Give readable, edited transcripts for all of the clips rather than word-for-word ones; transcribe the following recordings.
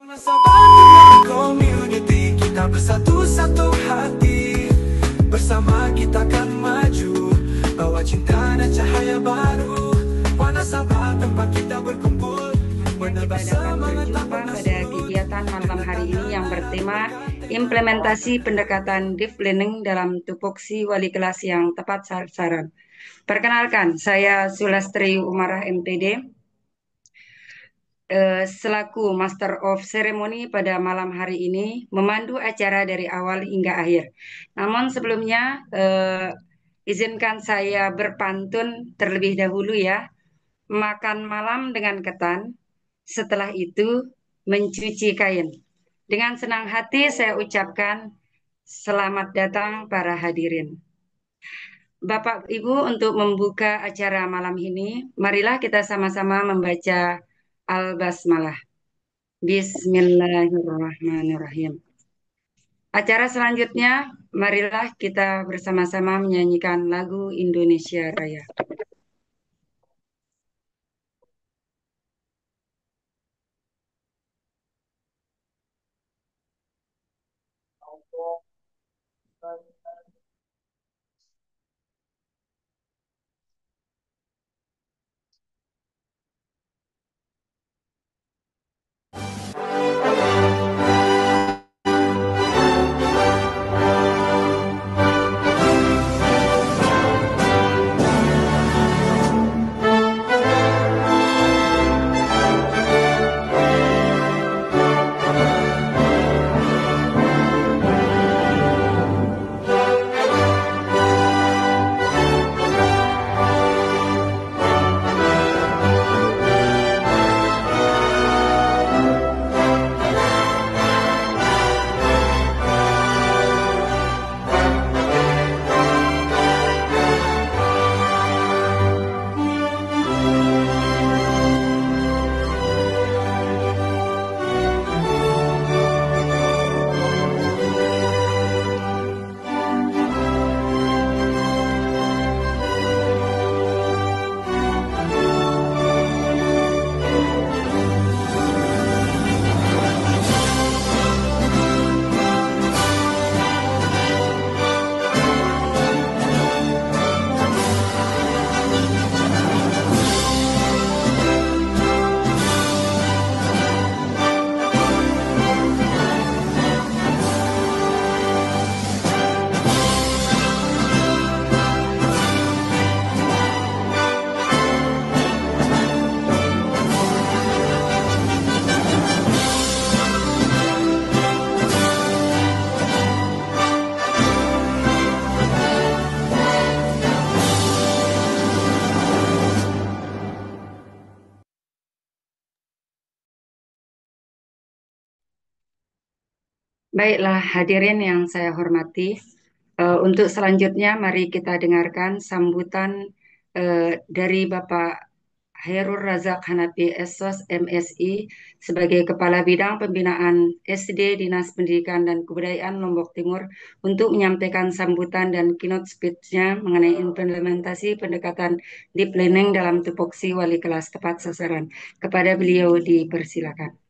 Sahabat community, kita bersatu satu hati. Bersama kita akan maju, bawa cinta dan cahaya baru. Wana Sabah tempat kita berkumpul, menebar Kita dapat semangat tak berjumpa pernah pada surut. kegiatan malam hari ini yang bertema implementasi pendekatan deep learning dalam tupoksi wali kelas yang tepat sasaran. Perkenalkan, saya Sulastri Umarah MPD, selaku Master of Ceremony pada malam hari ini, memandu acara dari awal hingga akhir. Namun sebelumnya, izinkan saya berpantun terlebih dahulu ya. Makan malam dengan ketan, setelah itu mencuci kain. Dengan senang hati saya ucapkan selamat datang para hadirin. Bapak Ibu, untuk membuka acara malam ini, marilah kita sama-sama membaca Al-Basmalah. Bismillahirrahmanirrahim. Acara selanjutnya, marilah kita bersama-sama menyanyikan lagu Indonesia Raya. Baiklah hadirin yang saya hormati, untuk selanjutnya mari kita dengarkan sambutan dari Bapak Hairul Razak Hanafi SOS MSI sebagai Kepala Bidang Pembinaan SD Dinas Pendidikan dan Kebudayaan Lombok Timur untuk menyampaikan sambutan dan keynote speech-nya mengenai implementasi pendekatan deep learning dalam tupoksi wali kelas tepat sasaran. Kepada beliau dipersilakan.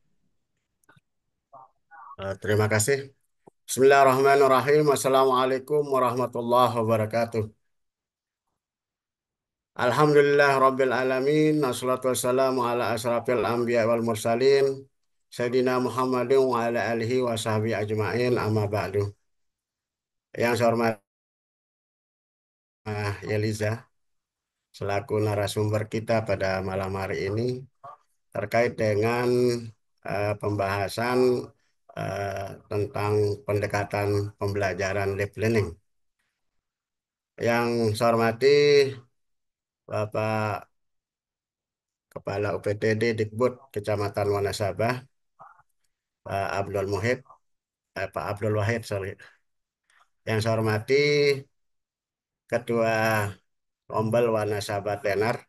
Terima kasih. Bismillahirrahmanirrahim. Assalamualaikum warahmatullahi wabarakatuh. Alhamdulillah Rabbil Alamin. Wassalatu wassalamu ala asrafil anbiya wal mursalin. Sayyidina Muhammadin wa ala alihi wa sahbihi ajma'in amma ba'du. Yang saya hormati Yeliza, selaku narasumber kita pada malam hari ini terkait dengan pembahasan tentang pendekatan pembelajaran deep learning. Yang saya hormati Bapak Kepala UPTD Dikbud Kecamatan Wanasabah, Pak Abdul Muhid, Pak Abdul Wahid, sorry. Yang saya hormati Ketua Ombel Wanasabah Tenar.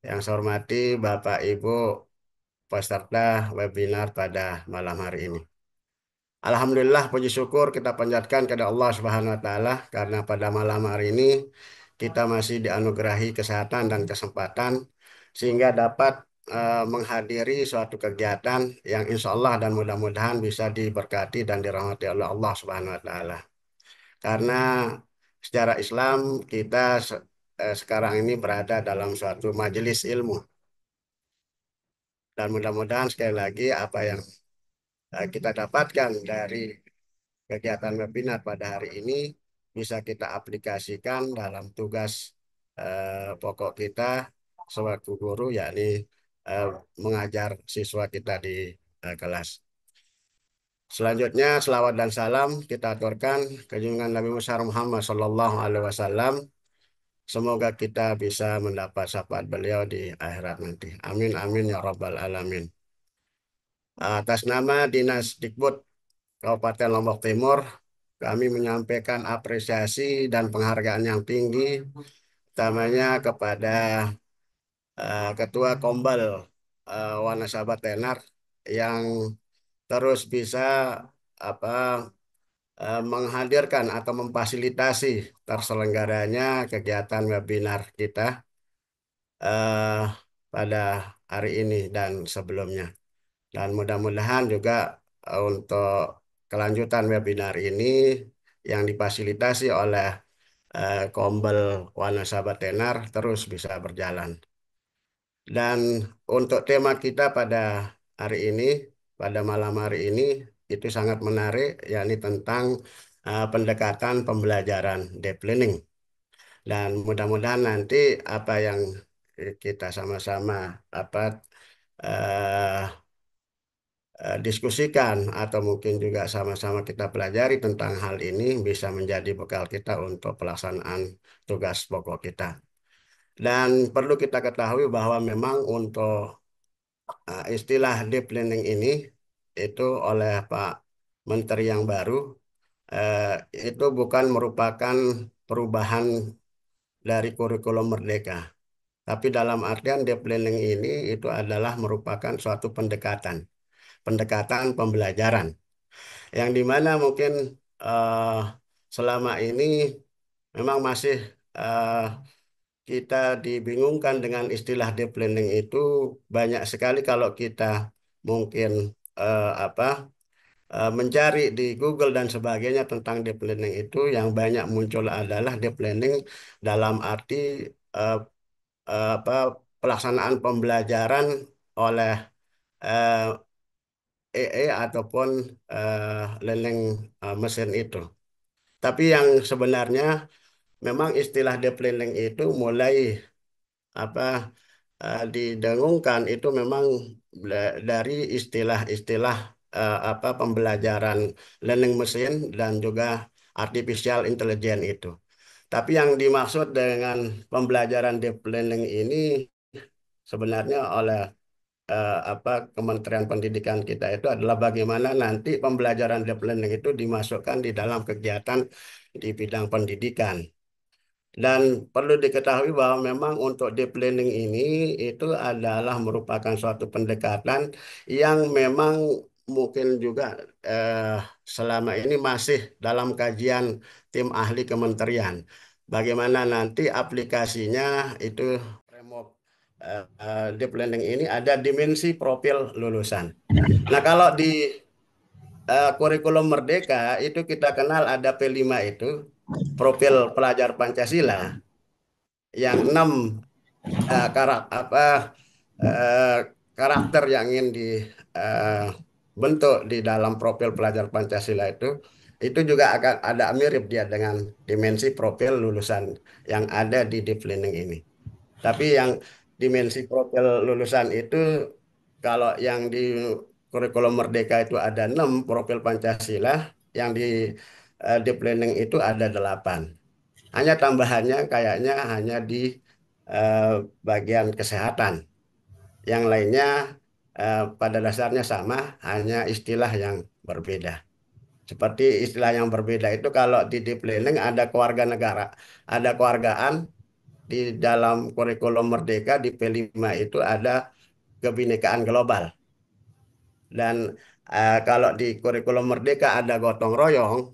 Yang saya hormati Bapak Ibu peserta webinar pada malam hari ini. Alhamdulillah, puji syukur kita panjatkan kepada Allah Subhanahu wa taala karena pada malam hari ini kita masih dianugerahi kesehatan dan kesempatan sehingga dapat menghadiri suatu kegiatan yang insya Allah dan mudah-mudahan bisa diberkati dan dirahmati oleh Allah Subhanahu wa Ta'ala. Karena secara Islam kita sekarang ini berada dalam suatu majelis ilmu, dan mudah-mudahan sekali lagi apa yang kita dapatkan dari kegiatan webinar pada hari ini bisa kita aplikasikan dalam tugas pokok kita sebagai guru, yakni eh, mengajar siswa kita di kelas. Selanjutnya, selawat dan salam kita aturkan ke junjungan Nabi besar Muhammad Sallallahu Alaihi Wasallam. Semoga kita bisa mendapat syafaat beliau di akhirat nanti. Amin amin ya rabbal alamin. Atas nama Dinas Dikbud Kabupaten Lombok Timur, kami menyampaikan apresiasi dan penghargaan yang tinggi, utamanya kepada Ketua Kombal Wanasaba Tenar yang terus bisa apa menghadirkan atau memfasilitasi terselenggaranya kegiatan webinar kita eh, pada hari ini dan sebelumnya. Dan mudah-mudahan juga untuk kelanjutan webinar ini yang difasilitasi oleh Kombel Wanasaba Tenar terus bisa berjalan. Dan untuk tema kita pada hari ini, pada malam hari ini, itu sangat menarik, yakni tentang pendekatan pembelajaran deep learning. Dan mudah-mudahan nanti apa yang kita sama-sama apa eh, diskusikan atau mungkin juga sama-sama kita pelajari tentang hal ini bisa menjadi bekal kita untuk pelaksanaan tugas pokok kita. Dan perlu kita ketahui bahwa memang untuk istilah deep learning ini itu oleh Pak Menteri yang baru eh, itu bukan merupakan perubahan dari kurikulum Merdeka. Tapi dalam artian deep learning ini itu adalah merupakan suatu pendekatan pembelajaran yang dimana mungkin eh, selama ini memang masih eh, kita dibingungkan dengan istilah deep learning itu banyak sekali kalau kita mungkin apa mencari di Google dan sebagainya tentang deep learning itu yang banyak muncul adalah deep learning dalam arti eh, apa pelaksanaan pembelajaran oleh eh, AI ataupun learning mesin itu. Tapi yang sebenarnya memang istilah deep learning itu mulai apa didengungkan itu memang dari istilah-istilah apa pembelajaran learning mesin dan juga artificial intelligence itu. Tapi yang dimaksud dengan pembelajaran deep learning ini sebenarnya oleh apa Kementerian Pendidikan kita itu adalah bagaimana nanti pembelajaran deep learning itu dimasukkan di dalam kegiatan di bidang pendidikan. Dan perlu diketahui bahwa memang untuk deep learning ini itu adalah merupakan suatu pendekatan yang memang mungkin juga eh, selama ini masih dalam kajian tim ahli kementerian. Bagaimana nanti aplikasinya itu framework deep learning ini ada dimensi profil lulusan. Nah, kalau di kurikulum Merdeka itu kita kenal ada P5 itu profil pelajar Pancasila yang 6 apa eh, karakter yang ingin dibentuk di dalam profil pelajar Pancasila itu juga akan ada mirip dia dengan dimensi profil lulusan yang ada di deep learning ini. Tapi yang dimensi profil lulusan itu kalau yang di kurikulum Merdeka itu ada 6 profil Pancasila, yang di deep learning itu ada 8. Hanya tambahannya kayaknya hanya di eh, bagian kesehatan. Yang lainnya pada dasarnya sama, hanya istilah yang berbeda. Seperti istilah yang berbeda itu kalau di deep learning ada keluarga negara, ada keluargaan, di dalam kurikulum Merdeka di P5 itu ada kebinekaan global. Dan kalau di kurikulum Merdeka ada gotong royong,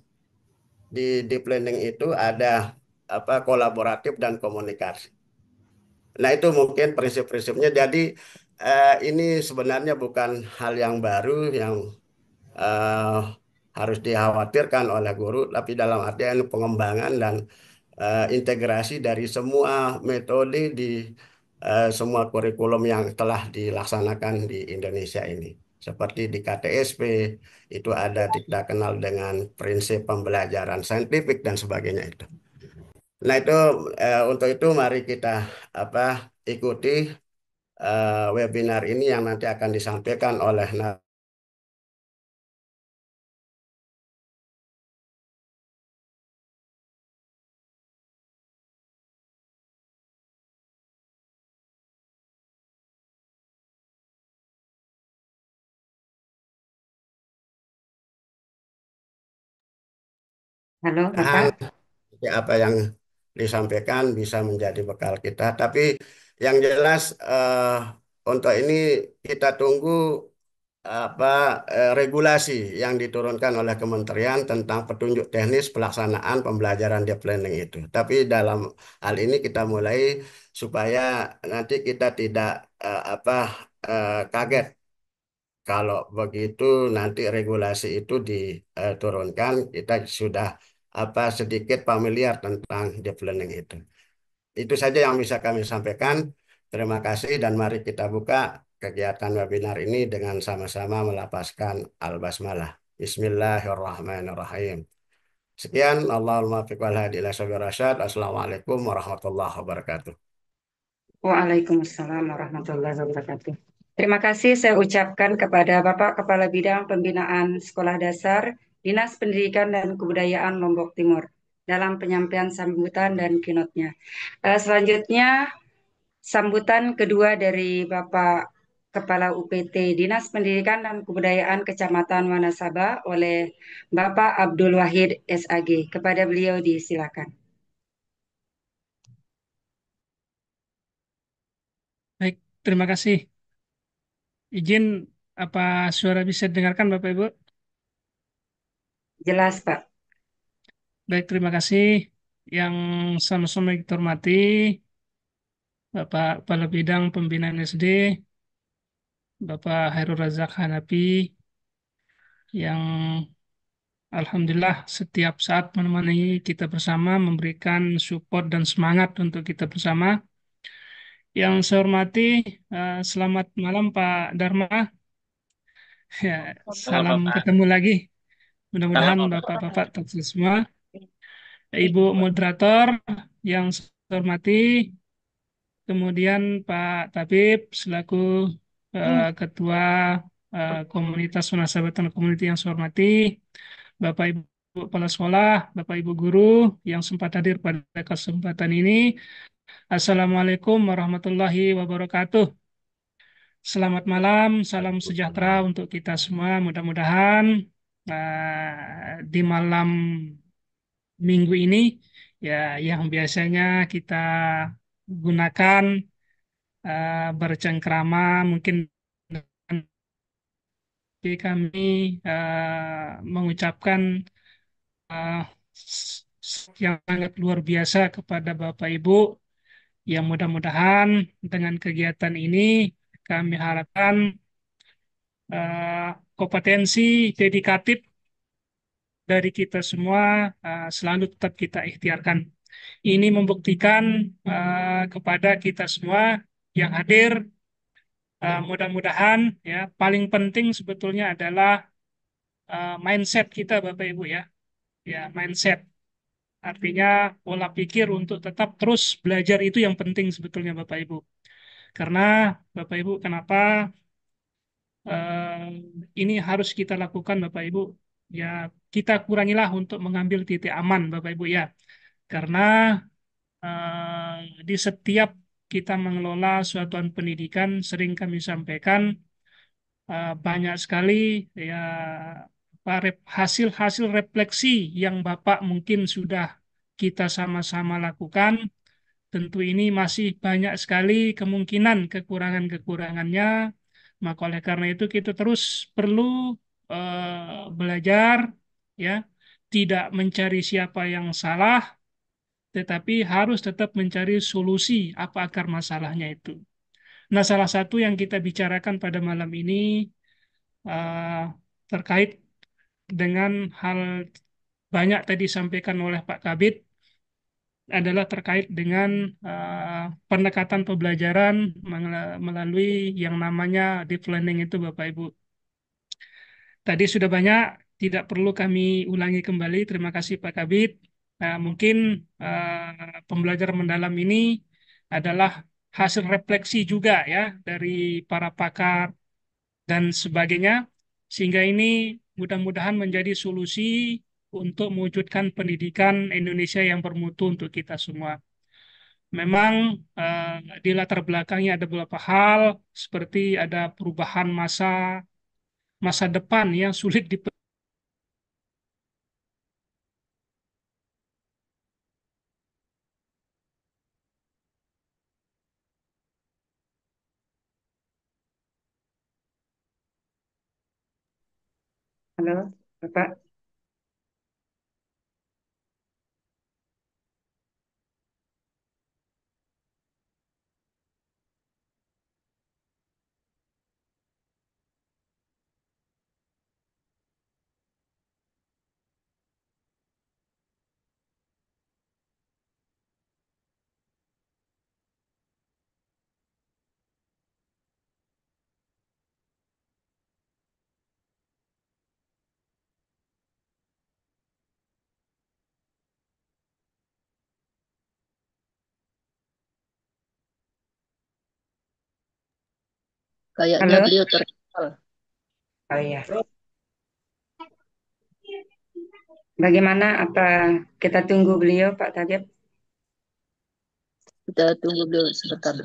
di deep learning itu ada kolaboratif dan komunikasi. Nah, itu mungkin prinsip-prinsipnya. Jadi ini sebenarnya bukan hal yang baru yang eh, harus dikhawatirkan oleh guru, tapi dalam artian pengembangan dan integrasi dari semua metode di semua kurikulum yang telah dilaksanakan di Indonesia ini. Seperti di KTSP, itu ada tidak kenal dengan prinsip pembelajaran saintifik dan sebagainya itu. Nah itu untuk itu mari kita apa ikuti webinar ini yang nanti akan disampaikan oleh Halo, narasumber. Bapak. Jadi apa yang disampaikan bisa menjadi bekal kita. Tapi yang jelas untuk ini kita tunggu apa regulasi yang diturunkan oleh kementerian tentang petunjuk teknis pelaksanaan pembelajaran deep learning itu. Tapi dalam hal ini kita mulai supaya nanti kita tidak kaget kalau begitu nanti regulasi itu diturunkan, kita sudah sedikit familiar tentang deep learning itu. Itu saja yang bisa kami sampaikan. Terima kasih dan mari kita buka kegiatan webinar ini dengan sama-sama melapaskan al-basmalah. Bismillahirrahmanirrahim. Sekian, Allahumma fiq wal hadi ila sabil rasyad. Assalamualaikum warahmatullahi wabarakatuh. Waalaikumsalam warahmatullahi wabarakatuh. Terima kasih saya ucapkan kepada Bapak Kepala Bidang Pembinaan Sekolah Dasar Dinas Pendidikan dan Kebudayaan Lombok Timur dalam penyampaian sambutan dan keynote-nya. Selanjutnya sambutan kedua dari Bapak Kepala UPT Dinas Pendidikan dan Kebudayaan Kecamatan Wanasaba oleh Bapak Abdul Wahid SAG. Kepada beliau disilakan. Baik, terima kasih. Izin apa suara bisa didengarkan Bapak Ibu? Jelas, Pak. Baik, terima kasih. Yang sama-sama kita hormati Bapak Kepala Bidang Pembinaan SD, Bapak Hairul Razak Hanafi, yang Alhamdulillah setiap saat menemani kita bersama, memberikan support dan semangat untuk kita bersama. Yang saya hormati, selamat malam Pak Dharma. Ya, Halo salam Bapak. ketemu lagi. Halo Mudah-mudahan Bapak. Bapak-Bapak tetap semua. Ibu moderator yang saya hormati, kemudian Pak Tabib selaku Ketua Komunitas Wanasabatan Community yang saya hormati, Bapak Ibu Kepala Sekolah, Bapak Ibu Guru yang sempat hadir pada kesempatan ini. Assalamualaikum warahmatullahi wabarakatuh. Selamat malam, salam sejahtera untuk kita semua. Mudah-mudahan di malam minggu ini ya yang biasanya kita gunakan bercengkrama mungkin nanti kami mengucapkan eh, yang sangat luar biasa kepada Bapak Ibu yang mudah-mudahan dengan kegiatan ini kami harapkan kompetensi dedikatif dari kita semua selalu tetap kita ikhtiarkan. Ini membuktikan kepada kita semua yang hadir, mudah-mudahan ya paling penting sebetulnya adalah mindset kita Bapak Ibu ya, ya mindset. Artinya pola pikir untuk tetap terus belajar itu yang penting sebetulnya Bapak Ibu. Karena Bapak Ibu kenapa eh, ini harus kita lakukan Bapak Ibu? Ya kita kurangilah untuk mengambil titik aman Bapak Ibu ya. Karena di setiap kita mengelola suatu pendidikan sering kami sampaikan banyak sekali ya hasil-hasil refleksi yang Bapak mungkin sudah kita sama-sama lakukan. Tentu ini masih banyak sekali kemungkinan kekurangan-kekurangannya. Maka oleh karena itu kita terus perlu belajar ya, tidak mencari siapa yang salah, tetapi harus tetap mencari solusi apa akar masalahnya itu. Nah, salah satu yang kita bicarakan pada malam ini eh, terkait dengan hal banyak tadi disampaikan oleh Pak Kabit adalah terkait dengan pendekatan pembelajaran melalui yang namanya deep learning itu Bapak Ibu. Tadi sudah banyak, tidak perlu kami ulangi kembali. Terima kasih Pak Kabit. Mungkin pembelajaran mendalam ini adalah hasil refleksi juga ya dari para pakar dan sebagainya, sehingga ini mudah-mudahan menjadi solusi untuk mewujudkan pendidikan Indonesia yang bermutu untuk kita semua. Memang di latar belakangnya ada beberapa hal, seperti ada perubahan masa depan yang sulit Halo, Bapak. Kayaknya Halo. beliau terkenal. Oh iya. Bagaimana? Apa kita tunggu beliau, Pak Kabit? Kita tunggu beliau sebentar.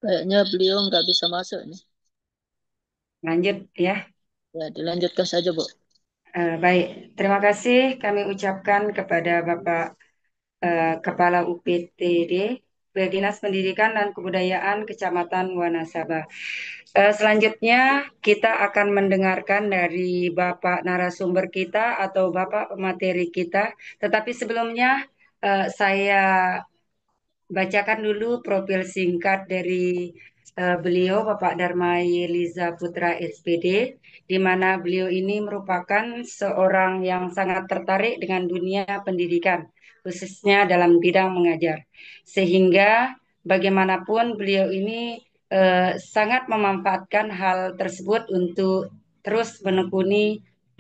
Kayaknya beliau nggak bisa masuk nih. Lanjut ya. Ya, dilanjutkan saja, Bu. Baik, terima kasih kami ucapkan kepada Bapak Kepala UPTD, Dinas Pendidikan dan Kebudayaan Kecamatan Wanasaba. Selanjutnya kita akan mendengarkan dari Bapak narasumber kita atau Bapak pemateri kita. Tetapi sebelumnya saya bacakan dulu profil singkat dari beliau, Bapak Darmai Liza Putra SPD, di mana beliau ini merupakan seorang yang sangat tertarik dengan dunia pendidikan, khususnya dalam bidang mengajar. Sehingga bagaimanapun beliau ini sangat memanfaatkan hal tersebut untuk terus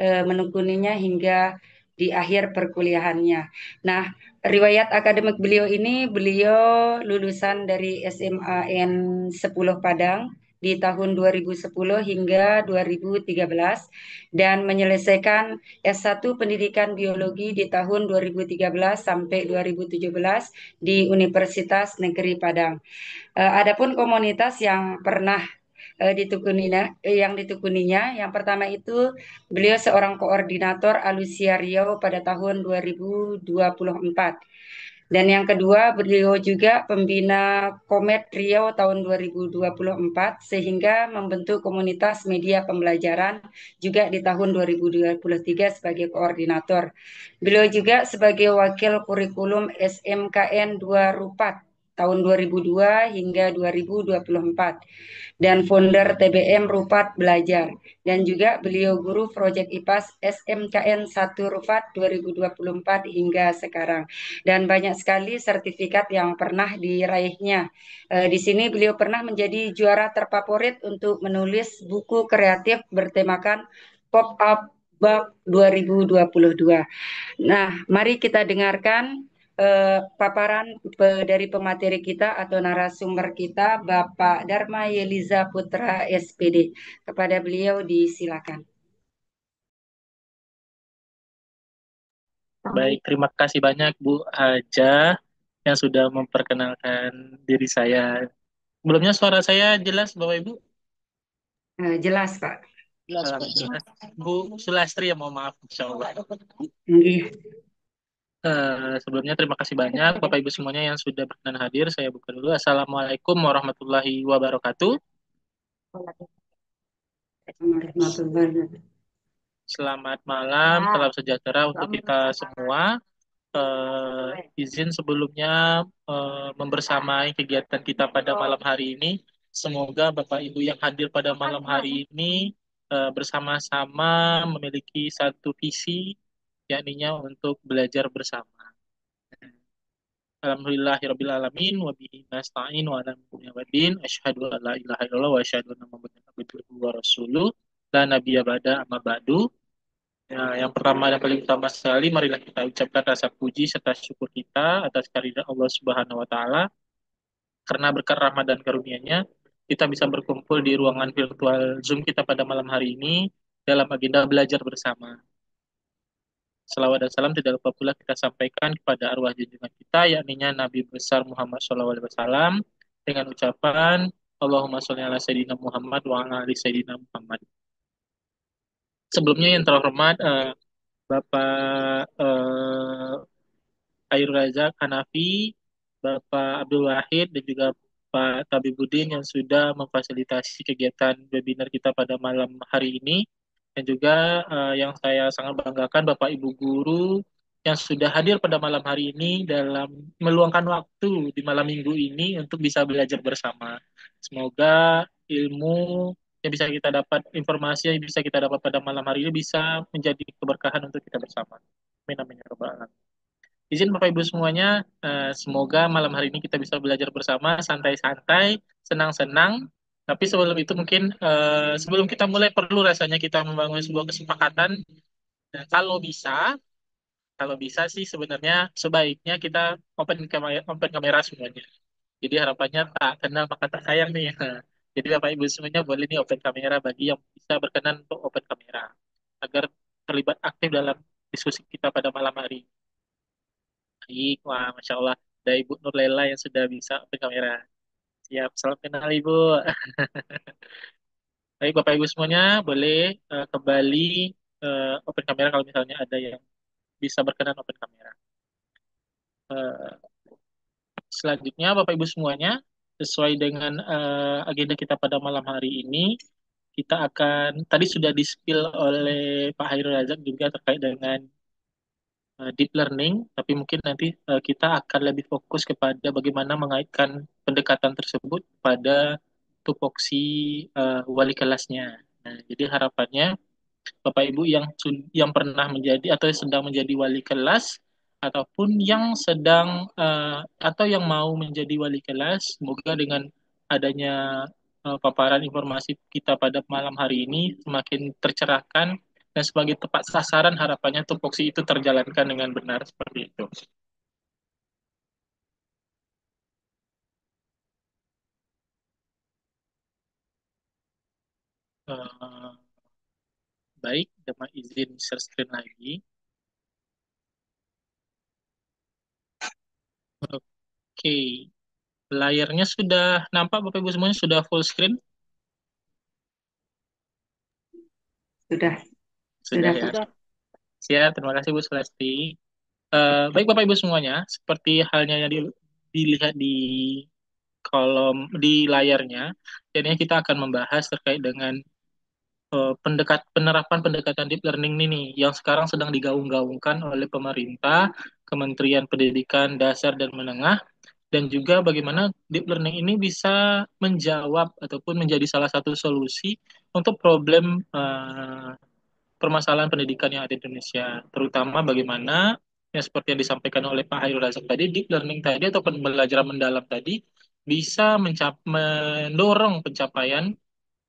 menekuninya hingga di akhir perkuliahannya. Nah, riwayat akademik beliau ini, beliau lulusan dari SMA N10 Padang di tahun 2010 hingga 2013 dan menyelesaikan S1 Pendidikan Biologi di tahun 2013 sampai 2017 di Universitas Negeri Padang. Adapun komunitas yang pernah yang ditekuninya, yang pertama itu beliau seorang koordinator Alusia Riau pada tahun 2024. Dan yang kedua, beliau juga pembina Komet Riau tahun 2024 sehingga membentuk komunitas media pembelajaran juga di tahun 2023 sebagai koordinator. Beliau juga sebagai wakil kurikulum SMKN 2 Rupat tahun 2002 hingga 2024 dan founder TBM Rupat Belajar dan juga beliau guru proyek IPAS SMKN 1 Rupat 2024 hingga sekarang dan banyak sekali sertifikat yang pernah diraihnya. Di sini beliau pernah menjadi juara terfavorit untuk menulis buku kreatif bertemakan Pop Up Bug 2022. Nah, mari kita dengarkan paparan dari pemateri kita atau narasumber kita, Bapak Dharma Yeliza Putra SPD. Kepada beliau disilakan. Baik, terima kasih banyak Bu Haja yang sudah memperkenalkan diri saya. Sebelumnya suara saya jelas Bapak Ibu? Jelas, Pak. Jelas, Pak. Alhamdulillah. Bu Sulastri ya, mohon maaf, Insya Allah. Nggih. Sebelumnya terima kasih banyak Bapak Ibu semuanya yang sudah berkenan hadir. Saya buka dulu. Assalamualaikum warahmatullahi wabarakatuh. Selamat malam, salam sejahtera untuk kita semua. Izin sebelumnya membersamai kegiatan kita pada malam hari ini. Semoga Bapak Ibu yang hadir pada malam hari ini bersama-sama memiliki satu visi, yakninya untuk belajar bersama. Alhamdulillahirabbil alamin wa bihi nasta'in wa ala muhammadin asyhadu an la ilaha illallah wa asyhadu anna muhammadan abduhu wa rasuluh la nabiyya ba'da amma ba'du. Ya, yang pertama dan paling utama sekali, marilah kita ucapkan rasa puji serta syukur kita atas kehadiran Allah Subhanahu wa Ta'ala, karena berkat rahmat dan karunia-Nya kita bisa berkumpul di ruangan virtual Zoom kita pada malam hari ini dalam agenda belajar bersama. Salawat dan salam tidak lupa pula kita sampaikan kepada arwah junjungan kita, yakninya Nabi besar Muhammad SAW, dengan ucapan Allahumma sholli ala Sayyidina Muhammad wa ala ali Sayyidina Muhammad. Sebelumnya yang terhormat Bapak Khairul Razak Hanafi, Bapak Abdul Wahid, dan juga Pak Tabibudin yang sudah memfasilitasi kegiatan webinar kita pada malam hari ini. Dan juga yang saya sangat banggakan Bapak Ibu Guru yang sudah hadir pada malam hari ini dalam meluangkan waktu di malam minggu ini untuk bisa belajar bersama. Semoga ilmu yang bisa kita dapat, informasi yang bisa kita dapat pada malam hari ini bisa menjadi keberkahan untuk kita bersama. Amin amin ya rabbal alamin. Izin Bapak Ibu semuanya, semoga malam hari ini kita bisa belajar bersama, santai-santai, senang-senang. Tapi sebelum itu mungkin sebelum kita mulai perlu rasanya kita membangun sebuah kesepakatan. Dan kalau bisa sih sebenarnya sebaiknya kita open kamera semuanya. Jadi harapannya tak kenal maka tak sayang nih. Jadi Bapak Ibu semuanya boleh nih open kamera bagi yang bisa berkenan untuk open kamera agar terlibat aktif dalam diskusi kita pada malam hari. Baik, wah, Masya Allah. Ada Ibu Nurlela yang sudah bisa open kamera. Siap, salam kenal Ibu. Baik, Bapak Ibu semuanya, boleh kembali open kamera kalau misalnya ada yang bisa berkenan open kamera. Eh, Selanjutnya, Bapak Ibu semuanya, sesuai dengan agenda kita pada malam hari ini, kita akan, tadi sudah di-spill oleh Pak Hairul Razak juga terkait dengan deep learning, tapi mungkin nanti kita akan lebih fokus kepada bagaimana mengaitkan pendekatan tersebut pada tupoksi wali kelasnya. Nah, jadi harapannya Bapak Ibu yang pernah menjadi atau sedang menjadi wali kelas ataupun yang sedang atau yang mau menjadi wali kelas, semoga dengan adanya paparan informasi kita pada malam hari ini semakin tercerahkan dan sebagai tepat sasaran harapannya tupoksi itu terjalankan dengan benar seperti itu. Eh, Baik, dengan izin share screen lagi. Oke, layarnya sudah nampak Bapak Ibu semuanya, sudah full screen? Sudah. Sudah ya. Sudah. Siap, terima kasih Bu Sulasti. Baik Bapak Ibu semuanya, seperti halnya yang dilihat di di layarnya, jadinya kita akan membahas terkait dengan penerapan pendekatan deep learning ini nih, yang sekarang sedang digaung-gaungkan oleh pemerintah, Kementerian Pendidikan Dasar dan Menengah, dan juga bagaimana deep learning ini bisa menjawab ataupun menjadi salah satu solusi untuk problem permasalahan pendidikan yang ada di Indonesia, terutama bagaimana yang seperti yang disampaikan oleh Pak Hairul Razak tadi, deep learning tadi atau pembelajaran mendalam tadi bisa mendorong pencapaian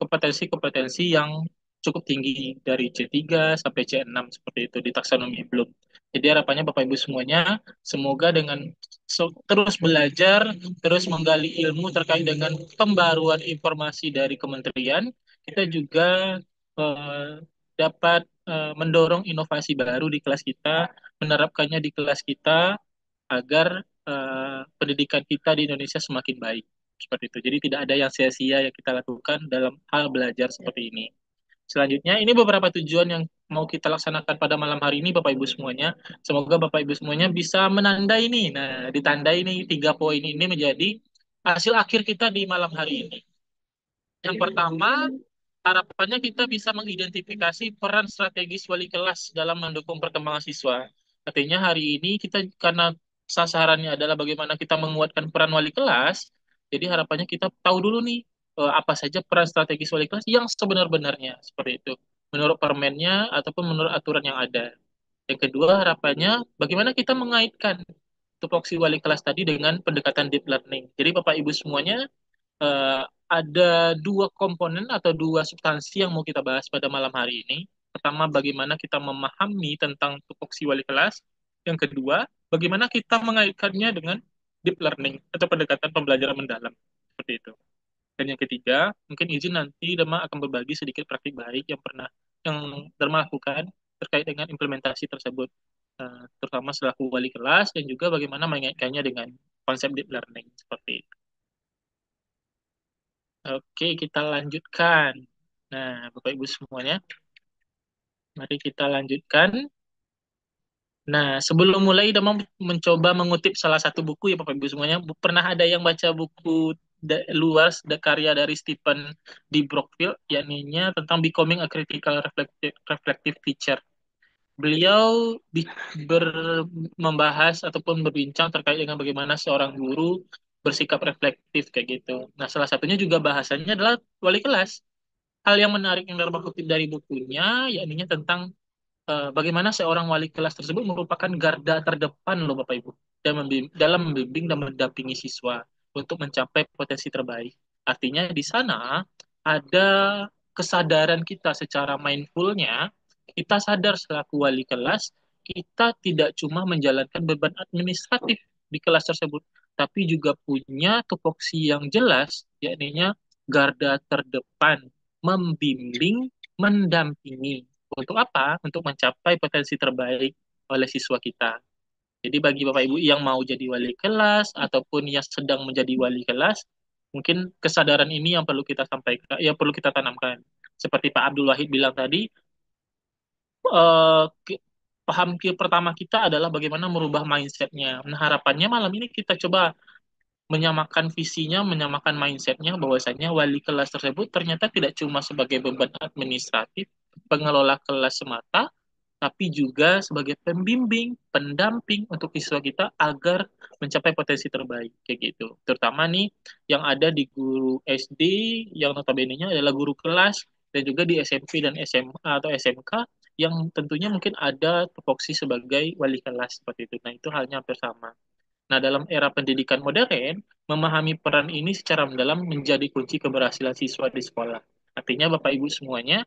kompetensi-kompetensi yang cukup tinggi dari C3 sampai C6 seperti itu di taksonomi belum. Jadi harapannya Bapak Ibu semuanya semoga dengan terus belajar, terus menggali ilmu terkait dengan pembaruan informasi dari kementerian, kita juga dapat mendorong inovasi baru di kelas kita, menerapkannya di kelas kita agar pendidikan kita di Indonesia semakin baik. Seperti itu. Jadi tidak ada yang sia-sia yang kita lakukan dalam hal belajar seperti ini. Selanjutnya, ini beberapa tujuan yang mau kita laksanakan pada malam hari ini, Bapak Ibu semuanya. Semoga Bapak Ibu semuanya bisa menandai ini. Nah, ditandai ini 3 poin ini menjadi hasil akhir kita di malam hari ini. Yang pertama, harapannya kita bisa mengidentifikasi peran strategis wali kelas dalam mendukung perkembangan siswa. Artinya hari ini kita karena sasarannya adalah bagaimana kita menguatkan peran wali kelas, jadi harapannya kita tahu dulu nih apa saja peran strategis wali kelas yang sebenar-benarnya seperti itu. Menurut permennya ataupun menurut aturan yang ada. Yang kedua harapannya bagaimana kita mengaitkan tupoksi wali kelas tadi dengan pendekatan deep learning. Jadi Bapak Ibu semuanya eh, ada 2 komponen atau 2 substansi yang mau kita bahas pada malam hari ini. Pertama, bagaimana kita memahami tentang tupoksi wali kelas. Yang kedua, bagaimana kita mengaitkannya dengan deep learning atau pendekatan pembelajaran mendalam. Seperti itu. Dan yang ketiga, mungkin izin nanti Dema akan berbagi sedikit praktik baik yang Dema lakukan terkait dengan implementasi tersebut. Terutama selaku wali kelas dan juga bagaimana mengaitkannya dengan konsep deep learning seperti itu. Oke, kita lanjutkan. Nah, Bapak Ibu semuanya, mari kita lanjutkan. Nah, sebelum mulai, kita mau mencoba mengutip salah satu buku ya Bapak Ibu semuanya. Pernah ada yang baca buku luas karya dari Stephen D. Brockfield, yakni tentang Becoming a Critical Reflective Teacher. Beliau membahas ataupun berbincang terkait dengan bagaimana seorang guru bersikap reflektif kayak gitu. Nah, salah satunya juga bahasanya adalah wali kelas. Hal yang menarik yang dapat kutip dari bukunya, yakni tentang bagaimana seorang wali kelas tersebut merupakan garda terdepan loh Bapak Ibu dalam membimbing dan mendampingi siswa untuk mencapai potensi terbaik. Artinya di sana ada kesadaran kita secara mindfulnya, kita sadar selaku wali kelas, kita tidak cuma menjalankan beban administratif di kelas tersebut, tapi juga punya tupoksi yang jelas, yakni garda terdepan, membimbing, mendampingi. Untuk apa? Untuk mencapai potensi terbaik oleh siswa kita. Jadi bagi Bapak Ibu yang mau jadi wali kelas ataupun yang sedang menjadi wali kelas, mungkin kesadaran ini yang perlu kita sampaikan, yang perlu kita tanamkan. Seperti Pak Abdul Wahid bilang tadi, paham pertama kita adalah bagaimana merubah mindsetnya. Nah, harapannya malam ini kita coba menyamakan visinya, menyamakan mindsetnya, bahwasanya wali kelas tersebut ternyata tidak cuma sebagai beban administratif, pengelola kelas semata, tapi juga sebagai pembimbing, pendamping untuk siswa kita agar mencapai potensi terbaik, kayak gitu. Terutama nih yang ada di guru SD, yang notabene-nya adalah guru kelas, dan juga di SMP dan SMA atau SMK, yang tentunya mungkin ada tupoksi sebagai wali kelas seperti itu. Nah, itu halnya hampir sama. Nah, dalam era pendidikan modern, memahami peran ini secara mendalam menjadi kunci keberhasilan siswa di sekolah. Artinya, Bapak Ibu semuanya,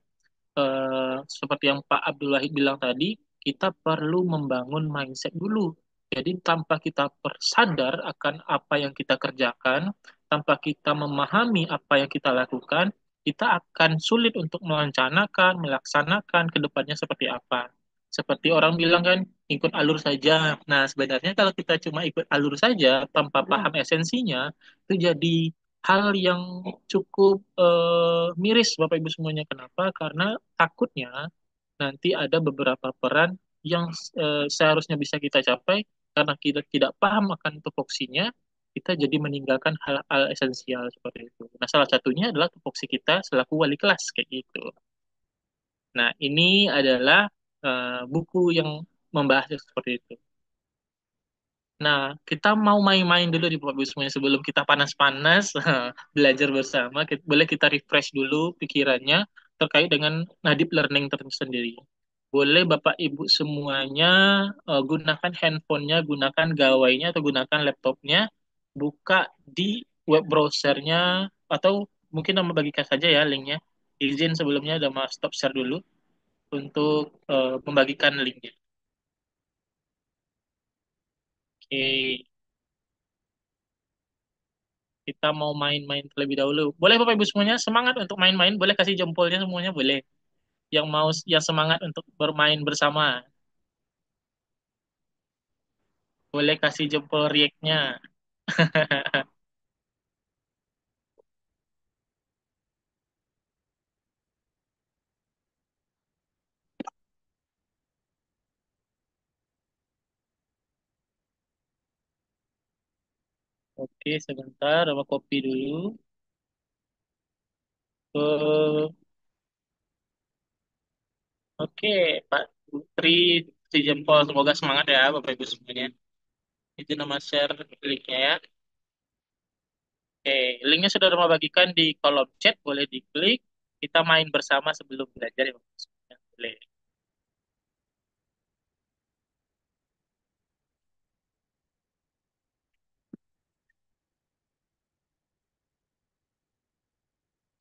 seperti yang Pak Abdul Wahid bilang tadi, kita perlu membangun mindset dulu. Jadi, tanpa kita sadar akan apa yang kita kerjakan, tanpa kita memahami apa yang kita lakukan, kita akan sulit untuk merencanakan, melaksanakan ke depannya seperti apa. Seperti orang bilang kan, ikut alur saja. Nah, sebenarnya kalau kita cuma ikut alur saja tanpa paham esensinya, itu jadi hal yang cukup miris Bapak Ibu semuanya. Kenapa? Karena takutnya nanti ada beberapa peran yang seharusnya bisa kita capai karena kita tidak paham akan tupoksinya, kita jadi meninggalkan hal-hal esensial seperti itu. Nah, salah satunya adalah tupoksi kita selaku wali kelas kayak gitu. Nah, ini adalah buku yang membahas seperti itu. Nah, kita mau main-main dulu di Bapak Ibu semuanya sebelum kita panas-panas belajar bersama. Boleh kita refresh dulu pikirannya terkait dengan deep learning tersendiri. Boleh Bapak Ibu semuanya gunakan handphonenya, gunakan gawainya atau gunakan laptopnya, buka di web browsernya atau mungkin nama bagikan saja ya linknya. Izin sebelumnya udah mau stop share dulu untuk membagikan linknya. Oke. Kita mau main-main terlebih dahulu. Boleh Bapak Ibu semuanya semangat untuk main-main, boleh kasih jempolnya semuanya boleh. Yang mau yang semangat untuk bermain bersama, boleh kasih jempol react-nya. Oke, sebentar, apa kopi dulu. Eh, Oke, Pak Putri, si jempol. Semoga semangat ya Bapak Ibu semuanya. Itu nama share linknya ya. Oke, linknya sudah mau bagikan di kolom chat, boleh diklik. Kita main bersama sebelum belajar ya Bapak Ibu semuanya. Boleh.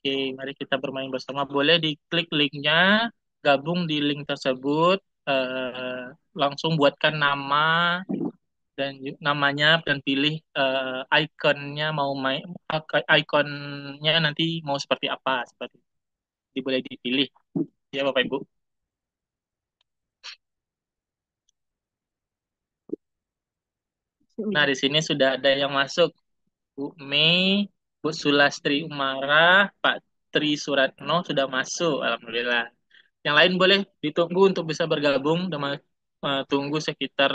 Oke, mari kita bermain bersama. Boleh diklik linknya, gabung di link tersebut, langsung buatkan nama dan namanya dan pilih ikonnya mau main ikonnya nanti mau seperti apa seperti itu. Jadi boleh dipilih ya Bapak Ibu. Nah, di sini sudah ada yang masuk. Bu Mei, Bu Sulastri Umara, Pak Tri Suratno sudah masuk. Alhamdulillah. Yang lain boleh ditunggu untuk bisa bergabung dan tunggu sekitar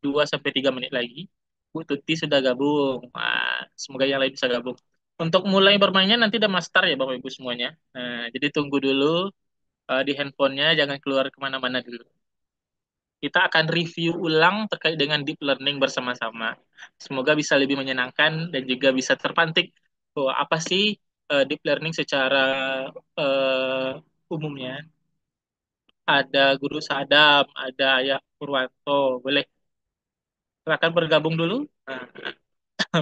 2 sampai 3 menit lagi. Bu Tuti sudah gabung. Wah, semoga yang lain bisa gabung. Untuk mulai bermainnya nanti udah master ya Bapak Ibu semuanya. Nah, jadi tunggu dulu di handphonenya, jangan keluar kemana-mana dulu. Kita akan review ulang terkait dengan deep learning bersama-sama. Semoga bisa lebih menyenangkan dan juga bisa terpantik bahwa apa sih deep learning secara umumnya. Ada Guru Sadam, ada Ayah Purwanto. Boleh silakan bergabung dulu. Nah,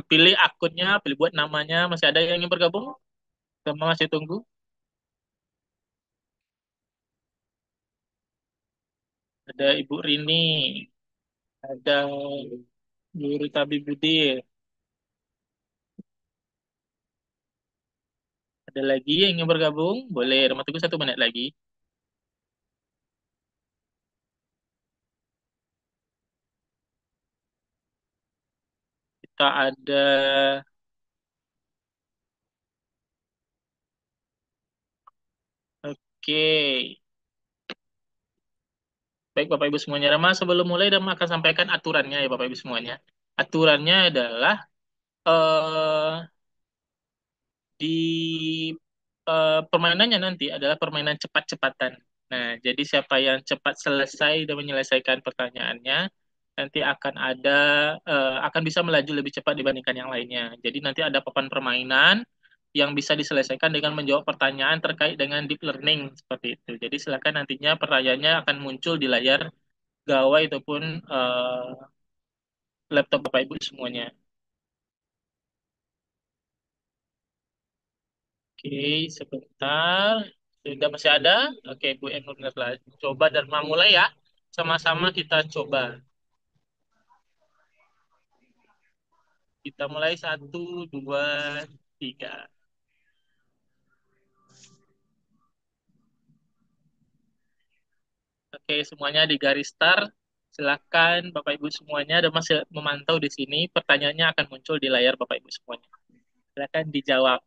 pilih akunnya, pilih buat namanya. Masih ada yang ingin bergabung? Sama masih tunggu. Ada Ibu Rini, ada Guru Tabi Budi, ada lagi yang ingin bergabung? Boleh, rumah tunggu 1 menit lagi. Kita ada, oke. Baik Bapak Ibu semuanya. Rama sebelum mulai Rama akan sampaikan aturannya ya Bapak Ibu semuanya. Aturannya adalah eh di permainannya nanti adalah permainan cepat-cepatan. Nah, jadi siapa yang cepat selesai dan menyelesaikan pertanyaannya, nanti akan akan bisa melaju lebih cepat dibandingkan yang lainnya. Jadi nanti ada papan permainan yang bisa diselesaikan dengan menjawab pertanyaan terkait dengan deep learning seperti itu. Jadi silakan nantinya pertanyaannya akan muncul di layar gawai ataupun laptop Bapak Ibu semuanya. Oke, sebentar. Sudah masih ada? Oke, Bu Eng lah. Coba dan mulai ya. Sama-sama kita coba. Kita mulai 1, 2, 3. Oke, semuanya di garis start. Silakan Bapak Ibu semuanya dan masih memantau di sini. Pertanyaannya akan muncul di layar Bapak Ibu semuanya. Silakan dijawab.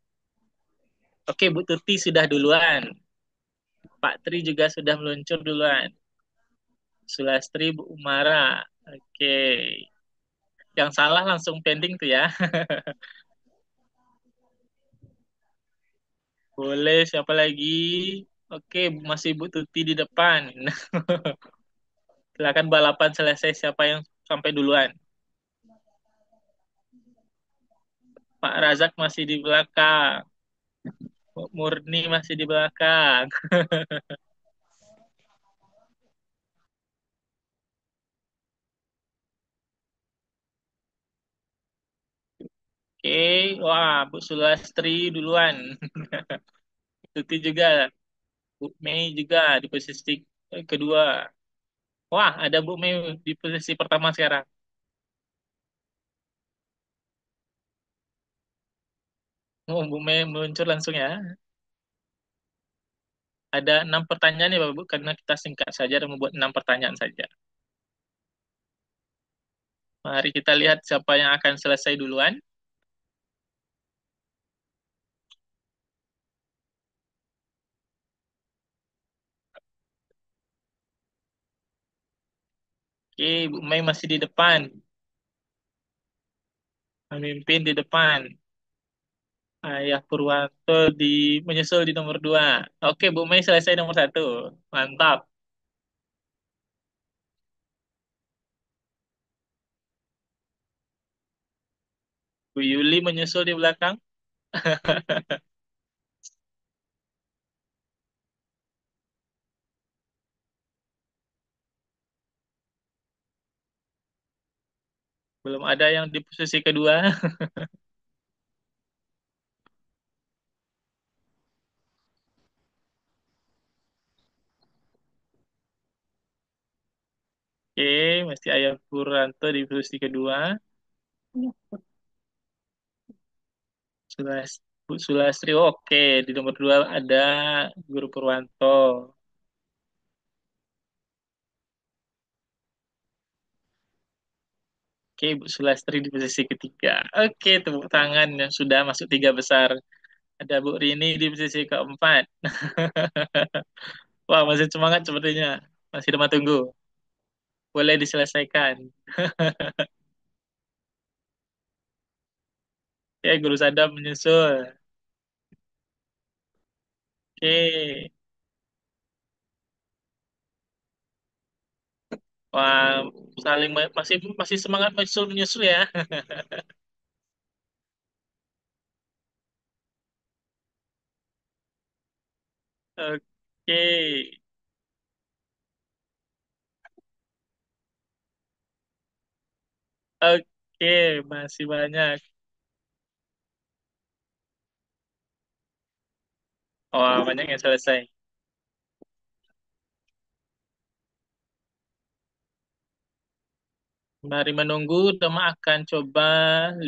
Oke, Bu Tuti sudah duluan. Pak Tri juga sudah meluncur duluan. Sulastri, Bu Umara. Oke. Yang salah langsung pending tuh ya. Boleh, siapa lagi? Oke, masih Bu Tuti di depan. Silakan balapan selesai siapa yang sampai duluan. Pak Razak masih di belakang. Bu Murni masih di belakang. Oke, wah Bu Sulastri duluan. Tuti juga, Bu Mei juga di posisi kedua. Wah, ada Bu Mei di posisi pertama sekarang. Oh, Bu Mei meluncur langsung ya. Ada 6 pertanyaan ya Bapak Bu, karena kita singkat saja dan membuat 6 pertanyaan saja. Mari kita lihat siapa yang akan selesai duluan. Oke, Bu Mei masih di depan, memimpin di depan. Ayah Purwanto menyusul di nomor 2. Oke, Bu Mei selesai nomor 1. Mantap. Bu Yuli menyusul di belakang. Belum ada yang di posisi kedua. Oke, masih Ayah Purwanto di posisi kedua. Bu Sulastri, oke. Di nomor 2 ada Guru Purwanto. Oke, Bu Sulastri di posisi ketiga. Oke, tepuk tangan yang sudah masuk 3 besar. Ada Bu Rini di posisi keempat. Wah, masih semangat sepertinya. Masih lama tunggu. Boleh diselesaikan. Ya, Guru Sadam menyusul. Oke. Wah, masih masih semangat menyusul menyusul ya. Oke. Oke, masih banyak. Wah, banyak yang selesai. Mari menunggu, Dema akan coba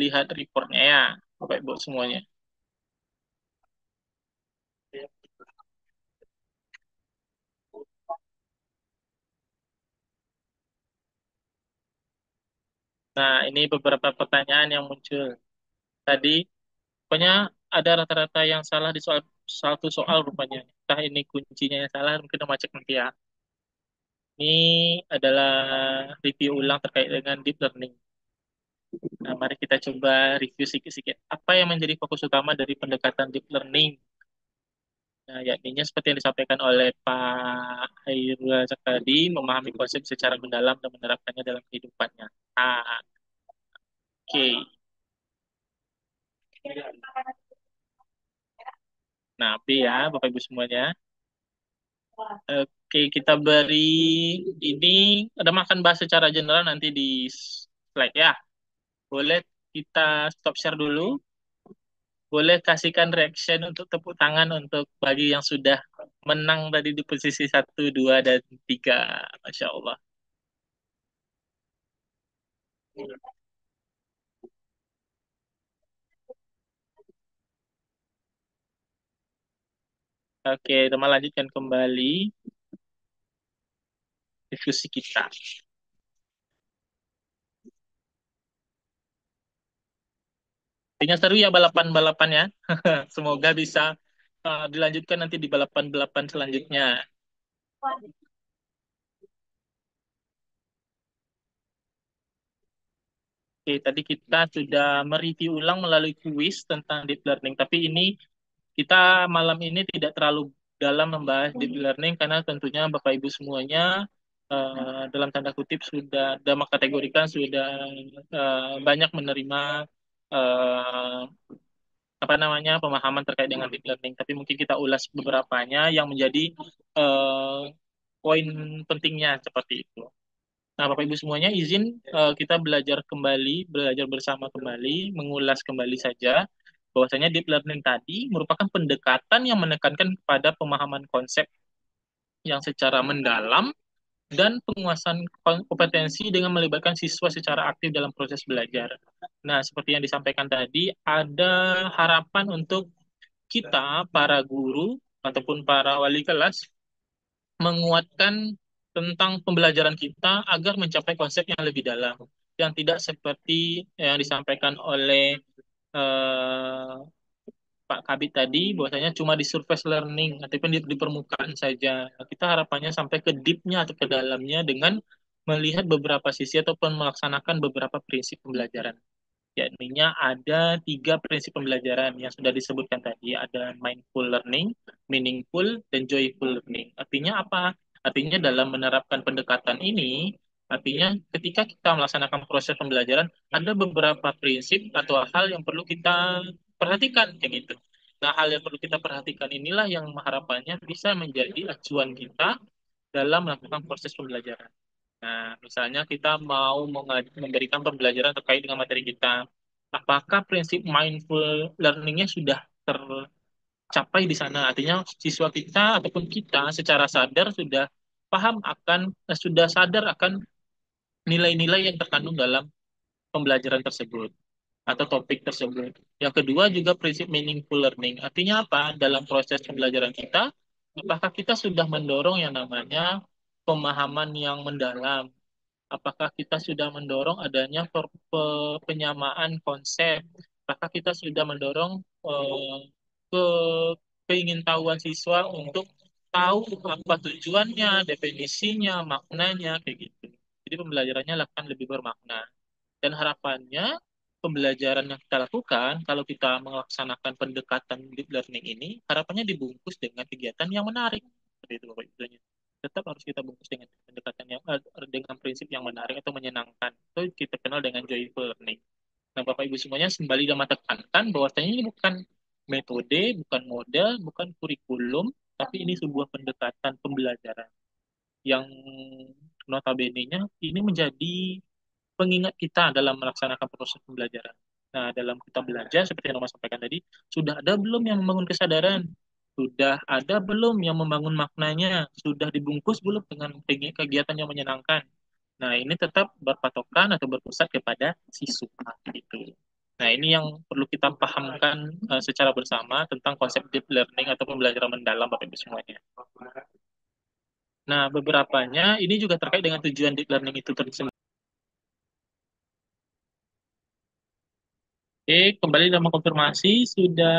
lihat reportnya ya, Bapak Ibu semuanya. Nah, ini beberapa pertanyaan yang muncul. Tadi, pokoknya ada rata-rata yang salah di soal satu soal rupanya. Entah ini kuncinya yang salah, mungkin Dema cek nanti ya. Ini adalah review ulang terkait dengan deep learning. Nah, mari kita coba review sedikit-sedikit. Apa yang menjadi fokus utama dari pendekatan deep learning? Nah, yakni seperti yang disampaikan oleh Pak Hairul Razak tadi, memahami konsep secara mendalam dan menerapkannya dalam kehidupannya. Oke. Nah, B ya, Bapak Ibu semuanya. Oke, kita beri ini, ada makan bahas secara general nanti di slide ya. Boleh kita stop share dulu. Boleh kasihkan reaction untuk tepuk tangan untuk bagi yang sudah menang tadi di posisi 1, 2, dan 3. Masya Allah. Oke, kita lanjutkan kembali diskusi kita. Intinya seru ya balapan-balapan ya. Semoga bisa dilanjutkan nanti di balapan-balapan selanjutnya. Oke, tadi kita sudah mereview ulang melalui kuis tentang deep learning, tapi ini kita malam ini tidak terlalu dalam membahas deep learning karena tentunya Bapak Ibu semuanya dalam tanda kutip sudah dalam kategorikan sudah banyak menerima eh, apa namanya pemahaman terkait dengan deep learning. Tapi mungkin kita ulas beberapanya yang menjadi eh, poin pentingnya seperti itu. Nah, Bapak Ibu semuanya izin kita belajar kembali, belajar bersama kembali, mengulas kembali saja bahwasanya deep learning tadi merupakan pendekatan yang menekankan kepada pemahaman konsep yang secara mendalam dan penguasaan kompetensi dengan melibatkan siswa secara aktif dalam proses belajar. Nah, seperti yang disampaikan tadi, ada harapan untuk kita, para guru ataupun para wali kelas, menguatkan tentang pembelajaran kita agar mencapai konsep yang lebih dalam, yang tidak seperti yang disampaikan oleh eh, Pak Kabit tadi, bahwasanya cuma di surface learning ataupun di permukaan saja. Kita harapannya sampai ke deep-nya atau ke dalamnya dengan melihat beberapa sisi ataupun melaksanakan beberapa prinsip pembelajaran. Yakninya ada 3 prinsip pembelajaran yang sudah disebutkan tadi. Ada mindful learning, meaningful, dan joyful learning. Artinya apa? Artinya dalam menerapkan pendekatan ini, artinya ketika kita melaksanakan proses pembelajaran, ada beberapa prinsip atau hal yang perlu kita perhatikan, kayak gitu. Nah, hal yang perlu kita perhatikan inilah yang harapannya bisa menjadi acuan kita dalam melakukan proses pembelajaran. Nah, misalnya kita mau memberikan pembelajaran terkait dengan materi kita. Apakah prinsip mindful learning-nya sudah tercapai di sana? Artinya siswa kita ataupun kita secara sadar sudah paham akan, sudah sadar akan nilai-nilai yang terkandung dalam pembelajaran tersebut atau topik tersebut. Yang kedua juga prinsip meaningful learning. Artinya apa? Dalam proses pembelajaran kita, apakah kita sudah mendorong yang namanya pemahaman yang mendalam, apakah kita sudah mendorong adanya penyamaan konsep? Apakah kita sudah mendorong ke keingintahuan siswa untuk tahu apa tujuannya, definisinya, maknanya, kayak gitu. Jadi pembelajarannya akan lebih bermakna. Dan harapannya pembelajaran yang kita lakukan, kalau kita melaksanakan pendekatan deep learning ini, harapannya dibungkus dengan kegiatan yang menarik. Seperti itu Bapak Ibu. Tetap harus kita bungkus dengan pendekatan yang dengan prinsip yang menarik atau menyenangkan. Itu kita kenal dengan joyful learning. Nah, Bapak Ibu semuanya kembali dalam tekankan bahwasanya ini bukan metode, bukan model, bukan kurikulum, tapi ini sebuah pendekatan pembelajaran yang notabene-nya ini menjadi pengingat kita dalam melaksanakan proses pembelajaran. Nah, dalam kita belajar, seperti yang Mas sampaikan tadi, sudah ada belum yang membangun kesadaran? Sudah ada belum yang membangun maknanya? Sudah dibungkus belum dengan kegiatan yang menyenangkan? Nah, ini tetap berpatokan atau berpusat kepada siswa gitu. Nah, ini yang perlu kita pahamkan secara bersama tentang konsep deep learning atau pembelajaran mendalam Bapak Ibu semuanya. Nah, beberapanya ini juga terkait dengan tujuan deep learning itu tersebut. Oke, kembali dalam konfirmasi sudah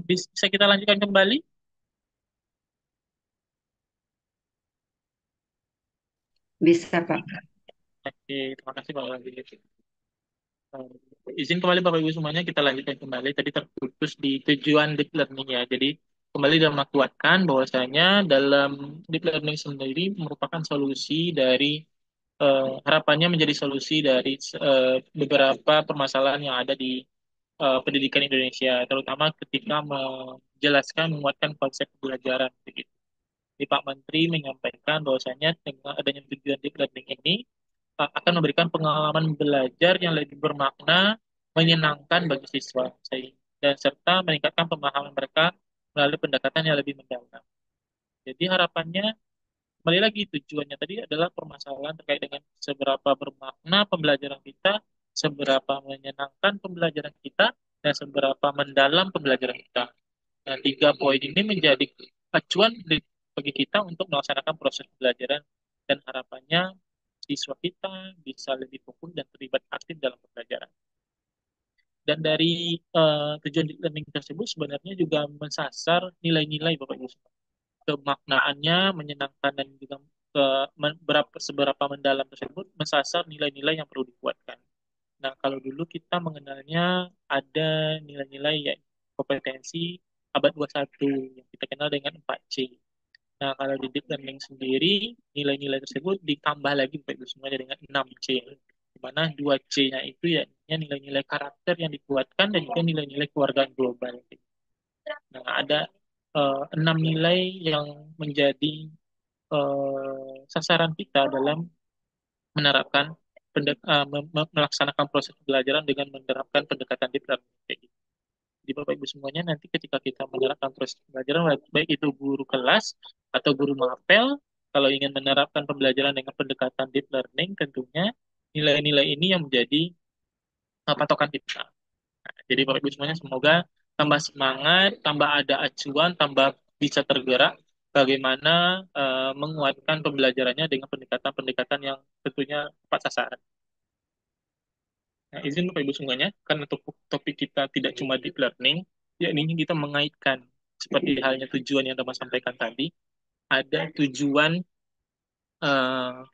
bisa kita lanjutkan kembali? Bisa, Pak. Oke, terima kasih Pak Wali. Izin kembali Bapak Ibu semuanya kita lanjutkan kembali. Tadi terputus di tujuan deep learning ya. Jadi kembali dalam menguatkan bahwasanya dalam deep learning sendiri merupakan solusi dari harapannya menjadi solusi dari beberapa permasalahan yang ada di pendidikan Indonesia, terutama ketika menjelaskan menguatkan konsep pembelajaran. Begitu. Jadi Pak Menteri menyampaikan bahwasanya dengan adanya tujuan deep learning ini akan memberikan pengalaman belajar yang lebih bermakna, menyenangkan bagi siswa, dan serta meningkatkan pemahaman mereka melalui pendekatan yang lebih mendalam. Jadi harapannya, kembali lagi tujuannya tadi adalah permasalahan terkait dengan seberapa bermakna pembelajaran kita, seberapa menyenangkan pembelajaran kita, dan seberapa mendalam pembelajaran kita. Nah, 3 poin ini menjadi acuan bagi kita untuk melaksanakan proses pembelajaran dan harapannya siswa kita bisa lebih fokus dan terlibat aktif dalam pembelajaran. Dan dari tujuan deep learning tersebut sebenarnya juga mensasar nilai-nilai Bapak Ibu semua. Kemaknaannya menyenangkan dan juga seberapa mendalam tersebut mensasar nilai-nilai yang perlu dikuatkan. Nah, kalau dulu kita mengenalnya ada nilai-nilai ya kompetensi abad 21 yang kita kenal dengan 4C. Nah, kalau di deep learning sendiri, nilai-nilai tersebut ditambah lagi Bapak Ibu semuanya dengan 6C. Di mana 2C-nya itu ya nilai-nilai karakter yang dikuatkan dan juga nilai-nilai keluargaan global. Nah, ada 6 nilai yang menjadi sasaran kita dalam menerapkan melaksanakan proses pembelajaran dengan menerapkan pendekatan deep learning. Kayak gitu. Di Bapak Ibu semuanya nanti ketika kita menerapkan proses pembelajaran, baik itu guru kelas atau guru mapel, kalau ingin menerapkan pembelajaran dengan pendekatan deep learning, tentunya nilai-nilai ini yang menjadi patokan kita. Nah, jadi Bapak Ibu semuanya semoga tambah semangat, tambah ada acuan, tambah bisa tergerak bagaimana menguatkan pembelajarannya dengan pendekatan-pendekatan yang tentunya tepat sasaran. Nah, izin Bapak Ibu semuanya, karena topik kita tidak cuma deep learning, yakni kita mengaitkan seperti halnya tujuan yang Thomas sampaikan tadi, ada tujuan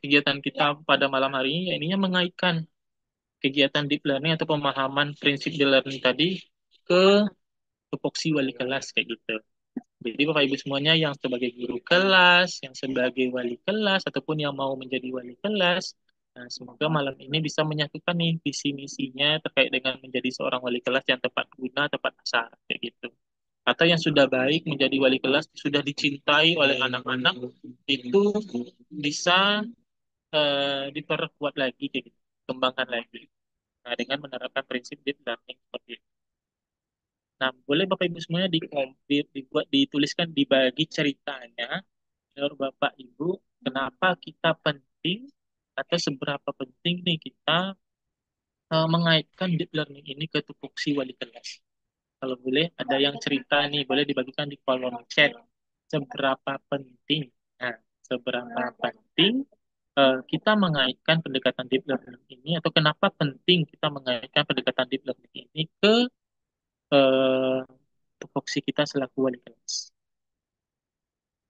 kegiatan kita pada malam hari ini, yakni mengaitkan kegiatan deep learning atau pemahaman prinsip deep learning tadi ke tupoksi wali kelas kayak gitu. Jadi Bapak Ibu semuanya yang sebagai guru kelas, yang sebagai wali kelas, ataupun yang mau menjadi wali kelas, nah, semoga malam ini bisa menyatukan nih visi misinya terkait dengan menjadi seorang wali kelas yang tepat guna, tepat sasaran kayak gitu. Atau yang sudah baik menjadi wali kelas, sudah dicintai oleh anak-anak, itu bisa diperkuat lagi, kayak gitu, kembangkan lagi. Nah, dengan menerapkan prinsip deep learning seperti itu. Nah, boleh Bapak Ibu semuanya dibuat, dituliskan, dibagi ceritanya menurut Bapak Ibu, kenapa kita penting atau seberapa penting nih kita mengaitkan deep learning ini ke tupoksi wali kelas. Kalau boleh, ada yang cerita nih, boleh dibagikan di kolom chat. Seberapa penting, nah, seberapa penting kita mengaitkan pendekatan deep learning ini, atau kenapa penting kita mengaitkan pendekatan deep learning ini ke eh, tupoksi kita selaku wali kelas.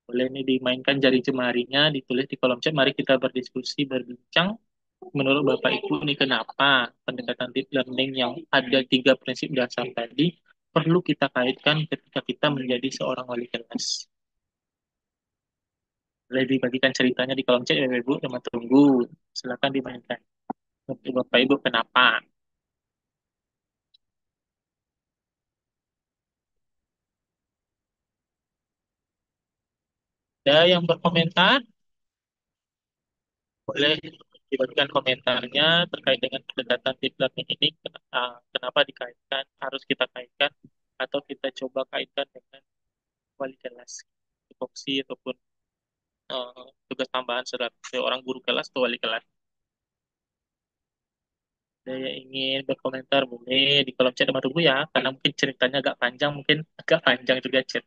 Boleh nih dimainkan jari jemarinya, ditulis di kolom chat. Mari kita berdiskusi, berbincang. Menurut Bapak Ibu ini kenapa pendekatan deep learning yang ada 3 prinsip dasar tadi perlu kita kaitkan ketika kita menjadi seorang wali kelas. Boleh dibagikan ceritanya di kolom chat ya Bapak Ibu, teman tunggu. Silakan dimainkan. Untuk Bapak Ibu kenapa? Ada yang berkomentar? Boleh dibagikan komentarnya terkait dengan pendekatan deep learning ini, kenapa dikaitkan, harus kita kaitkan, atau kita coba kaitkan dengan wali kelas, tupoksi ataupun tugas tambahan seorang guru kelas atau wali kelas. Ada yang ingin berkomentar boleh di kolom chat, sama tunggu ya, karena mungkin ceritanya agak panjang, mungkin agak panjang juga chat.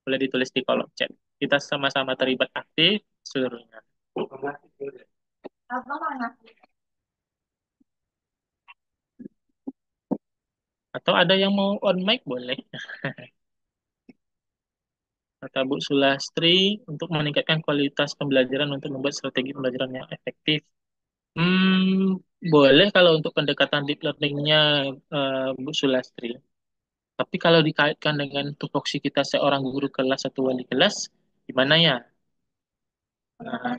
Boleh ditulis di kolom chat. Kita sama-sama terlibat aktif seluruhnya. Atau ada yang mau on mic boleh. Kata Bu Sulastri, untuk meningkatkan kualitas pembelajaran untuk membuat strategi pembelajaran yang efektif. Boleh kalau untuk pendekatan deep learning-nya Bu Sulastri. Tapi kalau dikaitkan dengan tupoksi kita seorang guru kelas atau wali kelas, gimana ya?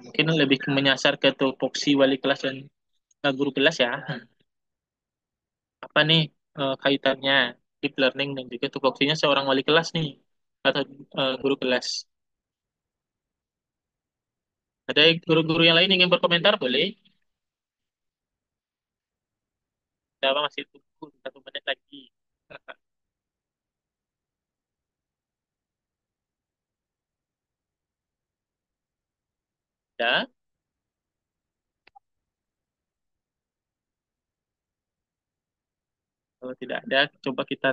Mungkin lebih menyasar ke tupoksi wali kelas dan guru kelas ya. Apa nih kaitannya deep learning dan juga tupoksinya seorang wali kelas nih atau guru kelas? Ada guru-guru yang lain yang ingin berkomentar boleh? Kita masih tunggu 1 menit lagi. Ya, kalau tidak ada, coba kita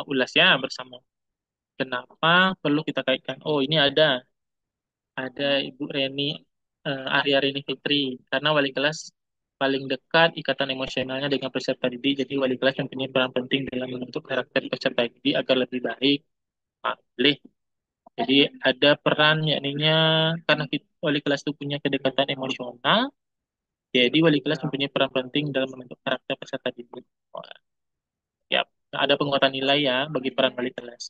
ulas ya bersama. Kenapa perlu kita kaitkan? Oh, ini ada Ibu Reni, Arya Reni Fitri, karena wali kelas paling dekat ikatan emosionalnya dengan peserta didik, jadi wali kelas yang punya peran penting dalam membentuk karakter peserta didik agar lebih baik. Boleh. Jadi ada peran yakninya karena wali kelas itu punya kedekatan emosional, Jadi wali kelas mempunyai peran penting dalam membentuk karakter peserta didik. Wah, ya, ada penguatan nilai ya bagi peran wali kelas.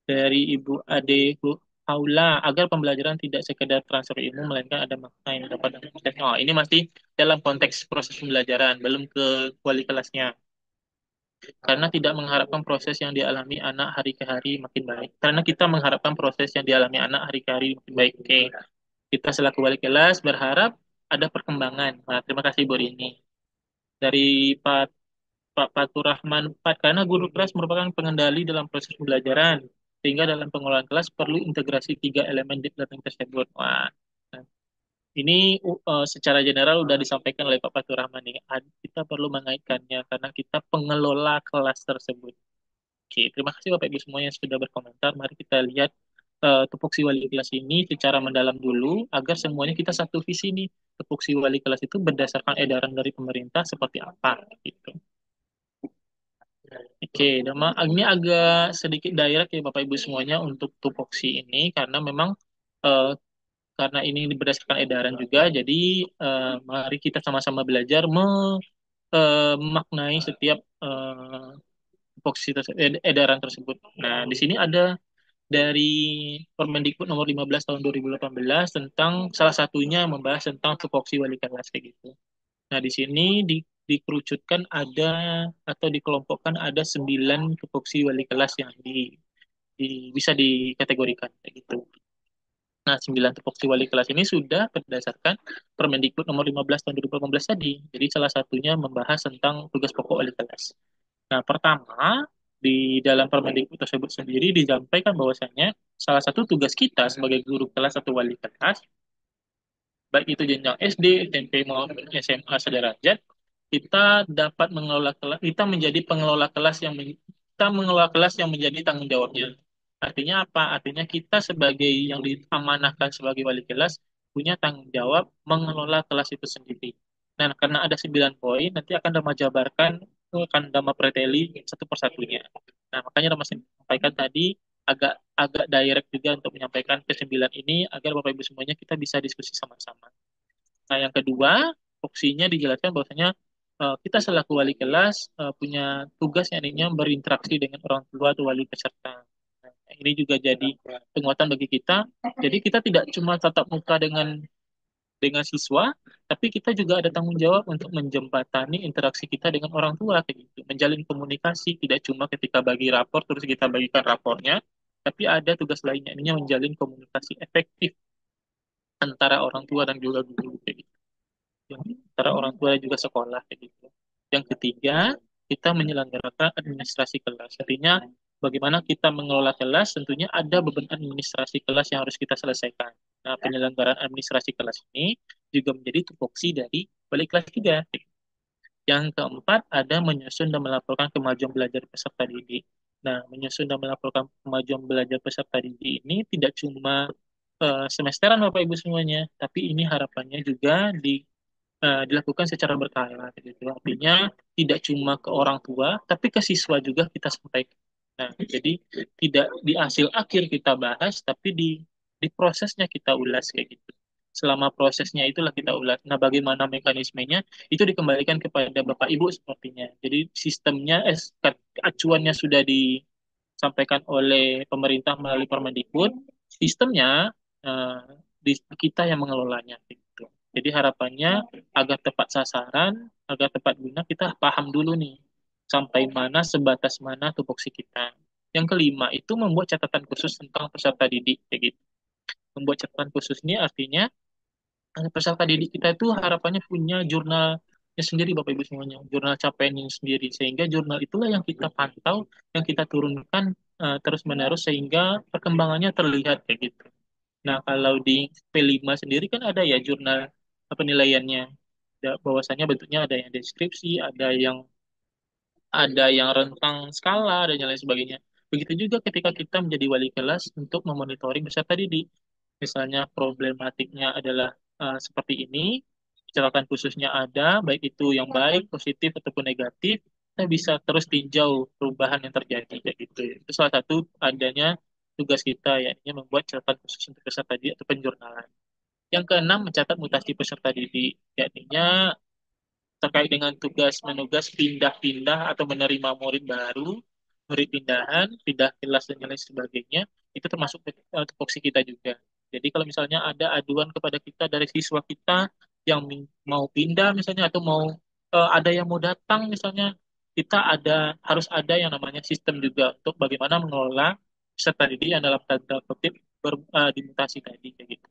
Dari Ibu Ade Bu Paula, agar pembelajaran tidak sekedar transfer ilmu, melainkan ada makna yang dapat diproses. Oh, ini masih dalam konteks proses pembelajaran, belum ke wali kelasnya. Karena tidak mengharapkan proses yang dialami anak hari ke hari makin baik. Karena kita mengharapkan proses yang dialami anak hari ke hari makin baik. Oke, kita selaku wali kelas berharap ada perkembangan. Nah, terima kasih Bu Rini. Dari Pak Fatur Rahman 4, karena guru kelas merupakan pengendali dalam proses pembelajaran, sehingga dalam pengelolaan kelas perlu integrasi tiga elemen deep learning tersebut. Wah, nah, ini secara general sudah disampaikan oleh Pak Fatur Rahman nih. Kita perlu mengaitkannya karena kita pengelola kelas tersebut. Oke, terima kasih Bapak Ibu semua yang sudah berkomentar. Mari kita lihat tupoksi wali kelas ini secara mendalam dulu, agar semuanya kita satu visi nih. Tupoksi wali kelas itu berdasarkan edaran dari pemerintah seperti apa, gitu. Oke, ini agak sedikit direct ya Bapak Ibu semuanya untuk tupoksi ini, karena memang eh, karena ini berdasarkan edaran juga, jadi mari kita sama-sama belajar memaknai setiap tupoksi edaran tersebut. Nah, di sini ada dari Permendikbud nomor 15 tahun 2018 tentang salah satunya membahas tentang tupoksi wali kelas kayak gitu. Nah, di sini dikerucutkan ada atau dikelompokkan ada 9 tupoksi wali kelas yang bisa dikategorikan kayak gitu. Nah, 9 tupoksi wali kelas ini sudah berdasarkan Permendikbud nomor 15 tahun 2018 tadi. Jadi salah satunya membahas tentang tugas pokok wali kelas. Nah, pertama, di dalam Permendikbud tersebut sendiri disampaikan bahwasanya salah satu tugas kita sebagai guru kelas atau wali kelas, baik itu jenjang SD, SMP maupun SMA sederajat, kita dapat mengelola kelas, kita menjadi pengelola kelas kita mengelola kelas yang menjadi tanggung jawabnya. Artinya apa? Artinya kita sebagai yang diamanahkan sebagai wali kelas punya tanggung jawab mengelola kelas itu sendiri. Nah, karena ada 9 poin, nanti akan Dama jabarkan, akan Dama preteli satu persatunya. Nah, makanya Dama sampaikan tadi agak agak direct juga untuk menyampaikan ke-9 ini agar Bapak Ibu semuanya kita bisa diskusi sama-sama. Nah, yang kedua, opsinya dijelaskan bahwasanya kita selaku wali kelas punya tugas yang intinya berinteraksi dengan orang tua atau wali peserta. Nah, ini juga jadi penguatan bagi kita. Jadi kita tidak cuma tatap muka dengan siswa, tapi kita juga ada tanggung jawab untuk menjembatani interaksi kita dengan orang tua kayak gitu. Menjalin komunikasi tidak cuma ketika bagi rapor terus kita bagikan rapornya, tapi ada tugas lainnya ini menjalin komunikasi efektif antara orang tua dan juga guru kayak gitu. Antara orang tua dan juga sekolah kayak gitu. Yang ketiga, kita menyelenggarakan administrasi kelas. Artinya bagaimana kita mengelola kelas, tentunya ada beban administrasi kelas yang harus kita selesaikan. Nah, penyelenggaraan administrasi kelas ini juga menjadi tupoksi dari wali kelas juga. Yang keempat, ada menyusun dan melaporkan kemajuan belajar peserta didik. Nah, menyusun dan melaporkan kemajuan belajar peserta didik ini tidak cuma semesteran Bapak Ibu semuanya, tapi ini harapannya juga dilakukan secara berkala gitu. Artinya tidak cuma ke orang tua, tapi ke siswa juga kita sampaikan. Nah, jadi tidak di hasil akhir kita bahas, tapi di prosesnya kita ulas kayak gitu. Selama prosesnya itulah kita ulas. Nah, bagaimana mekanismenya itu dikembalikan kepada Bapak Ibu sepertinya. Jadi sistemnya, acuannya sudah disampaikan oleh pemerintah melalui Permendikbud, sistemnya eh, kita yang mengelolanya. Gitu. Jadi harapannya agar tepat sasaran, agar tepat guna, kita paham dulu nih sampai mana, sebatas mana tupoksi kita. Yang kelima itu membuat catatan khusus tentang peserta didik, kayak gitu. Membuat catatan khusus ini artinya peserta didik kita itu harapannya punya jurnalnya sendiri Bapak Ibu semuanya, jurnal capaiannya sendiri, sehingga jurnal itulah yang kita pantau, yang kita turunkan terus-menerus sehingga perkembangannya terlihat kayak gitu. Nah, kalau di P5 sendiri kan ada ya jurnal penilaiannya. Bahwasanya bentuknya ada yang deskripsi, ada yang rentang skala dan lain sebagainya. Begitu juga ketika kita menjadi wali kelas untuk memonitoring peserta didik. Misalnya problematiknya adalah seperti ini, catatan khususnya ada, baik itu yang baik, positif ataupun negatif, kita bisa terus tinjau perubahan yang terjadi kayak gitu. Itu salah satu adanya tugas kita, yakni membuat catatan khusus untuk peserta didik atau penjurnalan. Yang keenam, mencatat mutasi peserta didik. Jadinya terkait dengan tugas menugas pindah-pindah atau menerima murid baru, murid pindahan, pindah kelas dan lain sebagainya, itu termasuk tupoksi kita juga. Jadi kalau misalnya ada aduan kepada kita dari siswa kita yang mau pindah misalnya atau mau ada yang mau datang misalnya, kita harus ada yang namanya sistem juga untuk bagaimana mengelola peserta didik yang dalam tanda kutip dimutasi tadi kayak gitu.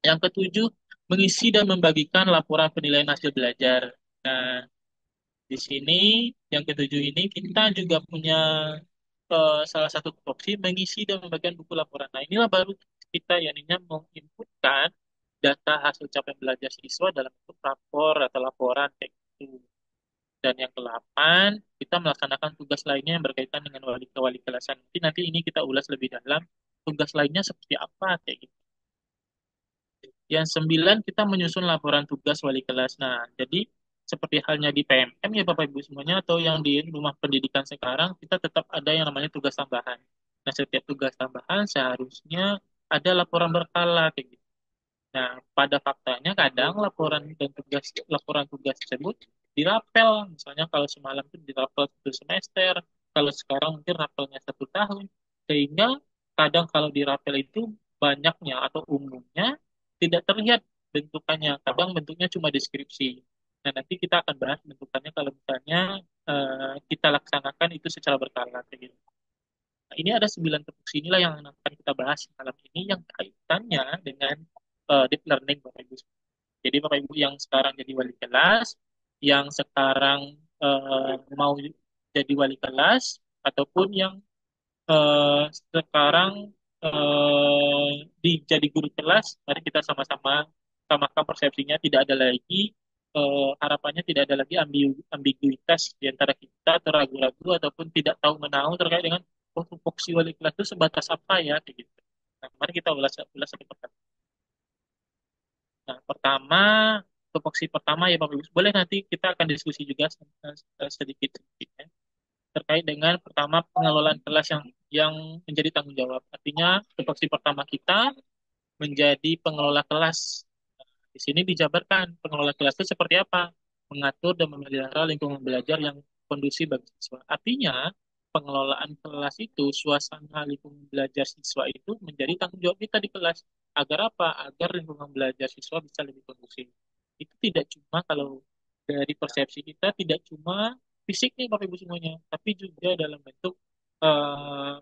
Yang ketujuh, mengisi dan membagikan laporan penilaian hasil belajar. Nah, di sini yang ketujuh ini kita juga punya salah satu opsi mengisi dan membagikan buku laporan. Nah, inilah baru kita yakninya menginputkan data hasil capaian belajar siswa dalam bentuk rapor atau laporan kayak gitu. Dan yang kedelapan, kita melaksanakan tugas lainnya yang berkaitan dengan wali kelasan. Nanti ini kita ulas lebih dalam tugas lainnya seperti apa kayak gitu. Yang sembilan, kita menyusun laporan tugas wali kelas. Nah, jadi seperti halnya di PMM ya Bapak Ibu semuanya, atau yang di rumah pendidikan sekarang, kita tetap ada yang namanya tugas tambahan. Nah, setiap tugas tambahan seharusnya ada laporan berkala kayak gitu. Nah, pada faktanya kadang laporan tugas tersebut dirapel. Misalnya kalau semalam itu dirapel 1 semester, kalau sekarang mungkin rapelnya 1 tahun. Sehingga kadang kalau dirapel itu banyaknya atau umumnya tidak terlihat bentukannya. Kadang bentuknya cuma deskripsi. Nah, nanti kita akan bahas bentukannya kalau misalnya kita laksanakan itu secara berkala. Kayak gitu. Nah, ini ada 9 tupoksi inilah yang akan kita bahas malam ini yang kaitannya dengan deep learning Bapak Ibu. Jadi Bapak Ibu yang sekarang jadi wali kelas, yang sekarang mau jadi wali kelas, ataupun yang sekarang jadi guru kelas, mari kita sama-sama samakan persepsinya. Tidak ada lagi harapannya tidak ada lagi ambiguitas di antara kita atau ragu-ragu ataupun tidak tahu menahu terkait dengan tupoksi wali kelas itu sebatas apa ya kayak gitu. Nah, mari kita ulas ulas satu persatu. Nah, pertama, tupoksi pertama ya Bapak Ibu. Boleh nanti kita akan diskusi juga sedikit-sedikit ya, terkait dengan pertama pengelolaan kelas yang menjadi tanggung jawab. Artinya tupoksi pertama kita menjadi pengelola kelas. Di sini dijabarkan pengelola kelas itu seperti apa? Mengatur dan memelihara lingkungan belajar yang kondusif bagi siswa. Artinya, pengelolaan kelas itu, suasana lingkungan belajar siswa itu menjadi tanggung jawab kita di kelas. Agar apa? Agar lingkungan belajar siswa bisa lebih kondusif. Itu tidak cuma kalau dari persepsi kita, tidak cuma fisik nih Bapak Ibu semuanya, tapi juga dalam bentuk eh,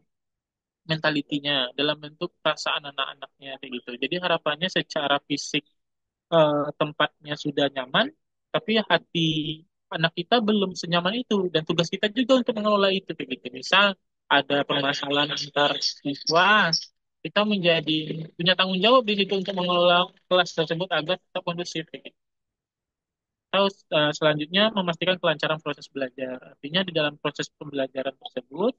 mentalitinya, dalam bentuk perasaan anak-anaknya kayak gitu. Jadi harapannya secara fisik tempatnya sudah nyaman, tapi hati anak kita belum senyaman itu, dan tugas kita juga untuk mengelola itu kayak gitu. Misal ada permasalahan antar siswa, kita punya tanggung jawab di situ untuk mengelola kelas tersebut agar tetap kondusif kayak gitu. Atau selanjutnya memastikan kelancaran proses belajar. Artinya di dalam proses pembelajaran tersebut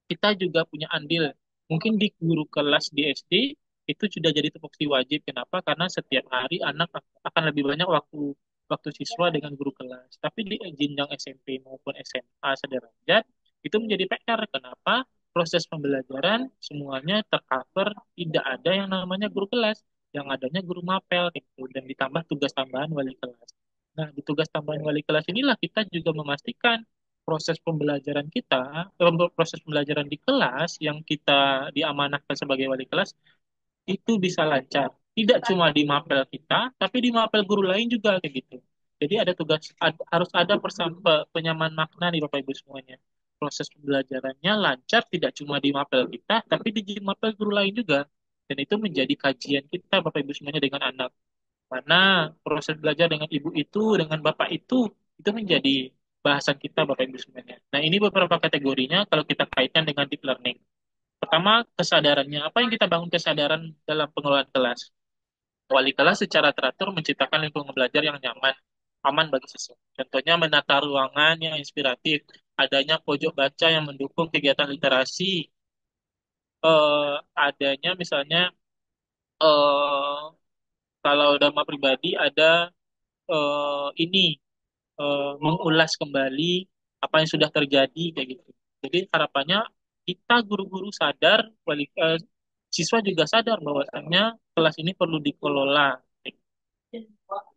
kita juga punya andil. Mungkin di guru kelas di SD itu sudah jadi tupoksi wajib. Kenapa? Karena setiap hari anak akan lebih banyak waktu waktu siswa dengan guru kelas. Tapi di jenjang SMP maupun SMA sederajat itu menjadi PR. Kenapa? Proses pembelajaran semuanya tercover, tidak ada yang namanya guru kelas, yang adanya guru mapel gitu, dan ditambah tugas tambahan wali kelas. Nah, di tugas tambahan wali kelas inilah kita juga memastikan proses pembelajaran di kelas yang kita diamanahkan sebagai wali kelas itu bisa lancar. Tidak cuma di mapel kita, tapi di mapel guru lain juga kayak gitu. Jadi ada harus ada penyamaan makna nih Bapak Ibu semuanya. Proses pembelajarannya lancar tidak cuma di mapel kita, tapi di mapel guru lain juga. Dan itu menjadi kajian kita Bapak Ibu semuanya dengan anak. Mana proses belajar dengan ibu itu, dengan bapak itu menjadi bahasan kita Bapak Ibu semuanya. Nah, ini beberapa kategorinya kalau kita kaitkan dengan deep learning. Pertama, kesadarannya. Apa yang kita bangun kesadaran dalam pengelolaan kelas? Wali kelas secara teratur menciptakan lingkungan belajar yang nyaman, aman bagi siswa. Contohnya menata ruangan yang inspiratif, adanya pojok baca yang mendukung kegiatan literasi, adanya misalnya eh, kalau dharma pribadi ada ini mengulas kembali apa yang sudah terjadi kayak gitu. Jadi harapannya kita guru-guru sadar siswa juga sadar bahwasannya kelas ini perlu dikelola.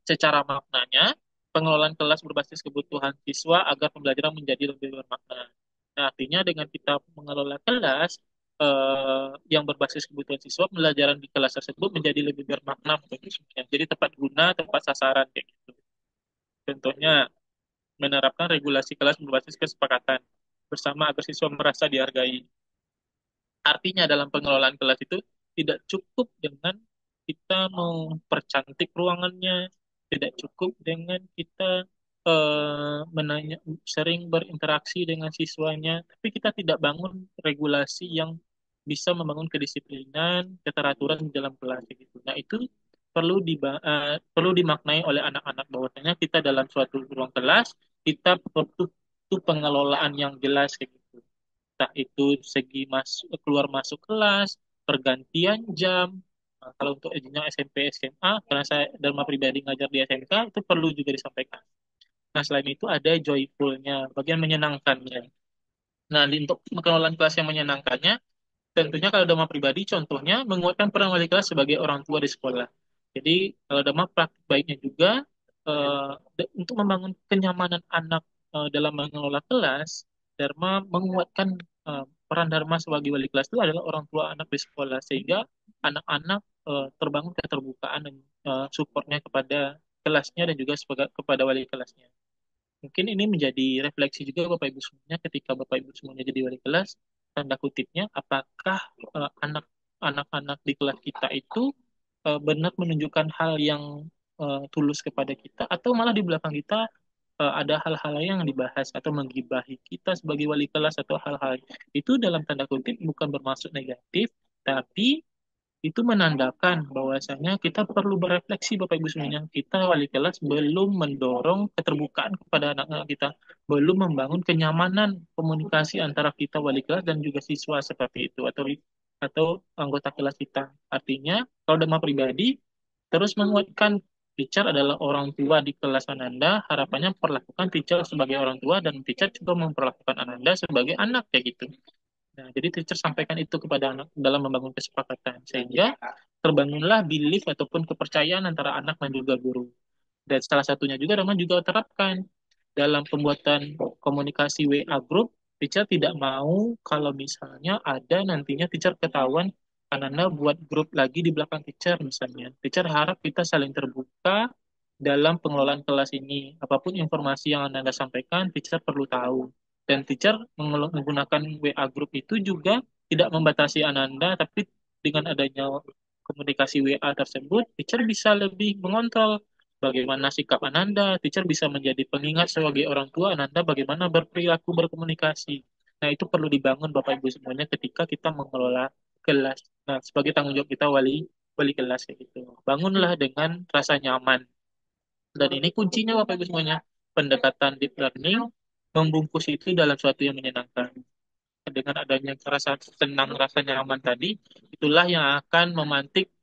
Secara maknanya, pengelolaan kelas berbasis kebutuhan siswa agar pembelajaran menjadi lebih bermakna. Nah, artinya dengan kita mengelola kelas yang berbasis kebutuhan siswa, pembelajaran di kelas tersebut menjadi lebih bermakna bagi semuanya. Jadi tepat guna, tepat sasaran kayak gitu. Contohnya, menerapkan regulasi kelas berbasis kesepakatan bersama agar siswa merasa dihargai. Artinya dalam pengelolaan kelas itu tidak cukup dengan kita mempercantik ruangannya, tidak cukup dengan kita menanya, sering berinteraksi dengan siswanya, tapi kita tidak bangun regulasi yang bisa membangun kedisiplinan, keteraturan di dalam kelas gitu. Nah, itu perlu dimaknai oleh anak-anak bahwasanya kita dalam suatu ruang kelas kita perlu pengelolaan yang jelas kayak gitu, entah itu segi keluar masuk kelas, pergantian jam. Nah, kalau untuk jenjang SMP SMA, karena saya Dharma pribadi ngajar di SMK, itu perlu juga disampaikan. Nah, selain itu ada joyfulnya, bagian menyenangkannya. Nah, untuk pengelolaan kelas yang menyenangkannya, tentunya kalau Dharma pribadi, contohnya menguatkan peran wali kelas sebagai orang tua di sekolah. Jadi, kalau Dharma praktik baiknya juga, untuk membangun kenyamanan anak dalam mengelola kelas, Dharma menguatkan peran Dharma sebagai wali kelas itu adalah orang tua anak di sekolah, sehingga anak-anak terbangun keterbukaan dan supportnya kepada kelasnya dan juga kepada wali kelasnya. Mungkin ini menjadi refleksi juga Bapak Ibu semuanya ketika Bapak Ibu semuanya jadi wali kelas, tanda kutipnya, apakah anak-anak di kelas kita itu benar menunjukkan hal yang tulus kepada kita, atau malah di belakang kita ada hal-hal yang dibahas atau menggibahi kita sebagai wali kelas, atau hal-hal itu dalam tanda kutip bukan bermaksud negatif, tapi itu menandakan bahwasanya kita perlu berefleksi Bapak Ibu semuanya. Kita wali kelas belum mendorong keterbukaan kepada anak-anak kita, belum membangun kenyamanan komunikasi antara kita wali kelas dan juga siswa seperti itu, atau anggota kelas kita. Artinya, kalau Dhamma pribadi terus menguatkan teacher adalah orang tua di kelas Ananda, harapannya perlakukan teacher sebagai orang tua dan teacher juga memperlakukan Ananda sebagai anak kayak gitu. Nah, jadi teacher sampaikan itu kepada anak dalam membangun kesepakatan, sehingga terbangunlah belief ataupun kepercayaan antara anak dan juga guru. Dan salah satunya juga Rahman juga terapkan dalam pembuatan komunikasi WA group, teacher tidak mau kalau misalnya ada nantinya teacher ketahuan Ananda buat grup lagi di belakang teacher misalnya. Teacher harap kita saling terbuka dalam pengelolaan kelas ini. Apapun informasi yang Anda sampaikan, teacher perlu tahu. Dan teacher menggunakan WA group itu juga tidak membatasi Ananda, tapi dengan adanya komunikasi WA tersebut, teacher bisa lebih mengontrol bagaimana sikap Ananda. Teacher bisa menjadi pengingat sebagai orang tua Ananda bagaimana berperilaku berkomunikasi. Nah, itu perlu dibangun Bapak Ibu semuanya ketika kita mengelola kelas. Nah, sebagai tanggung jawab kita wali wali kelas kayak gitu. Bangunlah dengan rasa nyaman. Dan ini kuncinya Bapak Ibu semuanya. Pendekatan deep learning membungkus itu dalam suatu yang menyenangkan. Dengan adanya rasa tenang, rasa nyaman tadi, itulah yang akan memantik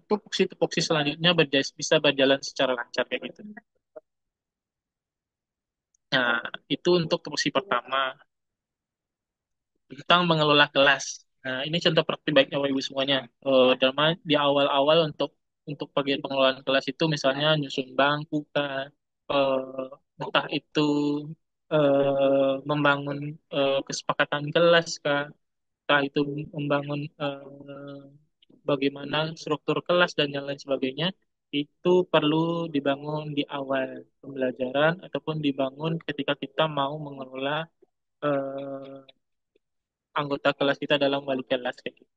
tupoksi-tupoksi selanjutnya bisa berjalan secara lancar kayak gitu. Nah, itu untuk tupoksi pertama tentang mengelola kelas. Nah, ini contoh praktik baiknya Bapak Ibu semuanya. Dalam di awal-awal untuk bagian pengelolaan kelas itu misalnya nyusun bangku kan, entah itu membangun kesepakatan kelas kan, entah itu membangun bagaimana struktur kelas dan yang lain sebagainya, itu perlu dibangun di awal pembelajaran ataupun dibangun ketika kita mau mengelola eh, anggota kelas kita dalam wali kelas kayak gitu.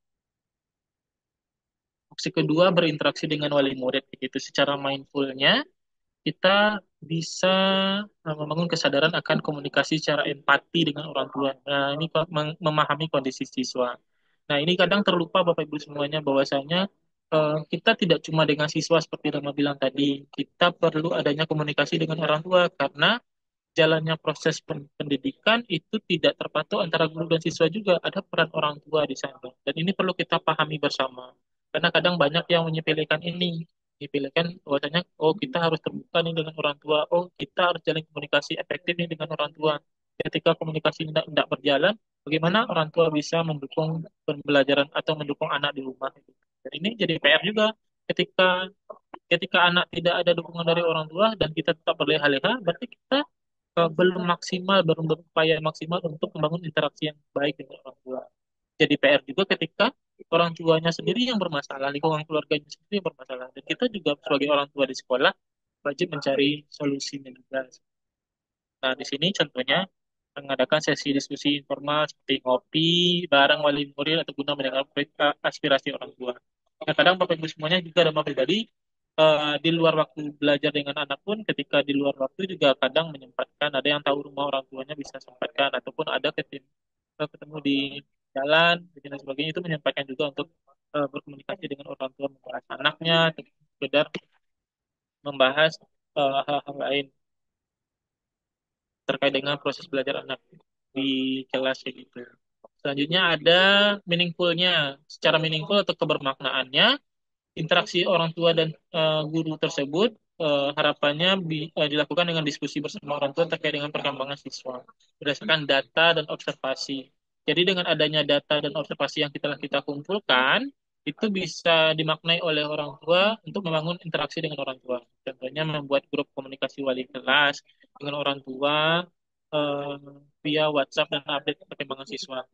Opsi kedua berinteraksi dengan wali murid kayak gitu. Secara mindfulnya kita bisa membangun kesadaran akan komunikasi secara empati dengan orang tua. Nah, ini memahami kondisi siswa. Nah, ini kadang terlupa Bapak Ibu semuanya bahwasanya kita tidak cuma dengan siswa seperti Rama bilang tadi, kita perlu adanya komunikasi dengan orang tua karena jalannya proses pendidikan itu tidak terpatok antara guru dan siswa juga, ada peran orang tua di sana. Dan ini perlu kita pahami bersama. Karena kadang banyak yang menyepelekan ini, menyepelekan bahwasanya oh kita harus terbuka nih dengan orang tua, oh kita harus jalin komunikasi efektif nih dengan orang tua. Ketika komunikasi tidak berjalan, bagaimana orang tua bisa mendukung pembelajaran atau mendukung anak di rumah. Dan ini jadi PR juga ketika ketika anak tidak ada dukungan dari orang tua dan kita tetap berleha-leha, berarti kita belum maksimal, belum berupaya maksimal untuk membangun interaksi yang baik dengan orang tua. Jadi PR juga ketika orang tuanya sendiri yang bermasalah, lingkungan keluarganya sendiri yang bermasalah. Dan kita juga sebagai orang tua di sekolah wajib mencari solusinya juga. Nah, di sini contohnya mengadakan sesi diskusi informal seperti ngopi bareng wali murid atau guna mendengar aspirasi orang tua. Nah, kadang Bapak Ibu semuanya juga ada pribadi di luar waktu belajar dengan anak pun ketika di luar waktu juga kadang menyempatkan ada yang tahu rumah orang tuanya bisa sempatkan ataupun ada ketemu di jalan dan sebagainya itu menyempatkan juga untuk berkomunikasi dengan orang tua membahas anaknya atau sekedar membahas hal-hal lain terkait dengan proses belajar anak di kelas kayak gitu. Selanjutnya ada meaningful-nya, secara meaningful atau kebermaknaannya, interaksi orang tua dan guru tersebut harapannya dilakukan dengan diskusi bersama orang tua terkait dengan perkembangan siswa berdasarkan data dan observasi. Jadi dengan adanya data dan observasi yang kita kumpulkan, itu bisa dimaknai oleh orang tua untuk membangun interaksi dengan orang tua. Contohnya membuat grup komunikasi wali kelas dengan orang tua eh, via WhatsApp dan update perkembangan siswa.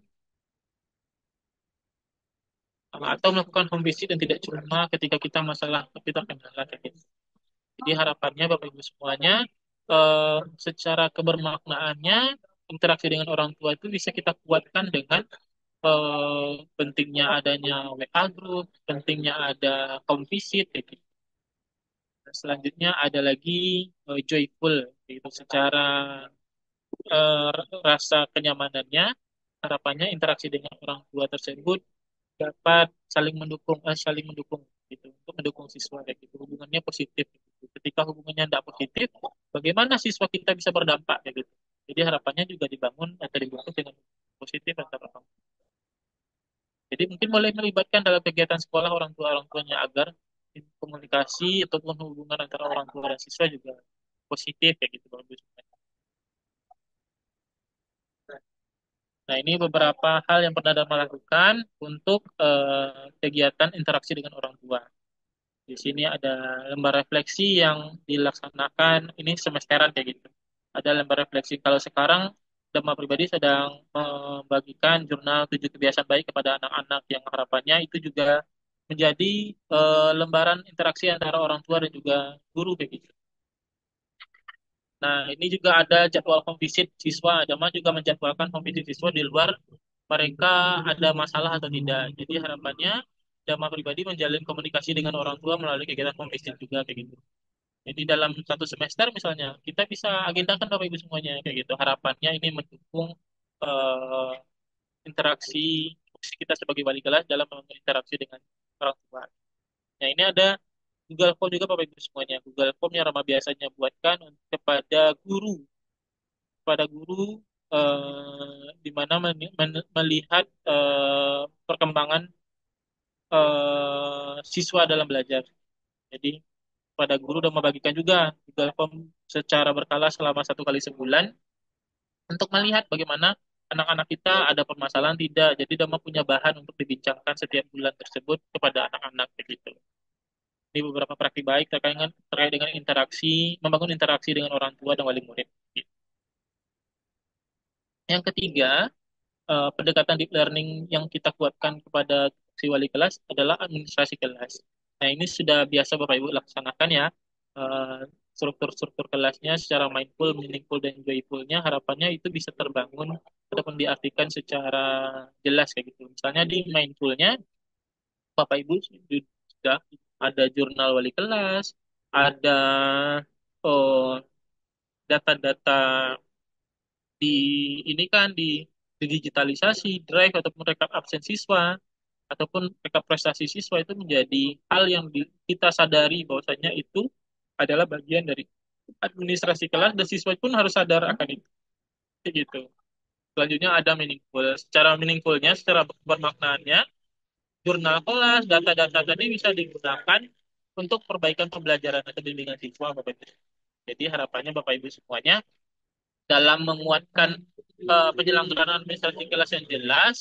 Atau melakukan home visit dan tidak cuma ketika kita masalah kita kendala kayak gitu. Jadi harapannya Bapak Ibu semuanya secara kebermaknaannya interaksi dengan orang tua itu bisa kita kuatkan dengan pentingnya adanya WA group, pentingnya ada home visit kayak gitu. Selanjutnya ada lagi joyful yaitu secara rasa kenyamanannya harapannya interaksi dengan orang tua tersebut dapat saling mendukung gitu untuk mendukung siswa kayak gitu hubungannya positif gitu. Ketika hubungannya tidak positif bagaimana siswa kita bisa berdampak kayak gitu jadi harapannya juga dibangun atau dibungkus dengan positif antara orang tua. Jadi mungkin boleh melibatkan dalam kegiatan sekolah orang tuanya agar komunikasi ataupun hubungan antara orang tua dan siswa juga positif kayak gitu bagus. Nah, ini beberapa hal yang pernah Dharma lakukan untuk kegiatan interaksi dengan orang tua. Di sini ada lembar refleksi yang dilaksanakan, ini semesteran kayak gitu. Ada lembar refleksi. Kalau sekarang, Dharma pribadi sedang membagikan jurnal 7 kebiasaan baik kepada anak-anak yang harapannya itu juga menjadi lembaran interaksi antara orang tua dan juga guru kayak gitu. Nah, ini juga ada jadwal home visit siswa. Dama juga menjadwalkan home visit siswa di luar mereka ada masalah atau tidak. Jadi harapannya Dama pribadi menjalin komunikasi dengan orang tua melalui kegiatan home visit juga kayak gitu. Jadi dalam satu semester misalnya kita bisa agendakan Bapak Ibu semuanya kayak gitu. Harapannya ini mendukung eh, interaksi kita sebagai wali kelas dalam interaksi dengan orang tua. Nah, ini ada Google Form juga Bapak Ibu semuanya. Google Form yang Rama biasanya buatkan kepada guru di mana melihat perkembangan siswa dalam belajar. Jadi pada guru sudah membagikan juga Google Form secara berkala selama 1 kali sebulan untuk melihat bagaimana anak-anak kita ada permasalahan tidak. Jadi Dama punya bahan untuk dibincangkan setiap bulan tersebut kepada anak-anak begitu. Ini beberapa praktik baik terkait dengan interaksi, membangun interaksi dengan orang tua dan wali murid. Yang ketiga, pendekatan deep learning yang kita kuatkan kepada si wali kelas adalah administrasi kelas. Nah, ini sudah biasa Bapak Ibu laksanakan ya. Eh, struktur-struktur kelasnya secara mindful, meaningful, dan joyful-nya harapannya itu bisa terbangun ataupun diartikan secara jelas kayak gitu. Misalnya di mindful-nya Bapak Ibu sudah ada jurnal wali kelas, ada oh, data-data di ini kan di digitalisasi, drive ataupun rekap absen siswa ataupun rekap prestasi siswa itu menjadi hal yang kita sadari bahwasanya itu adalah bagian dari administrasi kelas dan siswa pun harus sadar akan itu. Kayak gitu. Selanjutnya ada meaningful. Secara meaningfulnya, secara bermaknanya, jurnal kelas, data-data tadi bisa digunakan untuk perbaikan pembelajaran atau bimbingan siswa, Bapak Ibu. Jadi harapannya Bapak Ibu semuanya dalam menguatkan penyelenggaraan administrasi kelas yang jelas,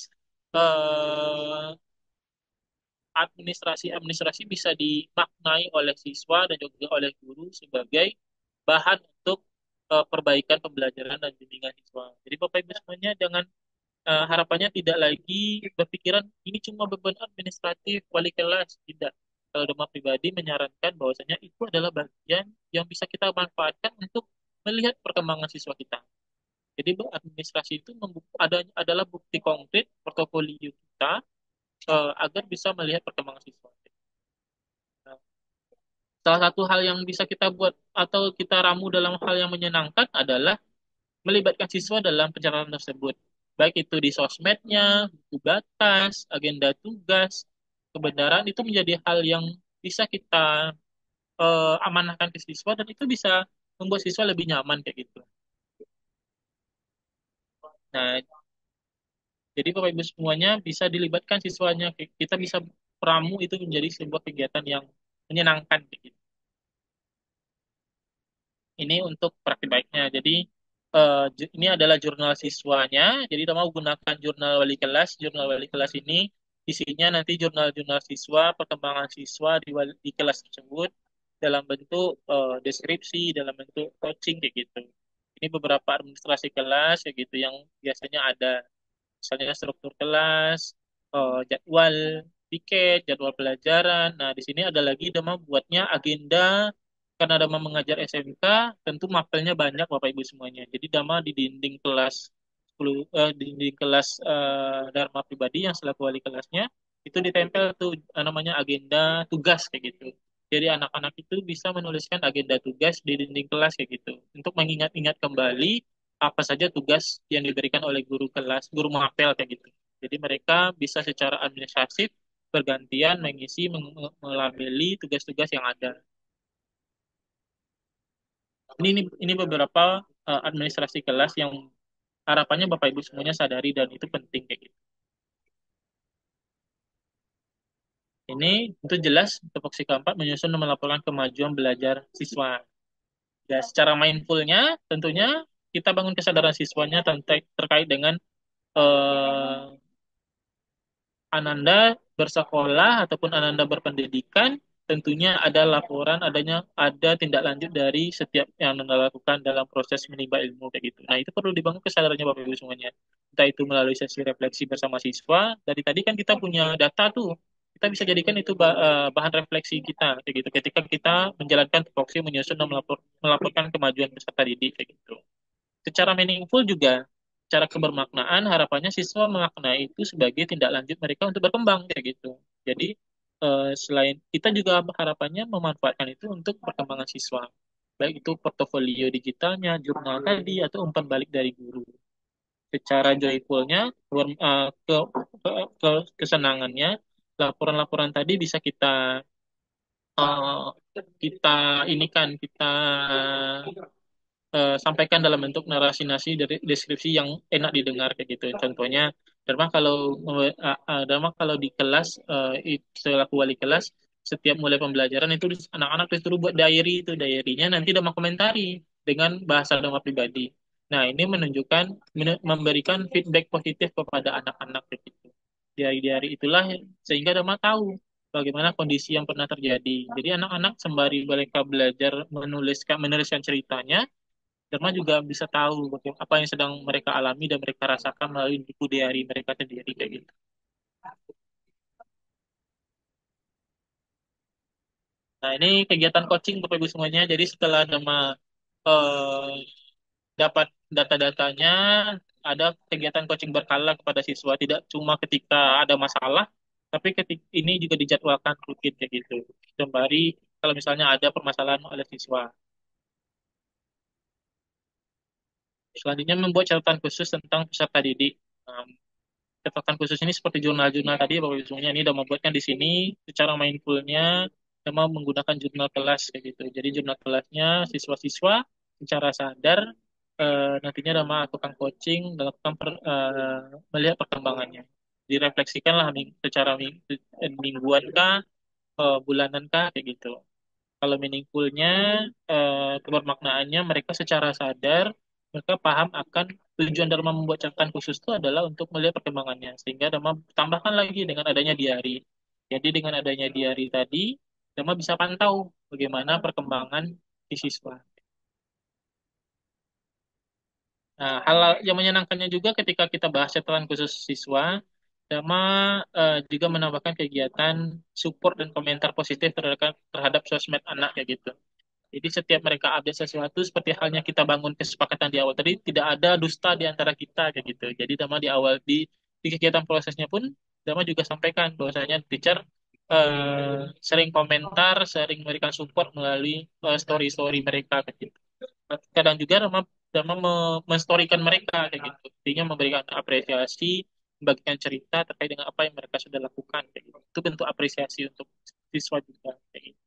eh, administrasi bisa dimaknai oleh siswa dan juga oleh guru sebagai bahan untuk perbaikan pembelajaran dan bimbingan siswa. Jadi Bapak Ibu semuanya jangan harapannya tidak lagi berpikiran ini cuma beban administratif wali kelas, tidak. Kalau Dema pribadi menyarankan bahwasanya itu adalah bagian yang bisa kita manfaatkan untuk melihat perkembangan siswa kita. Jadi administrasi itu adalah bukti konkret portofolio kita agar bisa melihat perkembangan siswa. Nah, salah satu hal yang bisa kita buat atau kita ramu dalam hal yang menyenangkan adalah melibatkan siswa dalam pencatatan tersebut. Baik itu di sosmednya, buku batas, agenda tugas, kebenaran itu menjadi hal yang bisa kita amanahkan ke siswa dan itu bisa membuat siswa lebih nyaman kayak gitu. Nah, jadi Bapak Ibu semuanya bisa dilibatkan siswanya. Kita bisa peramu itu menjadi sebuah kegiatan yang menyenangkan kayak gitu. Ini untuk praktik baiknya. Jadi ini adalah jurnal siswanya. Jadi kita mau gunakan jurnal wali kelas. Jurnal wali kelas ini isinya nanti jurnal-jurnal siswa, perkembangan siswa di kelas tersebut dalam bentuk deskripsi, dalam bentuk coaching kayak gitu. Ini beberapa administrasi kelas kayak gitu yang biasanya ada. Misalnya struktur kelas, jadwal piket, jadwal pelajaran. Nah, di sini ada lagi Dema buatnya agenda karena Dama mengajar SMK, tentu mapelnya banyak Bapak Ibu semuanya. Jadi Dama di dinding kelas 10 di dinding kelas Dharma pribadi yang selaku wali kelasnya itu ditempel tuh namanya agenda tugas kayak gitu. Jadi anak-anak itu bisa menuliskan agenda tugas di dinding kelas kayak gitu untuk mengingat-ingat kembali apa saja tugas yang diberikan oleh guru kelas, guru mapel kayak gitu. Jadi mereka bisa secara administratif bergantian mengisi, melabeli tugas-tugas yang ada. Ini beberapa administrasi kelas yang harapannya Bapak Ibu semuanya sadari dan itu penting kayak gitu. Ini itu jelas tupoksi keempat menyusun dan melaporkan kemajuan belajar siswa. Ya, secara mindfulnya tentunya kita bangun kesadaran siswanya terkait dengan eh, Ananda bersekolah ataupun Ananda berpendidikan, tentunya ada laporan ada tindak lanjut dari setiap yang Ananda lakukan dalam proses menimba ilmu kayak gitu. Nah, itu perlu dibangun kesadarannya Bapak Ibu semuanya. Entah itu melalui sesi refleksi bersama siswa. Dari tadi kan kita punya data tuh. Kita bisa jadikan itu bahan refleksi kita kayak gitu. Ketika kita menjalankan tupoksi menyusun dan melaporkan kemajuan peserta didik kayak gitu. Secara meaningful juga, secara kebermaknaan, harapannya siswa memaknai itu sebagai tindak lanjut mereka untuk berkembang kayak gitu. Jadi selain kita juga harapannya memanfaatkan itu untuk perkembangan siswa, baik itu portofolio digitalnya, jurnal tadi, atau umpan balik dari guru. Secara joyfulnya, kesenangannya, laporan-laporan tadi bisa uh, kita ini kan kita sampaikan dalam bentuk narasi-narasi dari deskripsi yang enak didengar kayak gitu. Contohnya, Dharma kalau di kelas selaku wali kelas setiap mulai pembelajaran itu anak-anak disuruh buat diary itu diarynya nanti Dharma komentari dengan bahasa Dharma pribadi. Nah, ini menunjukkan memberikan feedback positif kepada anak-anak kayak gitu. Diary-diary itulah sehingga Dharma tahu bagaimana kondisi yang pernah terjadi. Jadi anak-anak sembari mereka belajar menuliskan ceritanya, Dharma juga bisa tahu apa yang sedang mereka alami dan mereka rasakan melalui buku diary mereka sendiri kayak gitu. Nah, ini kegiatan coaching Bapak Ibu semuanya. Jadi setelah Dharma eh, dapat data-datanya, ada kegiatan coaching berkala kepada siswa. Tidak cuma ketika ada masalah, tapi ketika ini juga dijadwalkan rutin kayak gitu. Sembari kalau misalnya ada permasalahan oleh siswa. Selanjutnya membuat catatan khusus tentang peserta didik. Nah, catatan khusus ini seperti jurnal-jurnal tadi Bapak Ibu semuanya ini udah membuatkan di sini secara mindfulnya memang menggunakan jurnal kelas kayak gitu. Jadi jurnal kelasnya siswa-siswa secara sadar nantinya udah melakukan coaching, melihat perkembangannya. Direfleksikanlah secara mingguan kah, bulanan kah kayak gitu. Kalau meaningfulnya, kebermaknaannya mereka secara sadar mereka paham akan tujuan Dharma membuat catatan khusus itu adalah untuk melihat perkembangannya. Sehingga Dharma tambahkan lagi dengan adanya diary. Jadi dengan adanya diary tadi, Dharma bisa pantau bagaimana perkembangan si siswa. Nah, hal yang menyenangkannya juga ketika kita bahas catatan khusus siswa, Dharma juga menambahkan kegiatan support dan komentar positif terhadap sosmed anak kayak gitu. Jadi setiap mereka update sesuatu seperti halnya kita bangun kesepakatan di awal tadi tidak ada dusta di antara kita kayak gitu. Jadi Dama di awal di kegiatan prosesnya pun Dama juga sampaikan bahwasanya teacher sering komentar, sering memberikan support melalui story-story mereka kayak gitu. Kadang juga Dama menstorikan mereka kayak gitu. Artinya memberikan apresiasi, membagikan cerita terkait dengan apa yang mereka sudah lakukan kayak gitu. Itu bentuk apresiasi untuk siswa juga kayak gitu.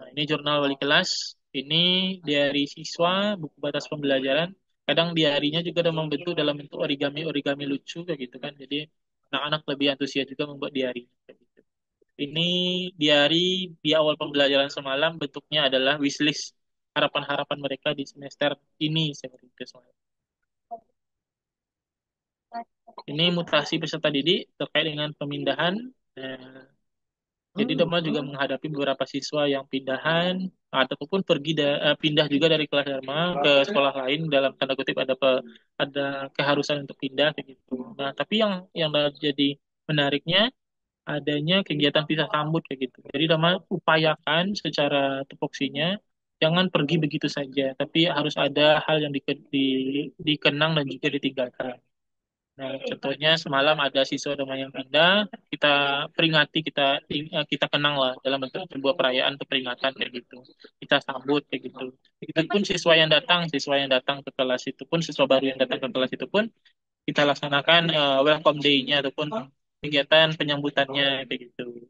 Nah, ini jurnal wali kelas, ini diary siswa, buku batas pembelajaran. Kadang diarinya juga ada membentuk dalam bentuk origami-origami lucu kayak gitu kan. Jadi anak-anak lebih antusias juga membuat diary. Kayak gitu. Ini diary di awal pembelajaran semalam bentuknya adalah wishlist harapan-harapan mereka di semester ini seperti itu semalam. Ini mutasi peserta didik terkait dengan pemindahan. Nah, jadi Dharma juga menghadapi beberapa siswa yang pindahan ataupun pindah juga dari kelas Dharma ke sekolah lain dalam tanda kutip ada keharusan untuk pindah kayak gitu. Nah, tapi yang jadi menariknya adanya kegiatan pisah sambut kayak gitu. Jadi Dharma upayakan secara tupoksinya jangan pergi begitu saja, tapi harus ada hal yang dikenang dan juga ditinggalkan. Nah, contohnya semalam ada siswa Dharma yang pindah, kita peringati, kita kenang lah dalam bentuk sebuah perayaan atau peringatan kayak gitu. Kita sambut kayak gitu. Begitupun siswa yang datang ke kelas itu pun, siswa baru yang datang ke kelas itu pun kita laksanakan welcome day-nya ataupun kegiatan penyambutannya kayak gitu.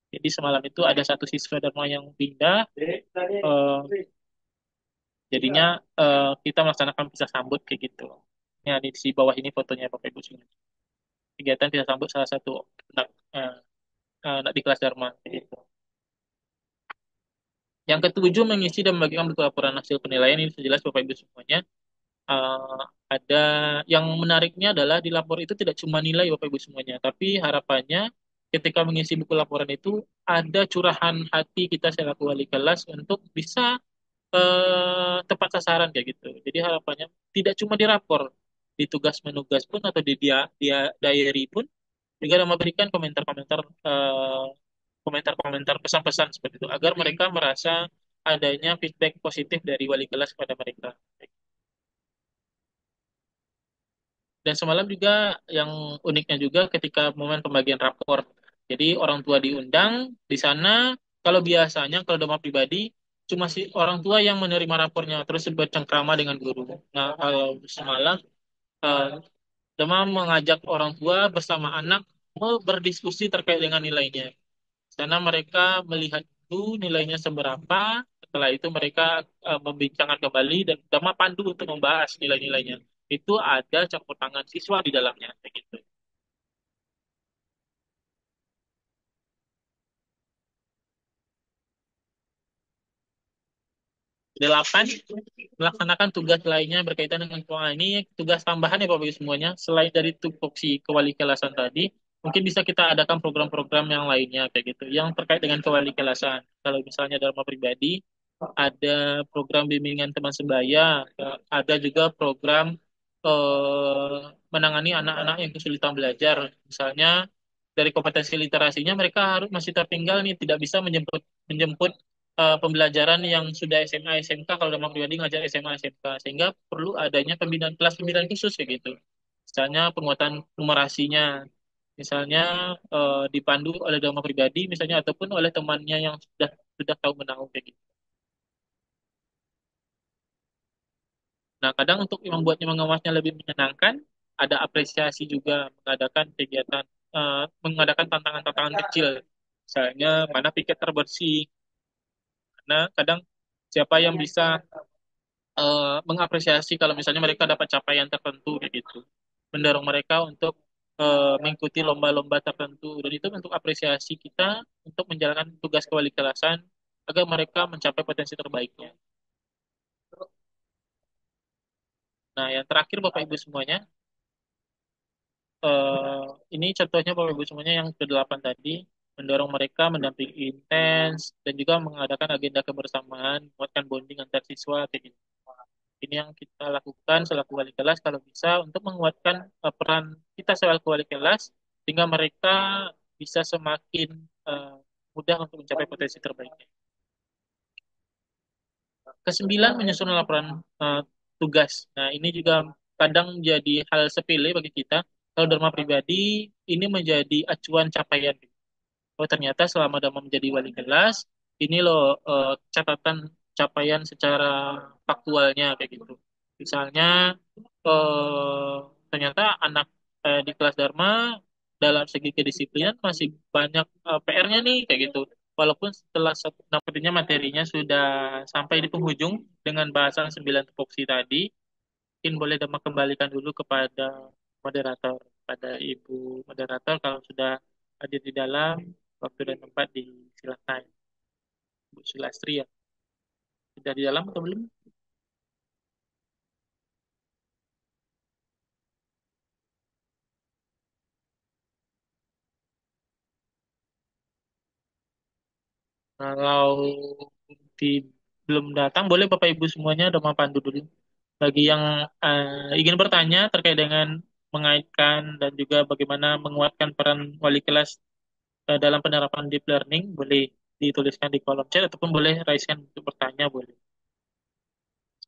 Jadi semalam itu ada satu siswa Dharma yang pindah, jadinya kita melaksanakan pisah sambut kayak gitu. Ya, di bawah ini fotonya Bapak Ibu semua. Kegiatan kita sambut salah satu anak, eh, anak di kelas Dharma. Gitu. Yang ketujuh, mengisi dan membagikan buku laporan hasil penilaian. Ini sudah jelas Bapak Ibu semuanya. Ada yang menariknya adalah di lapor itu tidak cuma nilai Bapak Ibu semuanya, tapi harapannya ketika mengisi buku laporan itu ada curahan hati kita selaku wali kelas untuk bisa tepat sasaran kayak gitu. Jadi harapannya tidak cuma di rapor, di tugas menugas pun atau dia diary pun juga memberikan komentar-komentar pesan-pesan seperti itu agar mereka merasa adanya feedback positif dari wali kelas kepada mereka. Dan semalam juga yang uniknya juga ketika momen pembagian rapor. Jadi orang tua diundang di sana. Kalau biasanya kalau Dharma pribadi cuma si orang tua yang menerima rapornya terus bercengkrama dengan guru. Nah, kalau semalam eh, Dharma mengajak orang tua bersama anak berdiskusi terkait dengan nilainya. Karena mereka melihat itu nilainya seberapa, setelah itu mereka membincangkan kembali dan Dhamma pandu untuk membahas nilai-nilainya. Itu ada campur tangan siswa di dalamnya, begitu. Delapan, melaksanakan tugas lainnya berkaitan dengan keuangan. Ini tugas tambahan ya Bapak Ibu semuanya. Selain dari tupoksi kewali kelasan tadi, mungkin bisa kita adakan program-program yang lainnya kayak gitu, yang terkait dengan kewali kelasan. Kalau misalnya Dharma pribadi, ada program bimbingan teman sebaya, ada juga program menangani anak-anak yang kesulitan belajar. Misalnya dari kompetensi literasinya mereka harus masih tertinggal nih, tidak bisa menjemput menjemput pembelajaran yang sudah SMA SMK kalau dalam pribadi ngajar SMA SMK sehingga perlu adanya kelas pembinaan khusus kayak gitu. Misalnya penguatan numerasinya, misalnya dipandu oleh Dharma pribadi misalnya ataupun oleh temannya yang sudah tahu menahu kayak gitu. Nah, kadang untuk membuatnya mengemasnya lebih menyenangkan, ada apresiasi juga mengadakan tantangan-tantangan kecil. Misalnya, mana piket terbersih. Karena kadang siapa yang bisa mengapresiasi kalau misalnya mereka dapat capaian tertentu kayak gitu. Mendorong mereka untuk mengikuti lomba-lomba tertentu. Dan itu bentuk apresiasi kita untuk menjalankan tugas kewalikelasan agar mereka mencapai potensi terbaiknya. Nah, yang terakhir Bapak Ibu semuanya, ini contohnya Bapak Ibu semuanya yang ke-8 tadi, mendorong mereka mendampingi intens dan juga mengadakan agenda kebersamaan, menguatkan bonding antar siswa kayak gitu. Ini yang kita lakukan selaku wali kelas kalau bisa untuk menguatkan peran kita selaku wali kelas sehingga mereka bisa semakin eh, mudah untuk mencapai potensi terbaiknya. Kesembilan, menyusun laporan tugas. Nah, ini juga kadang jadi hal sepele bagi kita. Kalau Dharma pribadi, ini menjadi acuan capaian. Oh, ternyata selama Dharma menjadi wali kelas, ini loh catatan capaian secara faktualnya kayak gitu. Misalnya, ternyata anak di kelas Dharma dalam segi kedisiplinan masih banyak PR-nya nih kayak gitu. Walaupun setelah sepertinya materinya sudah sampai di penghujung dengan bahasan 9 tupoksi tadi, mungkin boleh Dhamma kembalikan dulu kepada moderator, pada Ibu moderator kalau sudah hadir di dalam waktu dan tempat disilakan. Bu Sulastri ya, sudah di dalam atau belum? Kalau di, belum datang, boleh Bapak Ibu semuanya Dhamma pandu dulu. Bagi yang ingin bertanya terkait dengan mengaitkan dan juga bagaimana menguatkan peran wali kelas dalam penerapan deep learning, boleh dituliskan di kolom chat ataupun boleh raiskan untuk bertanya, boleh.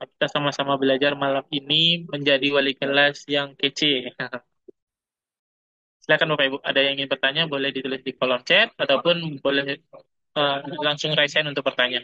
Kita sama-sama belajar malam ini menjadi wali kelas yang kece. Silakan Bapak Ibu, ada yang ingin bertanya boleh ditulis di kolom chat ataupun boleh langsung raise hand untuk bertanya.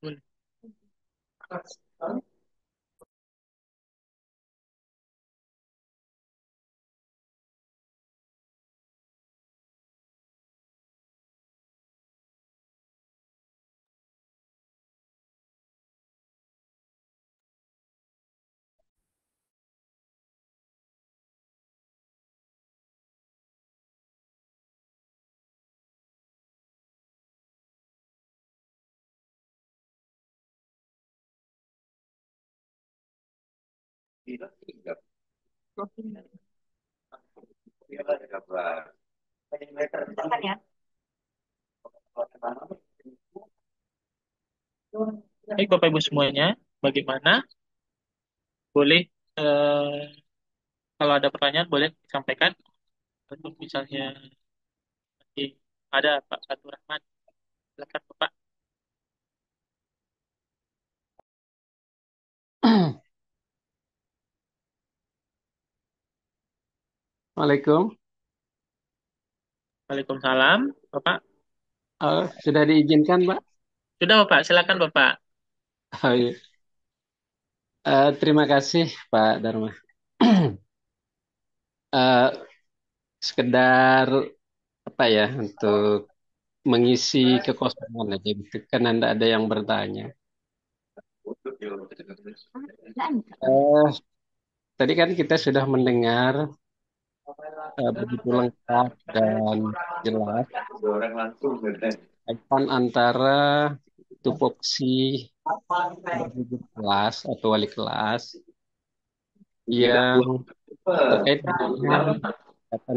Boleh. Baik Bapak Ibu semuanya, bagaimana? Boleh kalau ada pertanyaan boleh disampaikan. Untuk misalnya nanti ada Pak Fatur Rahman, silakan Bapak. Waalaikumsalam. Waalaikumsalam, Bapak. Sudah diizinkan, Pak? Sudah Bapak, silakan Bapak. Oh, iya. Terima kasih, Pak Dharma. Eh, Sekedar apa ya untuk mengisi kekosongan aja gitu. Kan Anda ada yang bertanya. Eh, Tadi kan kita sudah mendengar begitu lengkap dan jelas kaitan antara tupoksi berwujud kelas atau wali kelas yang terkait dengan akan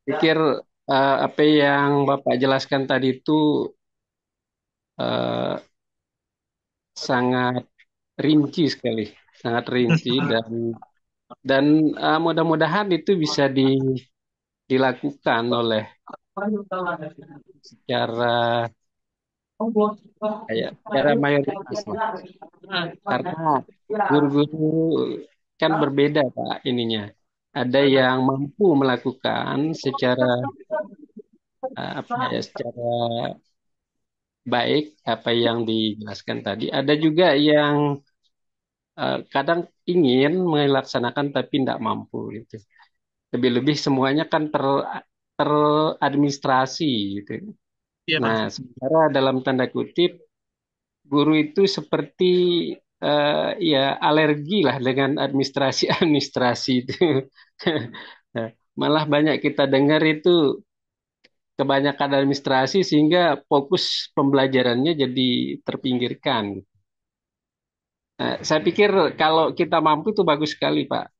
pikir apa yang Bapak jelaskan tadi itu eh, sangat rinci sekali, sangat rinci dan mudah-mudahan itu bisa dilakukan oleh secara kayak secara mayoritas lah. Karena guru-guru kan berbeda Pak ininya. Ada yang mampu melakukan secara apa ya, secara baik apa yang dijelaskan tadi. Ada juga yang kadang ingin melaksanakan tapi tidak mampu gitu. Lebih-lebih semuanya kan teradministrasi gitu. Iya, Nah, Mas. sementara dalam tanda kutip guru itu seperti ya alergi lah dengan administrasi-administrasi itu. Nah, malah banyak kita dengar itu kebanyakan administrasi sehingga fokus pembelajarannya jadi terpinggirkan. Nah, saya pikir kalau kita mampu itu bagus sekali, Pak.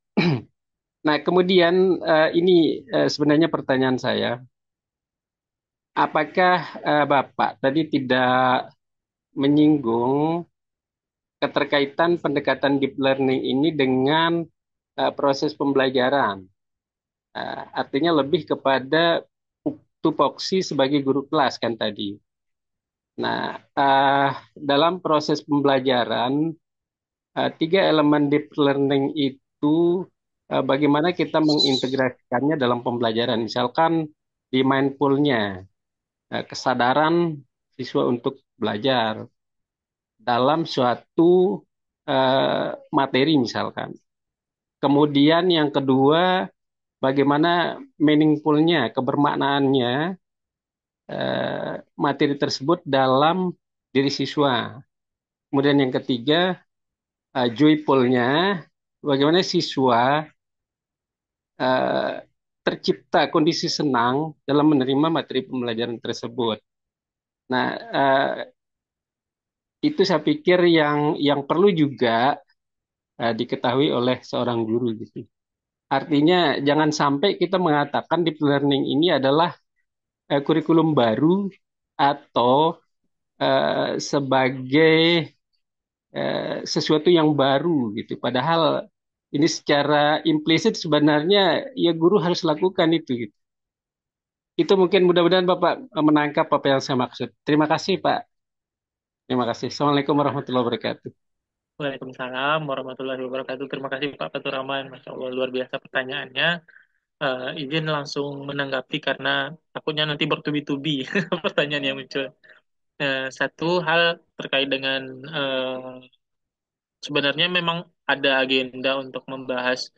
Nah, kemudian ini sebenarnya pertanyaan saya, apakah Bapak tadi tidak menyinggung keterkaitan pendekatan deep learning ini dengan proses pembelajaran? Artinya lebih kepada tupoksi sebagai guru kelas kan tadi. Nah, dalam proses pembelajaran, tiga elemen deep learning itu bagaimana kita mengintegrasikannya dalam pembelajaran. Misalkan di mindfulnya, kesadaran siswa untuk belajar dalam suatu materi misalkan. Kemudian yang kedua, bagaimana meaningfulnya, kebermaknaannya materi tersebut dalam diri siswa. Kemudian yang ketiga, joyfulnya, bagaimana siswa eh, tercipta kondisi senang dalam menerima materi pembelajaran tersebut. Nah, itu saya pikir yang perlu juga diketahui oleh seorang guru gitu. Artinya jangan sampai kita mengatakan deep learning ini adalah kurikulum baru atau sebagai sesuatu yang baru gitu. Padahal ini secara implisit sebenarnya ya guru harus lakukan itu gitu. Itu mungkin mudah-mudahan Bapak menangkap apa yang saya maksud. Terima kasih Pak. Terima kasih. Assalamualaikum warahmatullahi wabarakatuh. Waalaikumsalam warahmatullahi wabarakatuh. Terima kasih Pak Fatur Rahman. Masya Allah, luar biasa pertanyaannya. Izin langsung menanggapi karena takutnya nanti bertubi-tubi pertanyaan yang muncul. Satu hal terkait dengan sebenarnya memang ada agenda untuk membahas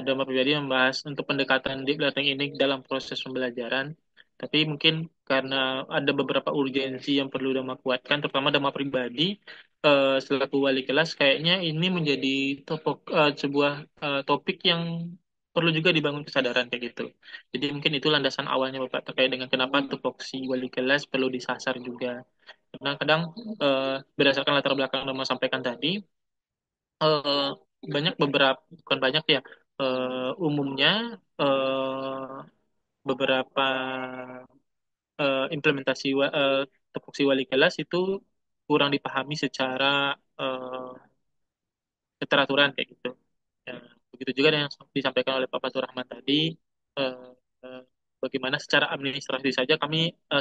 Dharma pribadi membahas untuk pendekatan deep learning ini dalam proses pembelajaran. Tapi mungkin karena ada beberapa urgensi yang perlu Dharma kuatkan, terutama Dharma pribadi selaku wali kelas, kayaknya ini menjadi sebuah topik yang perlu juga dibangun kesadaran kayak gitu. Jadi mungkin itu landasan awalnya Bapak terkait dengan kenapa tupoksi wali kelas perlu disasar juga. Karena kadang berdasarkan latar belakang yang Dharma sampaikan tadi, eh, banyak beberapa bukan banyak ya umumnya eh, beberapa implementasi tupoksi wali kelas itu kurang dipahami secara eh, keteraturan kayak gitu. Ya, begitu juga yang disampaikan oleh Pak Fatur Rahman tadi, eh, eh, bagaimana secara administrasi saja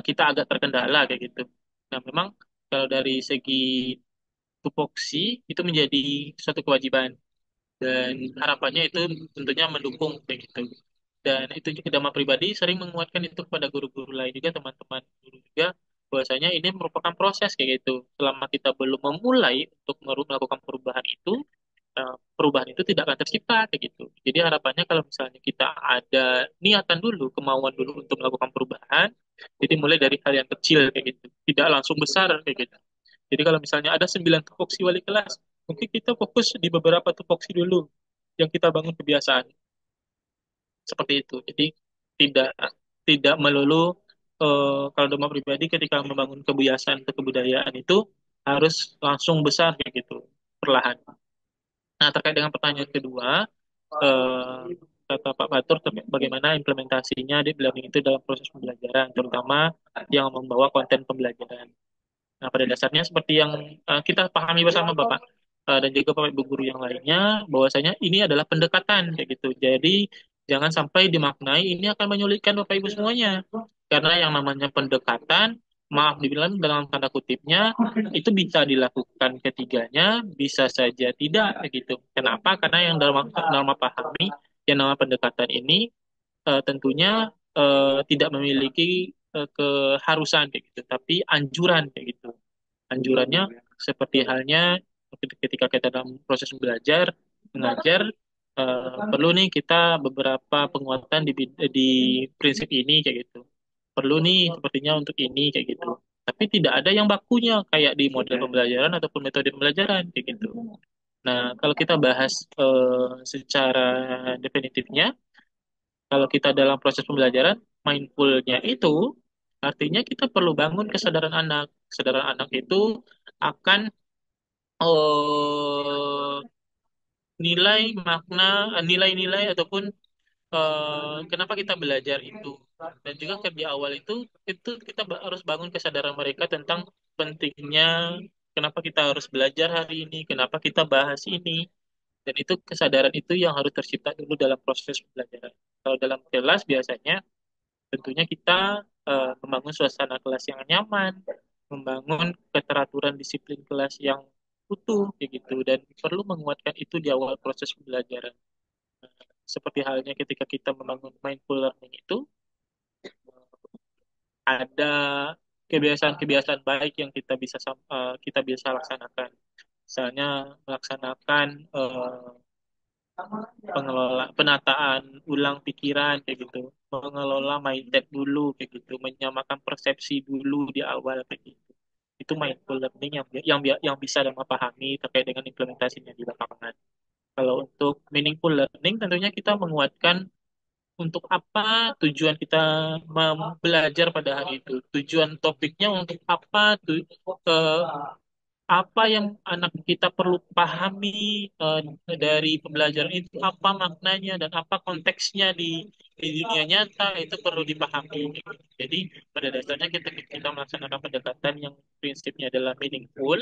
kita agak terkendala kayak gitu. Nah, memang kalau dari segi tupoksi itu menjadi suatu kewajiban dan harapannya itu tentunya mendukung kayak gitu. Dan itu juga Dhamma pribadi sering menguatkan itu kepada guru-guru lain juga, teman-teman guru juga, bahwasanya ini merupakan proses kayak gitu. Selama kita belum memulai untuk melakukan perubahan itu, perubahan itu tidak akan tercipta kayak gitu. Jadi harapannya kalau misalnya kita ada niatan dulu, kemauan dulu untuk melakukan perubahan, jadi mulai dari hal yang kecil kayak gitu, tidak langsung besar kayak gitu. Jadi kalau misalnya ada 9 tupoksi wali kelas, mungkin kita fokus di beberapa tupoksi dulu yang kita bangun kebiasaan seperti itu. Jadi tidak tidak melulu kalau Dhamma pribadi ketika membangun kebiasaan atau kebudayaan itu harus langsung besar kayak gitu, perlahan. Nah, terkait dengan pertanyaan kedua, eh, kata Pak Fatur bagaimana implementasinya di learning itu dalam proses pembelajaran, terutama yang membawa konten pembelajaran. Nah, pada dasarnya seperti yang kita pahami bersama Bapak dan juga Bapak Ibu guru yang lainnya, bahwasanya ini adalah pendekatan kayak gitu. Jadi jangan sampai dimaknai ini akan menyulitkan Bapak Ibu semuanya. Karena yang namanya pendekatan, maaf dibilang dalam tanda kutipnya, itu bisa dilakukan ketiganya, bisa saja tidak kayak gitu. Kenapa? Karena yang dalam pahami, yang nama pendekatan ini tentunya tidak memiliki keharusan kayak gitu, tapi anjuran kayak gitu. Anjurannya seperti halnya ketika kita dalam proses belajar, mengajar, perlu nih kita beberapa penguatan di prinsip ini kayak gitu. Perlu nih sepertinya untuk ini kayak gitu. Tapi tidak ada yang bakunya kayak di model pembelajaran ataupun metode pembelajaran kayak gitu. Nah, kalau kita bahas secara definitifnya, kalau kita dalam proses pembelajaran, mindfulnya itu artinya kita perlu bangun kesadaran anak. Kesadaran anak itu akan eh, nilai makna, nilai-nilai ataupun kenapa kita belajar itu. Dan juga di awal itu kita harus bangun kesadaran mereka tentang pentingnya kenapa kita harus belajar hari ini, kenapa kita bahas ini. Dan itu kesadaran itu yang harus tercipta dulu dalam proses pembelajaran. Kalau dalam kelas biasanya tentunya kita membangun suasana kelas yang nyaman, membangun keteraturan disiplin kelas yang utuh, kayak gitu, dan perlu menguatkan itu di awal proses pembelajaran. Seperti halnya ketika kita membangun mindful learning itu, ada kebiasaan-kebiasaan baik yang kita bisa laksanakan. Misalnya melaksanakan penataan ulang pikiran kayak gitu, mengelola mindset dulu kayak gitu, menyamakan persepsi dulu di awal kayak gitu. Itu mindful learning yang bisa Dama pahami terkait dengan implementasinya di lapangan. Kalau untuk meaningful learning, tentunya kita menguatkan untuk apa tujuan kita belajar pada hari itu. Tujuan topiknya untuk apa, apa yang anak kita perlu pahami eh, dari pembelajaran itu, apa maknanya dan apa konteksnya di dunia nyata itu perlu dipahami. Jadi pada dasarnya kita melaksanakan pendekatan yang prinsipnya adalah meaningful,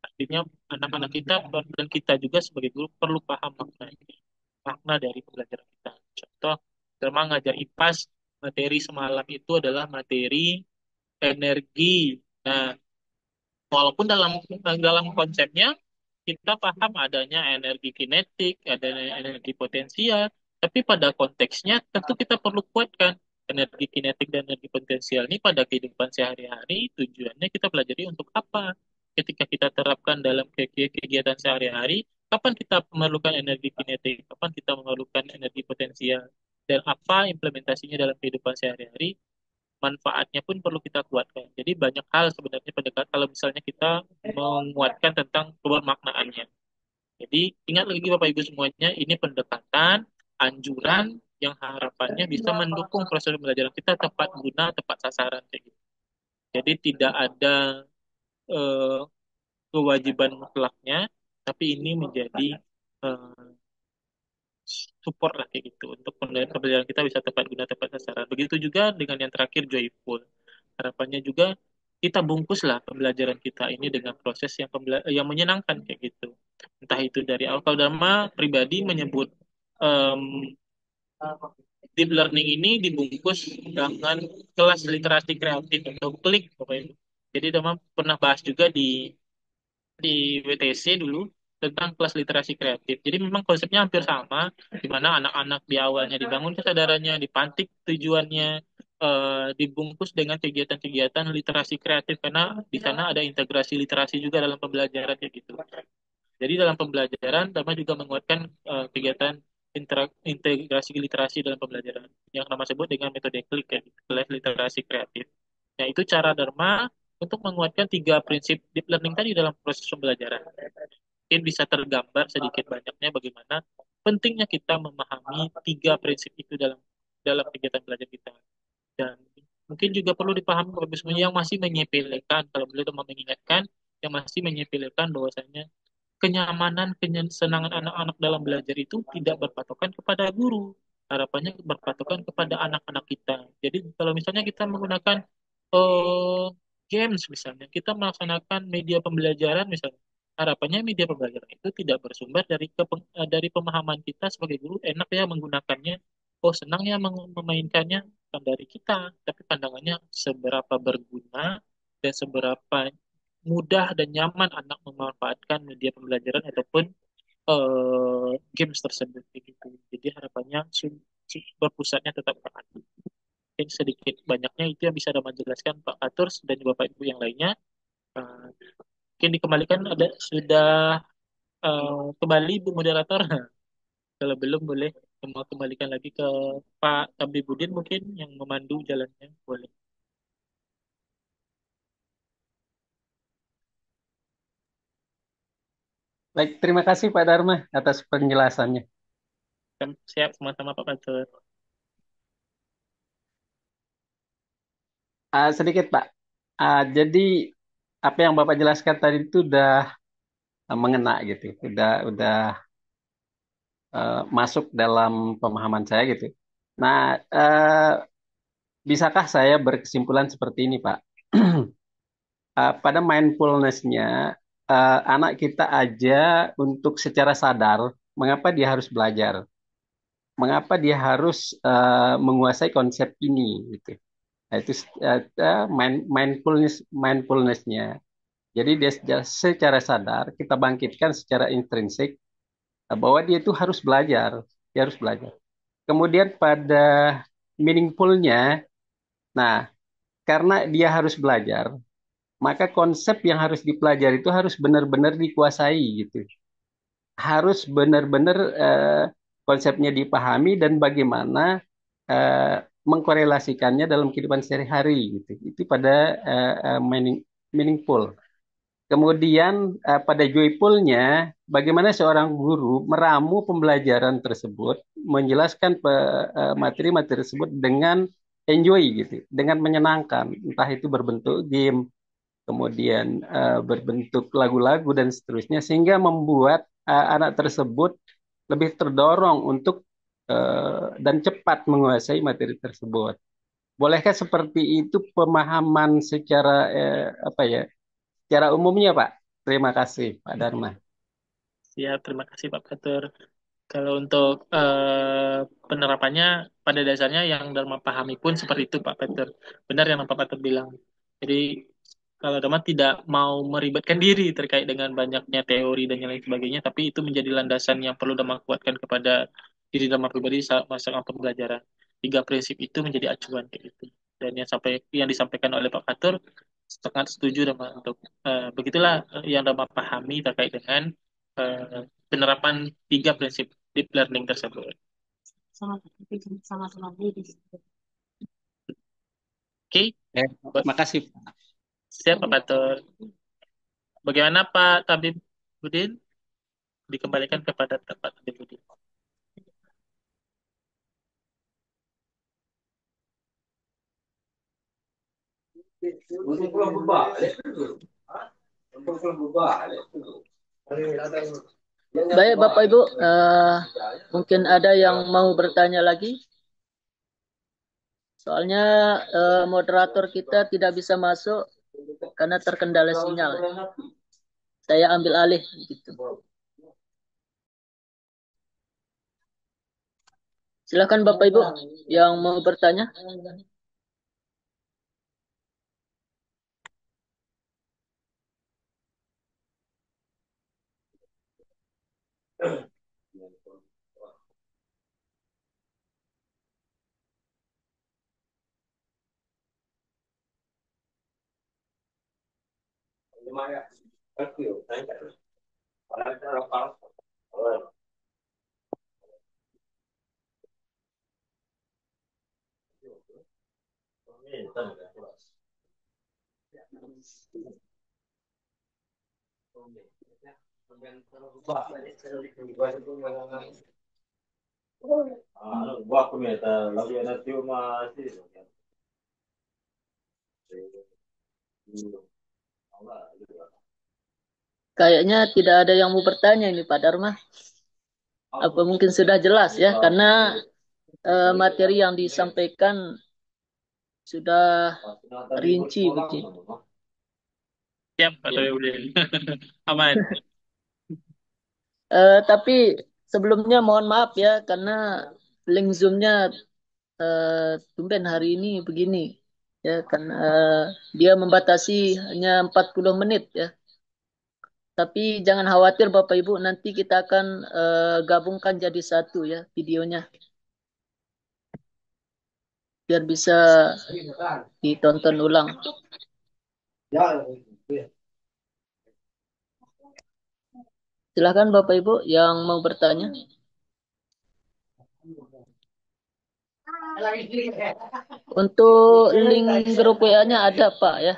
artinya anak-anak kita dan kita juga sebagai guru perlu paham makna dari pembelajaran kita. Contoh, selama ngajar IPAS, materi semalam itu adalah materi energi. Nah, walaupun dalam dalam konsepnya kita paham adanya energi kinetik, ada energi potensial, tapi pada konteksnya tentu kita perlu kuatkan energi kinetik dan energi potensial ini pada kehidupan sehari-hari. Tujuannya kita pelajari untuk apa? Ketika kita terapkan dalam kegiatan sehari-hari, kapan kita memerlukan energi kinetik, kapan kita memerlukan energi potensial, dan apa implementasinya dalam kehidupan sehari-hari, manfaatnya pun perlu kita kuatkan. Jadi banyak hal sebenarnya pendekat kalau misalnya kita menguatkan tentang pemaknaannya. Jadi ingat lagi Bapak Ibu semuanya, ini pendekatan, anjuran yang harapannya bisa mendukung proses pembelajaran kita tepat guna, tepat sasaran kayak gitu. Jadi tidak ada eh, kewajiban mutlaknya, tapi ini menjadi eh, support lah kayak gitu untuk pembelajaran kita bisa tepat guna, tepat sasaran. Begitu juga dengan yang terakhir joyful. Harapannya juga kita bungkus lah pembelajaran kita ini dengan proses yang menyenangkan kayak gitu. Entah itu dari awal. Kalau Dharma pribadi menyebut em, deep learning ini dibungkus dengan kelas literasi kreatif atau klik Bapak Ibu. Jadi Dharma pernah bahas juga di WTC dulu tentang kelas literasi kreatif. Jadi memang konsepnya hampir sama, di mana anak-anak di awalnya dibangun kesadarannya, dipantik tujuannya, dibungkus dengan kegiatan-kegiatan literasi kreatif karena di sana ada integrasi literasi juga dalam pembelajaran kayak gitu. Jadi dalam pembelajaran, Dharma juga menguatkan kegiatan integrasi literasi dalam pembelajaran yang nama sebut dengan metode klik ya, kelas literasi kreatif. Nah, itu cara Dharma untuk menguatkan tiga prinsip deep learning tadi dalam proses pembelajaran. Mungkin bisa tergambar sedikit banyaknya bagaimana pentingnya kita memahami tiga prinsip itu dalam dalam kegiatan belajar kita. Dan mungkin juga perlu dipahami Bapak Ibu semuanya yang masih menyepelekan, kalau beliau itu mengingatkan, yang masih menyepelekan bahwasanya kenyamanan, kesenangan anak-anak dalam belajar itu tidak berpatokan kepada guru. Harapannya berpatokan kepada anak-anak kita. Jadi kalau misalnya kita menggunakan eh, games misalnya, kita melaksanakan media pembelajaran misalnya, harapannya media pembelajaran itu tidak bersumber dari pemahaman kita sebagai guru, enak ya menggunakannya, oh senang ya memainkannya, bukan dari kita, tapi pandangannya seberapa berguna dan seberapa mudah dan nyaman anak memanfaatkan media pembelajaran ataupun games tersebut gitu. Jadi harapannya berpusatnya tetap ke anak. mungkin sedikit banyaknya itu yang bisa Dama jelaskan Pak Atur dan Bapak Ibu yang lainnya. Eh, Mungkin dikembalikan ada sudah kembali Bu Moderator. Kalau belum boleh mau kembalikan lagi ke Pak Tabibudin mungkin yang memandu jalannya boleh. Baik, terima kasih Pak Dharma atas penjelasannya. Kan siap sama-sama Pak Atur. Sedikit Pak, jadi apa yang Bapak jelaskan tadi itu udah mengena gitu, udah masuk dalam pemahaman saya gitu. Nah, bisakah saya berkesimpulan seperti ini Pak? Pada mindfulness-nya, anak kita aja untuk secara sadar, mengapa dia harus belajar? Mengapa dia harus menguasai konsep ini gitu. Nah, itu mindfulness-nya. Jadi dia secara sadar kita bangkitkan secara intrinsik bahwa dia itu harus belajar, dia harus belajar. Kemudian pada meaningful-nya, nah karena dia harus belajar, maka konsep yang harus dipelajari itu harus benar-benar dikuasai gitu. Harus benar-benar konsepnya dipahami dan bagaimana eh, mengkorelasikannya dalam kehidupan sehari-hari gitu. Itu pada meaningful. Kemudian pada joyfulnya, bagaimana seorang guru meramu pembelajaran tersebut, menjelaskan materi-materi tersebut dengan enjoy gitu, dengan menyenangkan, entah itu berbentuk game, kemudian berbentuk lagu-lagu dan seterusnya, sehingga membuat anak tersebut lebih terdorong untuk dan cepat menguasai materi tersebut. Bolehkah seperti itu pemahaman secara apa ya? Secara umumnya, Pak. Terima kasih, Pak Dharma. Ya, terima kasih Pak Atur. Kalau untuk penerapannya pada dasarnya yang Dharma pahami pun seperti itu Pak Peter. Benar yang Pak Peter bilang. Jadi kalau Dharma tidak mau meribetkan diri terkait dengan banyaknya teori dan yang lain sebagainya, tapi itu menjadi landasan yang perlu Dharma kuatkan kepada diri Dharma pribadi saat masa pembelajaran. Tiga prinsip itu menjadi acuan kayak gitu. Dan yang disampaikan oleh Pak Peter sangat setuju Dharma untuk begitulah yang Dharma pahami terkait dengan penerapan tiga prinsip deep learning tersebut. Oke, Terima kasih. siap Pak Patur. Bagaimana Pak Tabib Budin? Dikembalikan kepada Pak Tabib Budin. Baik Bapak Ibu, mungkin ada yang mau bertanya lagi. Soalnya moderator kita tidak bisa masuk karena terkendala sinyal. Saya ambil alih gitu. Silakan Bapak Ibu yang mau bertanya. Kayaknya tidak ada yang mau bertanya ini Pak Dharma. Apa mungkin sudah jelas ya, karena materi yang disampaikan sudah rinci begitu. Siap Pak Tabib Budin. Aman. Tapi sebelumnya mohon maaf ya, karena link Zoom-nya tumben hari ini begini ya, kan dia membatasi hanya 40 menit ya. Tapi jangan khawatir Bapak Ibu, nanti kita akan gabungkan jadi satu ya videonya. biar bisa ditonton ulang. Silakan Bapak Ibu yang mau bertanya. Untuk link grup WA-nya ada Pak ya.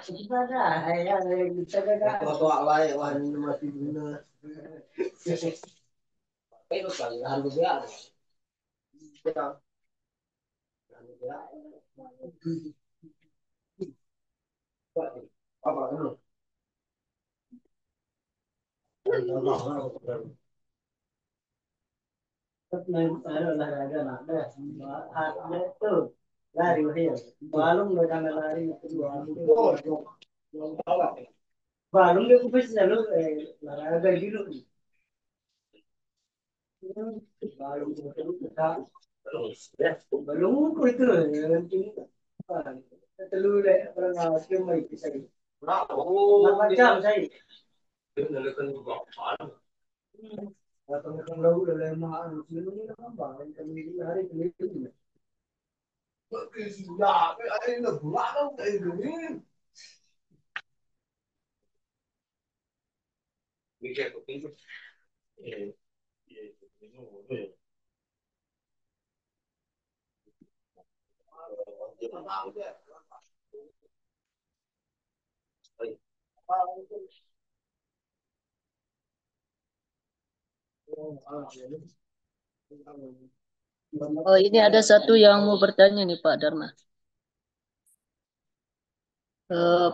Oh, ini ada satu yang mau bertanya nih Pak Dharma.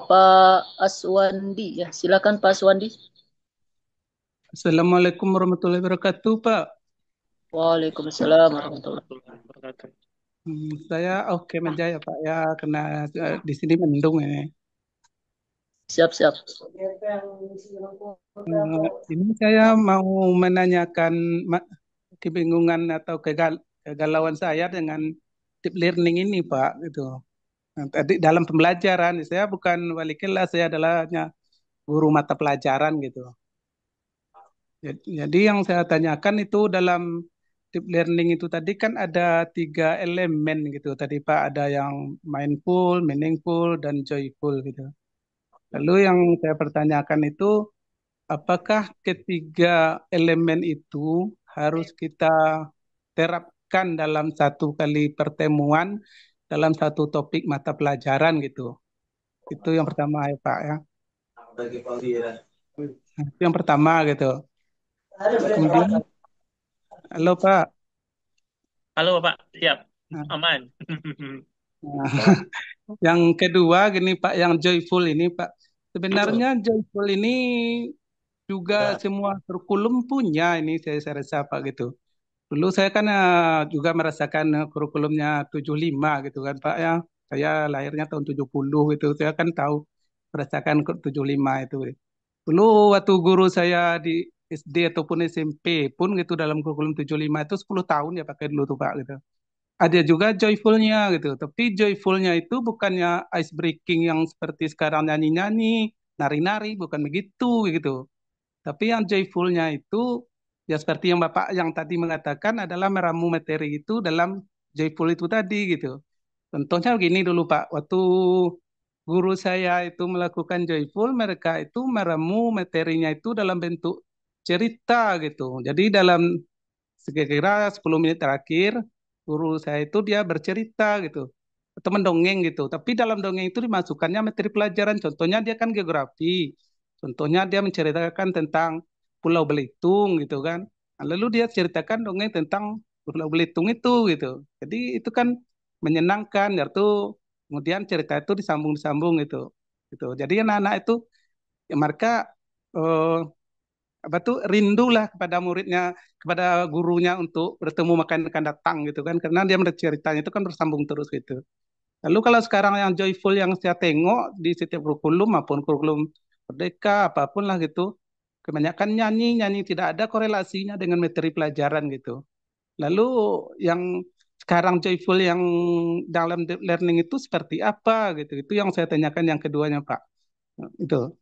Pak Aswandi ya, silakan Pak Aswandi. Assalamualaikum warahmatullahi wabarakatuh, Pak. Waalaikumsalam warahmatullahi Wabarakatuh. Saya oke aja ya, Pak ya, karena di sini mendung ya. Siap-siap. Ini saya mau menanyakan kebingungan atau kegalauan saya dengan deep learning ini, Pak, gitu. Nah, tadi dalam pembelajaran, saya bukan wali kelas, saya adalah hanya guru mata pelajaran gitu. Jadi yang saya tanyakan itu dalam deep learning itu tadi kan ada 3 elemen gitu. Tadi Pak ada yang mindful, meaningful, dan joyful gitu. Lalu yang saya pertanyakan itu apakah ketiga elemen itu harus kita terapkan dalam satu kali pertemuan dalam satu topik mata pelajaran gitu. Itu yang pertama ya Pak ya. Itu yang pertama gitu. Kemudian, halo Pak. Halo Bapak, siap, Nah, aman. yang kedua gini Pak, yang joyful ini Pak. Sebenarnya joyful ini juga semua kurikulum punya ini saya rasa Pak gitu. Dulu saya kan juga merasakan kurikulumnya 75 gitu kan Pak ya. Saya lahirnya tahun 70 gitu. Saya kan tahu merasakan 75 itu. Dulu waktu guru saya di SD ataupun SMP pun gitu dalam kurikulum 75 itu 10 tahun ya pakai dulu tuh Pak gitu. Ada juga joyfulnya gitu. Tapi joyfulnya itu bukannya ice breaking yang seperti sekarang nyanyi-nyanyi, nari-nari, bukan begitu gitu. Tapi yang joyfulnya itu ya seperti yang Bapak yang tadi mengatakan adalah meramu materi itu dalam joyful itu tadi gitu. Contohnya begini dulu Pak, waktu guru saya itu melakukan joyful, mereka itu meramu materinya itu dalam bentuk cerita gitu. Jadi dalam sekira 10 menit terakhir, guru saya itu dia bercerita gitu. Atau mendongeng gitu. Tapi dalam dongeng itu dimasukkannya materi pelajaran. Contohnya dia kan geografi. Contohnya dia menceritakan tentang Pulau Belitung gitu kan. Nah, lalu dia ceritakan dongeng tentang Pulau Belitung itu gitu. Jadi itu kan menyenangkan. Yaitu kemudian cerita itu disambung-disambung gitu. Gitu. Jadi anak-anak itu ya mereka eh, apa tuh rindulah kepada muridnya, kepada gurunya untuk bertemu makan akan datang gitu kan, karena dia menurut ceritanya itu kan bersambung terus gitu. Lalu kalau sekarang yang joyful yang saya tengok di setiap kurikulum maupun kurikulum Merdeka apapun lah gitu, kebanyakan nyanyi nyanyi tidak ada korelasinya dengan materi pelajaran gitu. Lalu yang sekarang joyful yang dalam deep learning itu seperti apa gitu? Itu yang saya tanyakan yang keduanya Pak. Itu.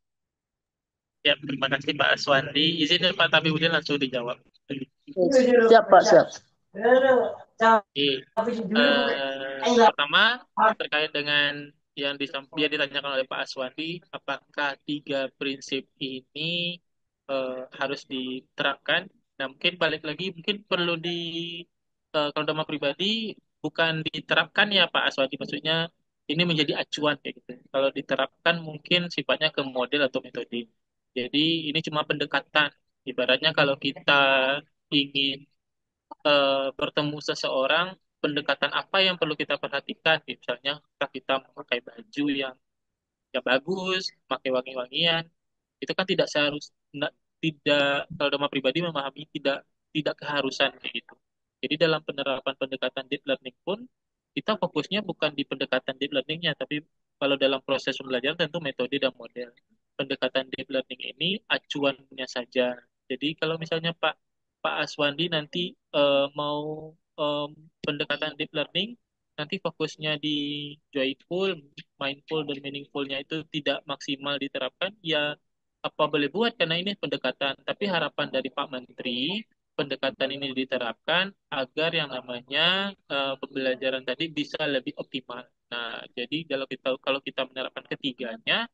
Ya, terima kasih Pak Aswandi. Izin Pak Tabiudin langsung dijawab. Siap Pak, siap. Oke. Pertama terkait dengan yang ditanyakan oleh Pak Aswandi, apakah tiga prinsip ini harus diterapkan? Nah, mungkin balik lagi, mungkin perlu kalau Dhamma pribadi bukan diterapkan ya Pak Aswandi, maksudnya ini menjadi acuan kayak gitu. Kalau diterapkan mungkin sifatnya ke model atau metode. Jadi ini cuma pendekatan. Ibaratnya kalau kita ingin bertemu seseorang, pendekatan apa yang perlu kita perhatikan? Misalnya, apakah kita memakai baju yang bagus, pakai wangi-wangian, itu kan tidak seharus, tidak, kalau Dhamma pribadi memahami tidak tidak keharusan kayak gitu. Jadi dalam penerapan pendekatan deep learning pun kita fokusnya bukan di pendekatan deep learningnya, tapi kalau dalam proses pembelajaran tentu metode dan model. Pendekatan deep learning ini acuannya saja. Jadi kalau misalnya Pak Pak Aswandi nanti mau pendekatan deep learning, nanti fokusnya di joyful, mindful, dan meaningfulnya itu tidak maksimal diterapkan, ya apa boleh buat karena ini pendekatan. Tapi harapan dari Pak Menteri, pendekatan ini diterapkan agar yang namanya pembelajaran tadi bisa lebih optimal. Nah, jadi kalau kita menerapkan ketiganya,